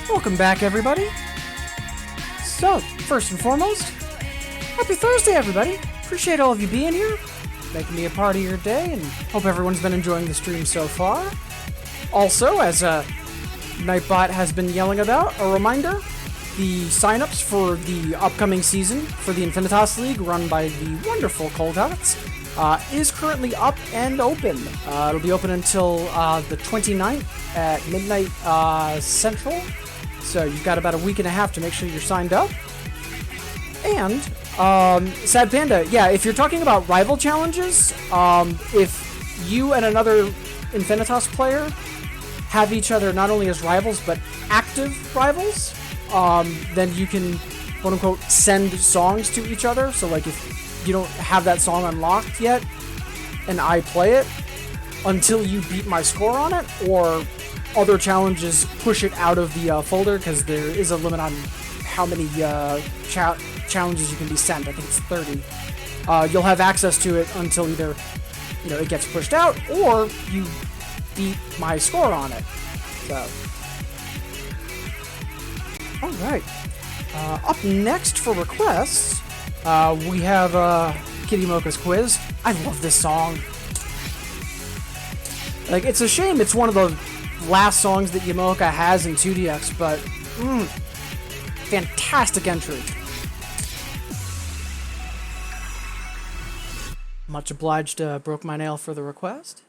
welcome back everybody. So, first and foremost, happy Thursday everybody. Appreciate all of you being here, making me a part of your day, and hope everyone's been enjoying the stream so far. Also, as Nightbot has been yelling about, a reminder, the signups for the upcoming season for the Infinitas League run by the wonderful Coldhearts is currently up and open. It'll be open until the 29th at midnight Central, so you've got about a week and a half to make sure you're signed up. And, Sad Panda, yeah, if you're talking about rival challenges, if you and another Infinitas player have each other not only as rivals, but active rivals, then you can, quote-unquote, send songs to each other. So, like, if you don't have that song unlocked yet, and I play it, until you beat my score on it, or other challenges push it out of the folder, because there is a limit on how many challenges you can be sent. I think it's 30. You'll have access to it until either, it gets pushed out, or you beat my score on it. So, alright. Up next for requests, we have Kitty Mocha's Quiz. I love this song. Like, it's a shame it's one of the last songs that Yamoka has in 2DX, but fantastic entry. Much obliged, Broke My Nail for the request.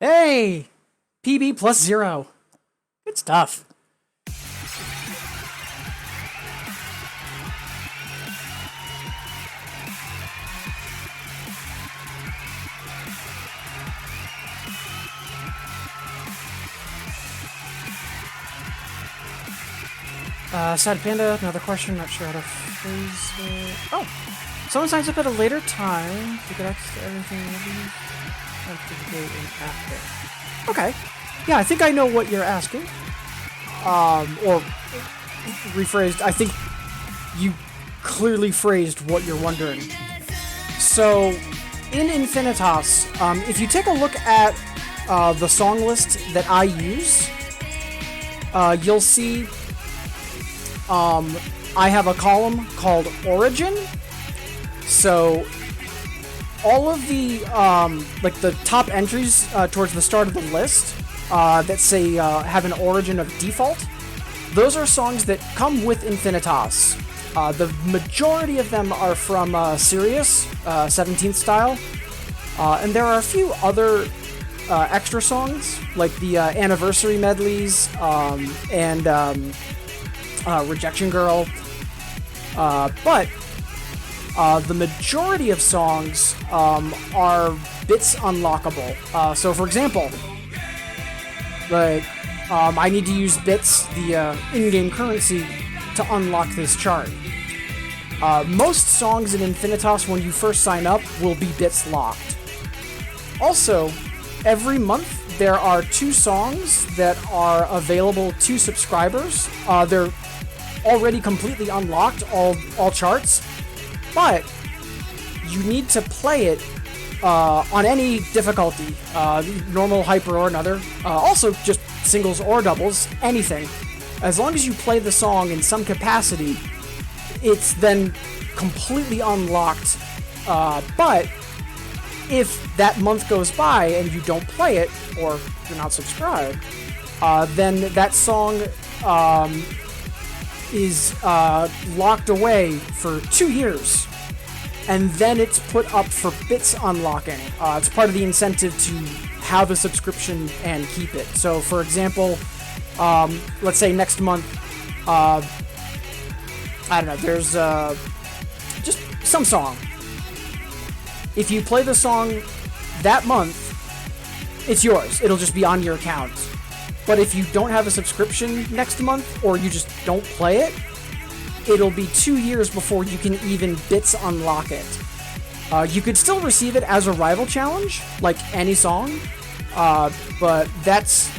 Hey! PB plus 0. Good stuff. Sad Panda, another question, not sure how to phrase it. Oh! Someone signs up at a later time. You get access to everything. After. Okay. Yeah, I think I know what you're asking. Or rephrased. I think you clearly phrased what you're wondering. So, in Infinitas, if you take a look at the song list that I use, you'll see I have a column called Origin. So, all of the, like the top entries towards the start of the list that say have an origin of default, those are songs that come with Infinitas. The majority of them are from Sirius, 17th style, and there are a few other extra songs, like the anniversary medleys and Rejection Girl, but the majority of songs are bits unlockable. So, for example, like I need to use bits, the in-game currency, to unlock this chart. Most songs in Infinitas, when you first sign up, will be bits locked. Also, every month there are 2 songs that are available to subscribers. They're already completely unlocked, all charts, but you need to play it on any difficulty, normal, hyper, or another. Also, just singles or doubles, anything. As long as you play the song in some capacity, it's then completely unlocked. But if that month goes by and you don't play it, or you're not subscribed, then that song is locked away for 2 years. And then it's put up for bits unlocking. It's part of the incentive to have a subscription and keep it. So, for example, let's say next month, I don't know, there's just some song. If you play the song that month, it's yours. It'll just be on your account. But if you don't have a subscription next month, or you just don't play it, it'll be 2 years before you can even bits unlock it. You could still receive it as a rival challenge, like any song, but that's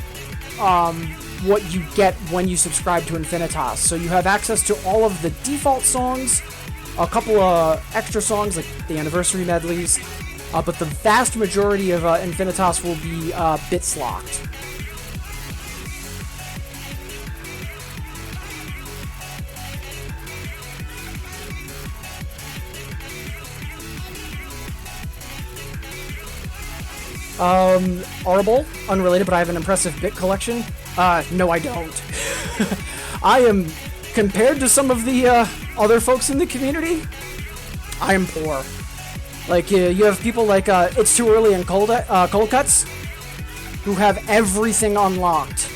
what you get when you subscribe to Infinitas. So you have access to all of the default songs, a couple of extra songs like the anniversary medleys, but the vast majority of Infinitas will be bits locked. Audible, unrelated, but I have an impressive bit collection. No, I don't. I am, compared to some of the other folks in the community, I am poor. Like, you have people like It's Too Early and Cold Cuts, who have everything unlocked.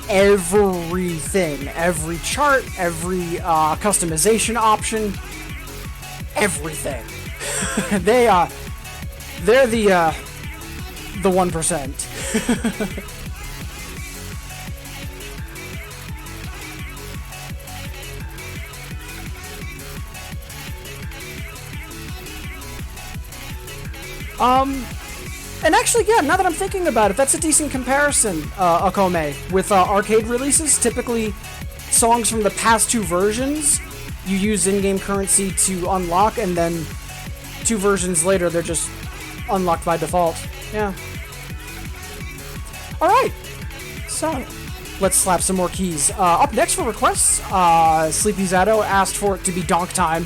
Everything. Every chart, every customization option, everything. They're the 1%. And actually, yeah, now that I'm thinking about it, that's a decent comparison, Akome, with arcade releases. Typically, songs from the past 2 versions, you use in-game currency to unlock, and then 2 versions later, they're just unlocked by default. Yeah. Alright. So, let's slap some more keys. Up next for requests, Sleepy Zato asked for it to be donk time.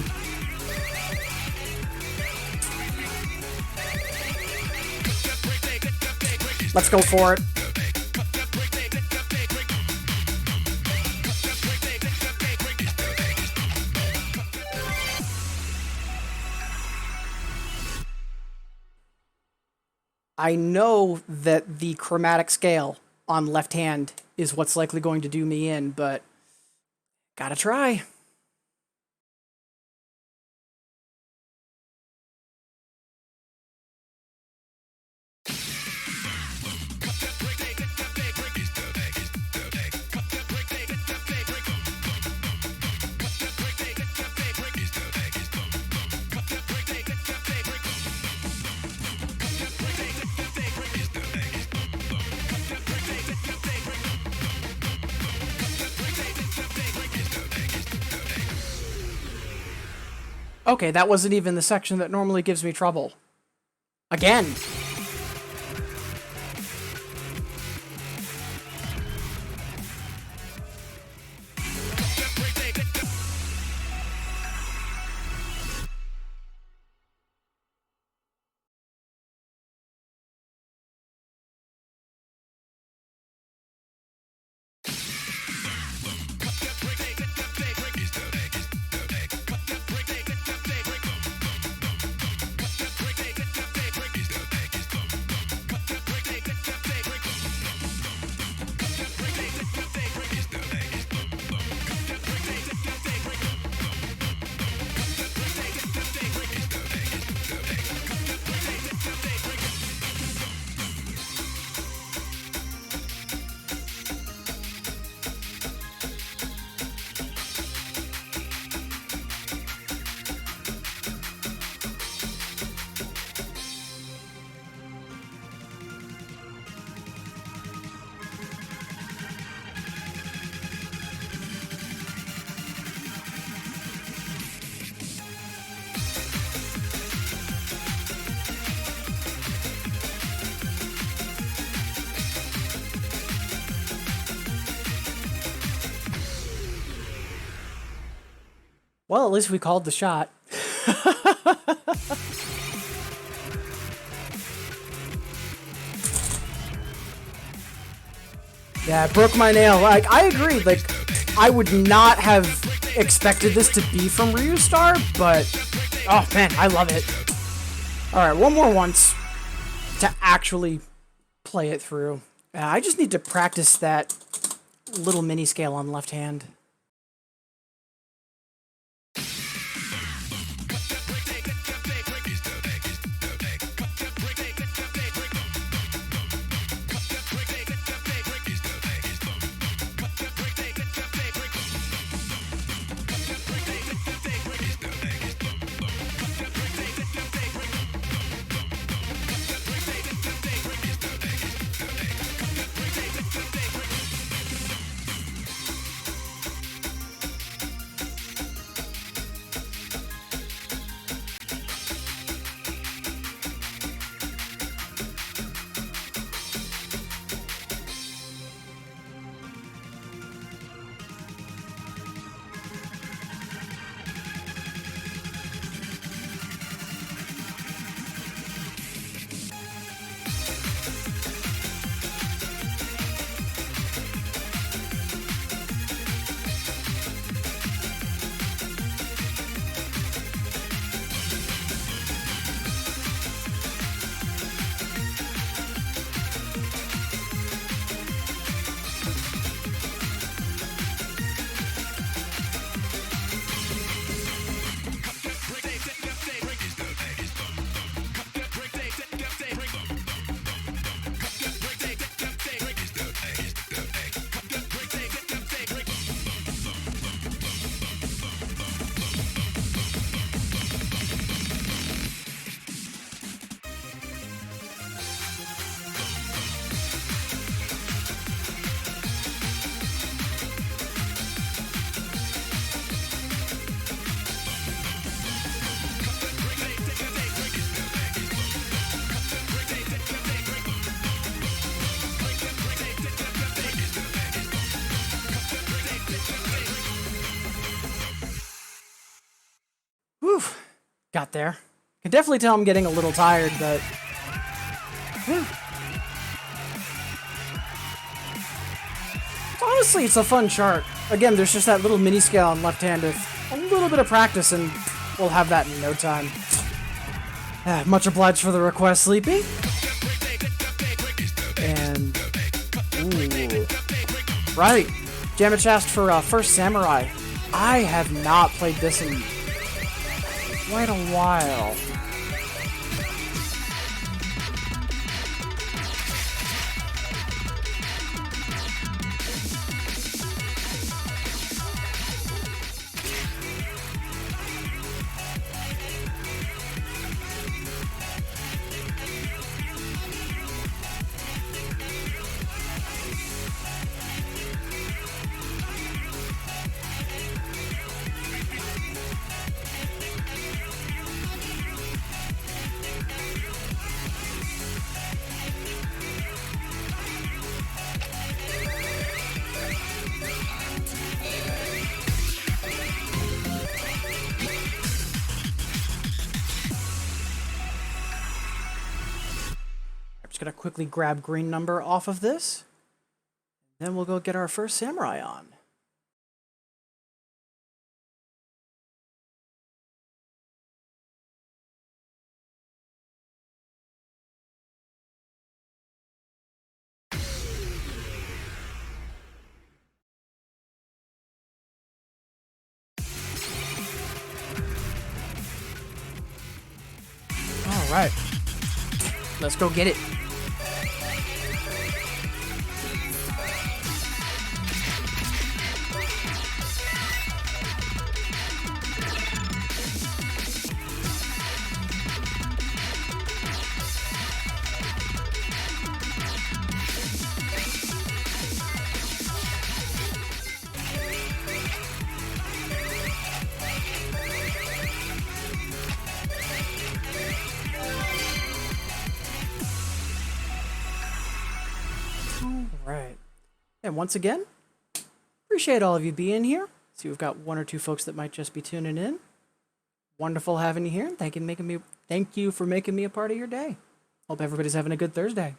Let's go for it. I know that the chromatic scale on left hand is what's likely going to do me in, but gotta try. Okay, that wasn't even the section that normally gives me trouble. Again. Well, at least we called the shot. Yeah, I broke my nail. Like, I agree. Like, I would not have expected this to be from Ryu Star, but oh man, I love it. All right, one more once to actually play it through. I just need to practice that little mini scale on left hand. Whew, got there. Can definitely tell I'm getting a little tired, but whew. Honestly, it's a fun chart. Again, there's just that little mini scale on left hand. With a little bit of practice, and we'll have that in no time. Much obliged for the request, Sleepy. And ooh, right, Jamich asked for First Samurai. I have not played this in quite a while. Just gonna quickly grab green number off of this. Then we'll go get our first samurai on. All right, let's go get it. Right. And once again, appreciate all of you being here. See, we've got one or two folks that might just be tuning in. Wonderful having you here, and thank you for making me a part of your day. Hope everybody's having a good Thursday.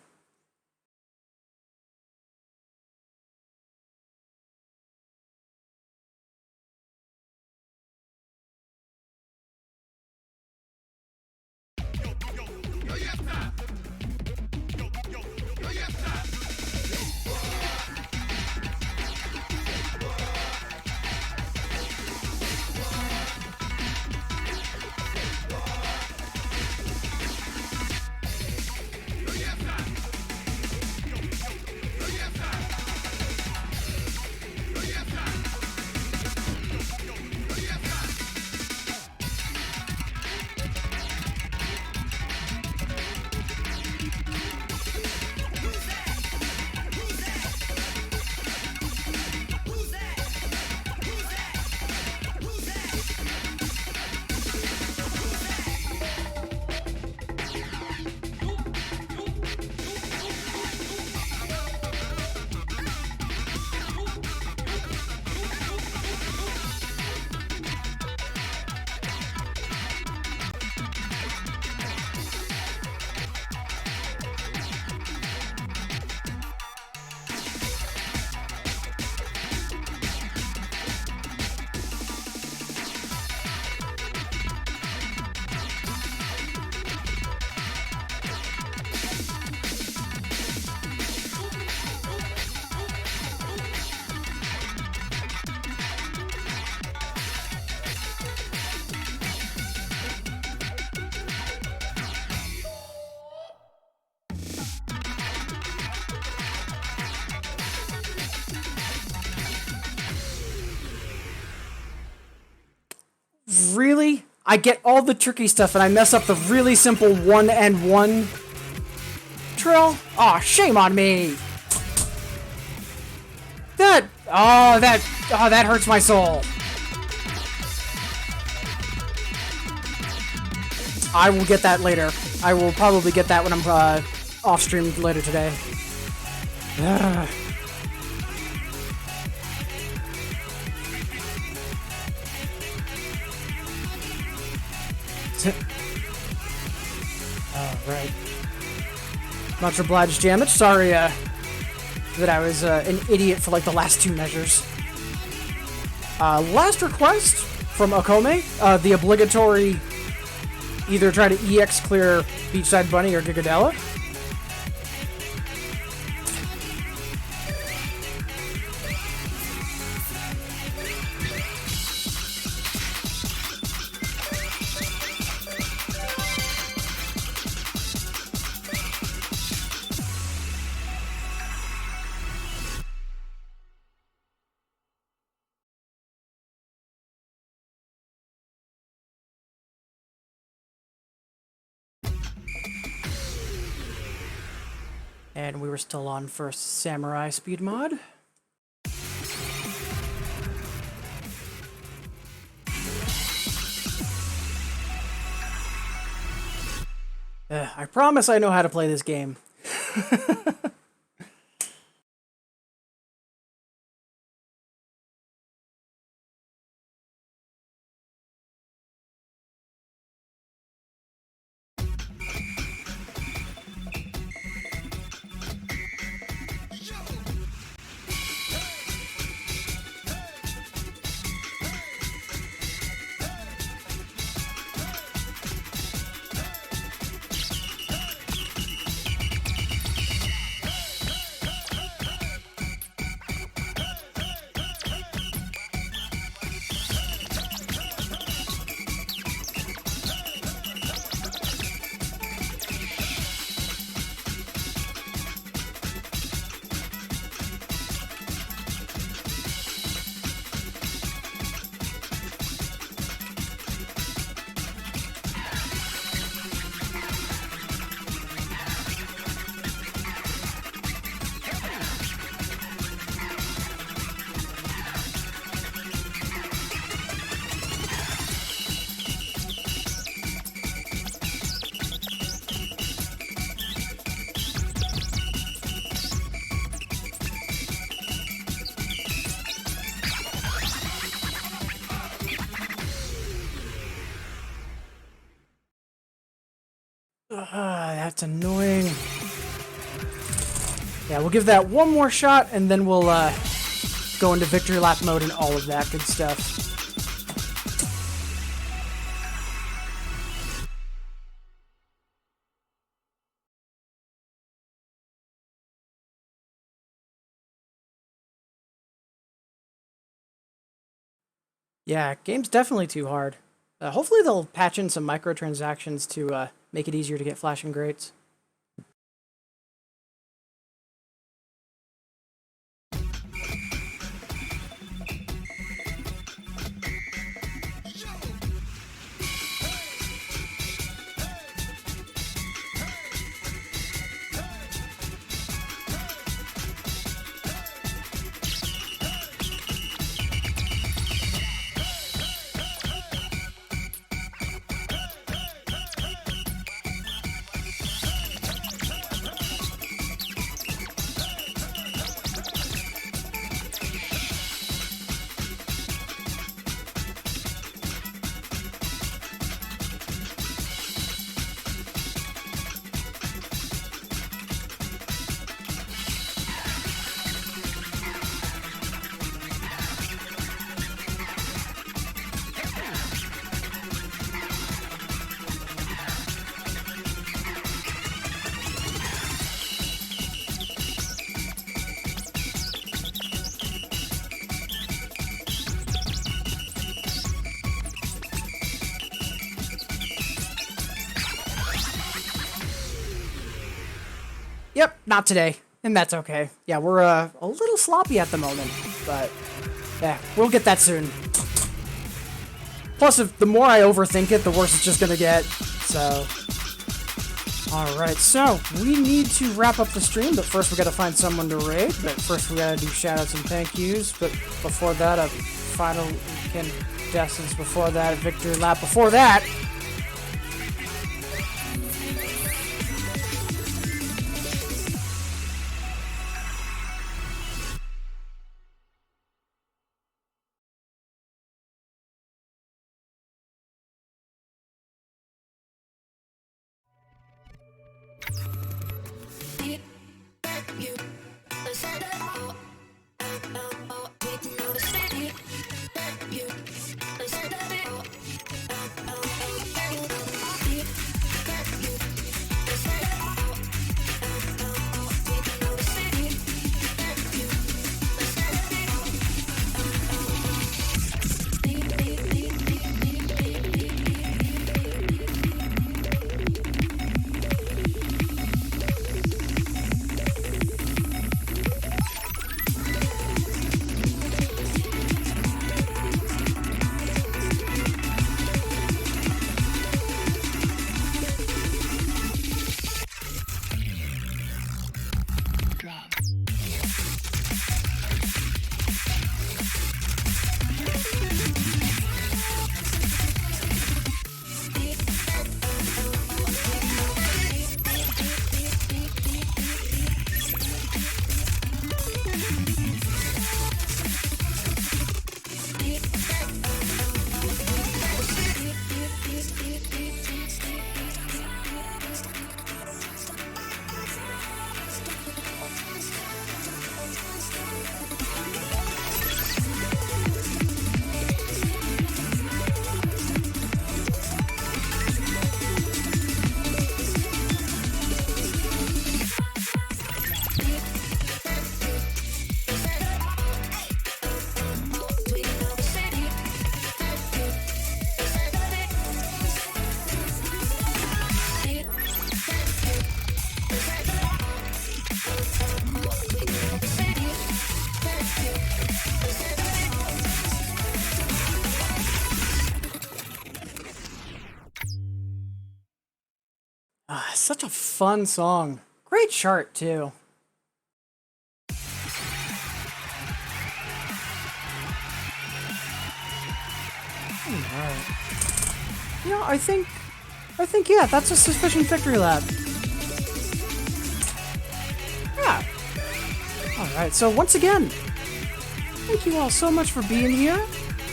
Really? I get all the tricky stuff and I mess up the really simple 1 and 1 trill? Aw, shame on me! That hurts my soul. I will get that later. I will probably get that when I'm off stream later today. Ugh. Alright. Much obliged, Jamich. Sorry that I was an idiot for like the last 2 measures. Last request from Akome, the obligatory either try to EX clear Beachside Bunny or Gigadella. And we were still on first Samurai speed mod. I promise I know how to play this game. That's annoying. Yeah, we'll give that one more shot, and then we'll go into victory lap mode and all of that good stuff. Yeah, game's definitely too hard. Hopefully they'll patch in some microtransactions to make it easier to get flashing greats. Yep, not today. And that's okay. Yeah, we're a little sloppy at the moment, but yeah, we'll get that soon. Plus, if the more I overthink it, the worse it's just gonna get. So, alright, so we need to wrap up the stream, but first we gotta find someone to raid. But first we gotta do shoutouts and thank yous. But before that, a final incandescence. Before that, a victory lap. Before that, such a fun song. Great chart, too. Alright. You know, I think, yeah, that's a sufficient victory lap. Yeah. Alright, so once again, thank you all so much for being here.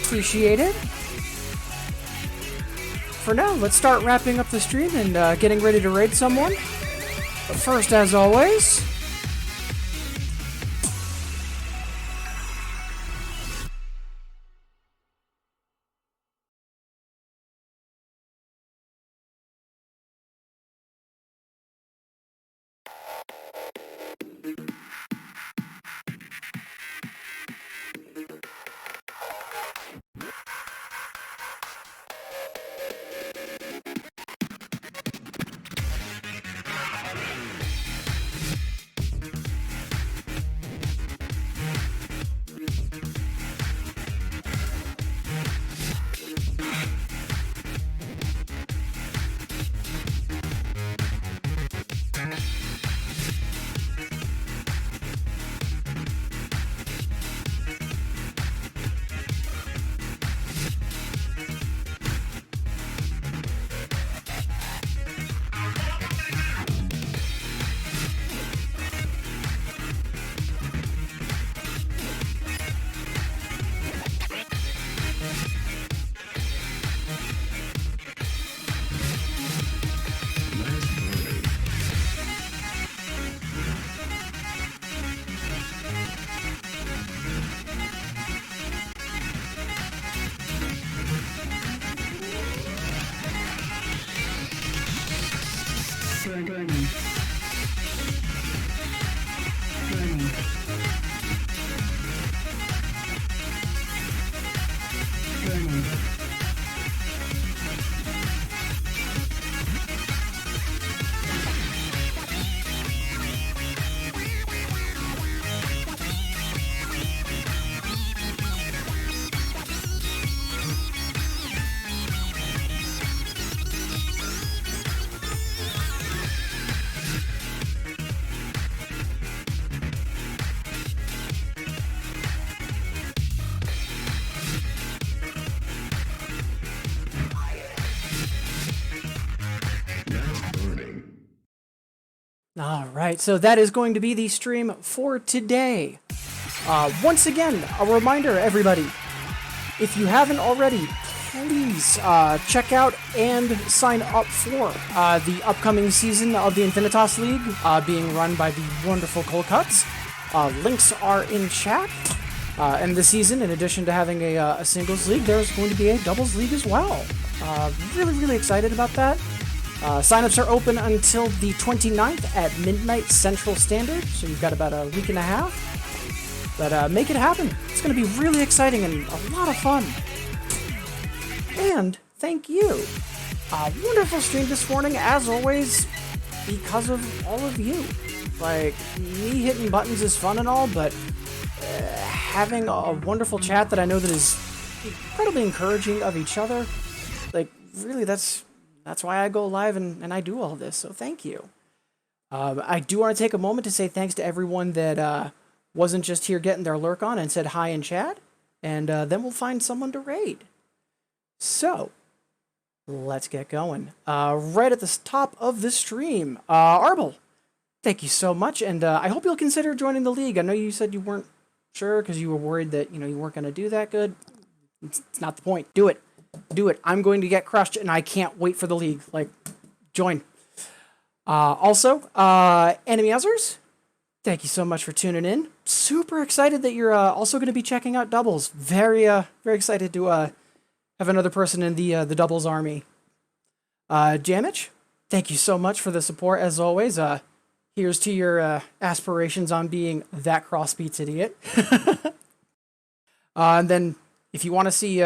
Appreciate it. for now, let's start wrapping up the stream and getting ready to raid someone. But first, as always... All right, so that is going to be the stream for today. Once again, a reminder, everybody, if you haven't already, please check out and sign up for the upcoming season of the Infinitas League being run by the wonderful Cold Cuts. Links are in chat. And this season, in addition to having a singles league, there's going to be a doubles league as well. Really excited about that. Signups are open until the 29th at midnight Central Standard, so you've got about a week and a half. But make it happen. It's going to be really exciting and a lot of fun. And thank you. Wonderful stream this morning, as always, because of all of you. Like, me hitting buttons is fun and all, but having a wonderful chat that I know that is incredibly encouraging of each other, like, really, that's why I go live and I do all this, so thank you. I do want to take a moment to say thanks to everyone that wasn't just here getting their lurk on and said hi in chat, and then we'll find someone to raid. So, let's get going. Right at the top of the stream, Arbel, thank you so much, and I hope you'll consider joining the league. I know you said you weren't sure because you were worried that you weren't going to do that good. It's not the point. Do it. Do it. I'm going to get crushed, and I can't wait for the league. Like, join. Also, Enemy Others, thank you so much for tuning in. Super excited that you're also going to be checking out doubles. Very excited to have another person in the doubles army. Jamich, thank you so much for the support as always. Here's to your aspirations on being that cross beats idiot. And then, if you want to see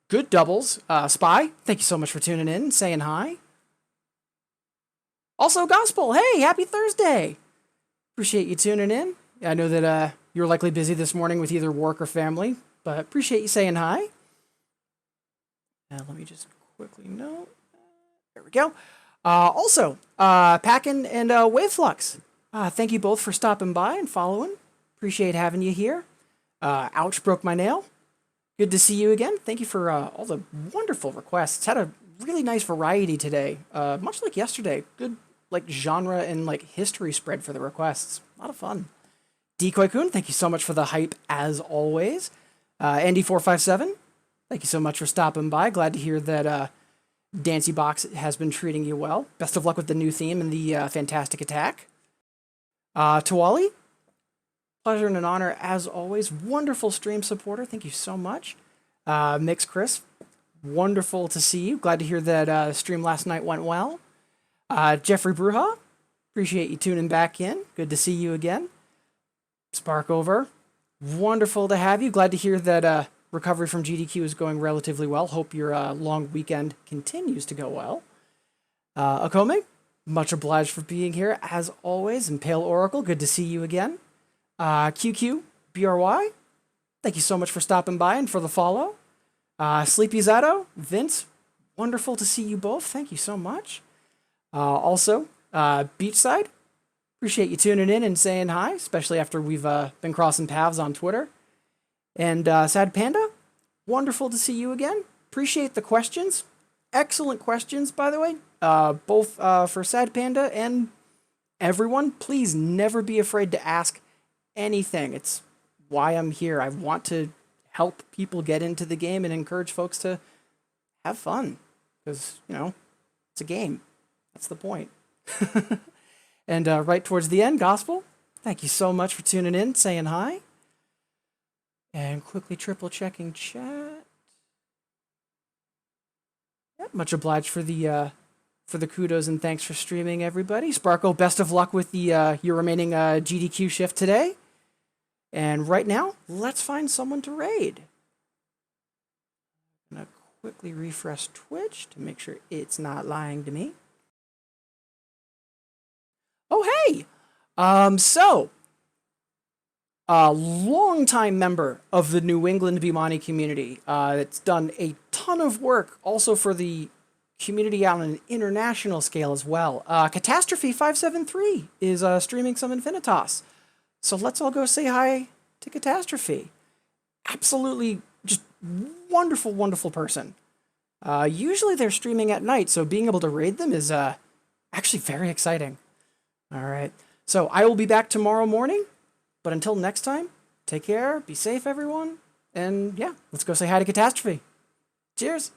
good doubles, Spy, thank you so much for tuning in, saying hi. Also, Gospel, hey, happy Thursday. Appreciate you tuning in. I know that you're likely busy this morning with either work or family, but appreciate you saying hi. Let me just quickly note. There we go. Also, Packin and Waveflux, thank you both for stopping by and following. Appreciate having you here. Ouch, broke my nail. Good to see you again. Thank you for all the wonderful requests. It's had a really nice variety today, much like yesterday. Good genre and history spread for the requests. A lot of fun. Decoy-kun, thank you so much for the hype as always. Andy457, thank you so much for stopping by. Glad to hear that Dancy Box has been treating you well. Best of luck with the new theme and the fantastic attack. Tawali, pleasure and an honor as always. Wonderful stream supporter. Thank you so much. Mix Chris, wonderful to see you. Glad to hear that stream last night went well. Jeffrey Bruja, appreciate you tuning back in. Good to see you again. Sparkover, wonderful to have you. Glad to hear that recovery from GDQ is going relatively well. Hope your long weekend continues to go well. Akome, much obliged for being here as always. And Pale Oracle, good to see you again. QQ, BRY, thank you so much for stopping by and for the follow. Sleepy Zato, Vince, wonderful to see you both. Thank you so much. Also, Beachside, appreciate you tuning in and saying hi, especially after we've been crossing paths on Twitter. And Sad Panda, wonderful to see you again. Appreciate the questions. Excellent questions, by the way, both for Sad Panda and everyone. Please never be afraid to ask anything. It's why I'm here. I want to help people get into the game and encourage folks to have fun because, you know, it's a game. That's the point. And right towards the end, Gospel, thank you so much for tuning in, saying hi. And quickly triple checking chat. Yep, much obliged for the kudos and thanks for streaming, everybody. Sparkle, best of luck with the your remaining GDQ shift today. And right now, let's find someone to raid. I'm gonna quickly refresh Twitch to make sure it's not lying to me. Oh, hey! So, a longtime member of the New England Bimani community that's done a ton of work also for the community on an international scale as well. Catastrophe573 is streaming some Infinitas. So let's all go say hi to Catastrophe. Absolutely just wonderful, wonderful person. Usually they're streaming at night, so being able to raid them is actually very exciting. All right. So I will be back tomorrow morning. But until next time, take care, be safe, everyone. And yeah, let's go say hi to Catastrophe. Cheers.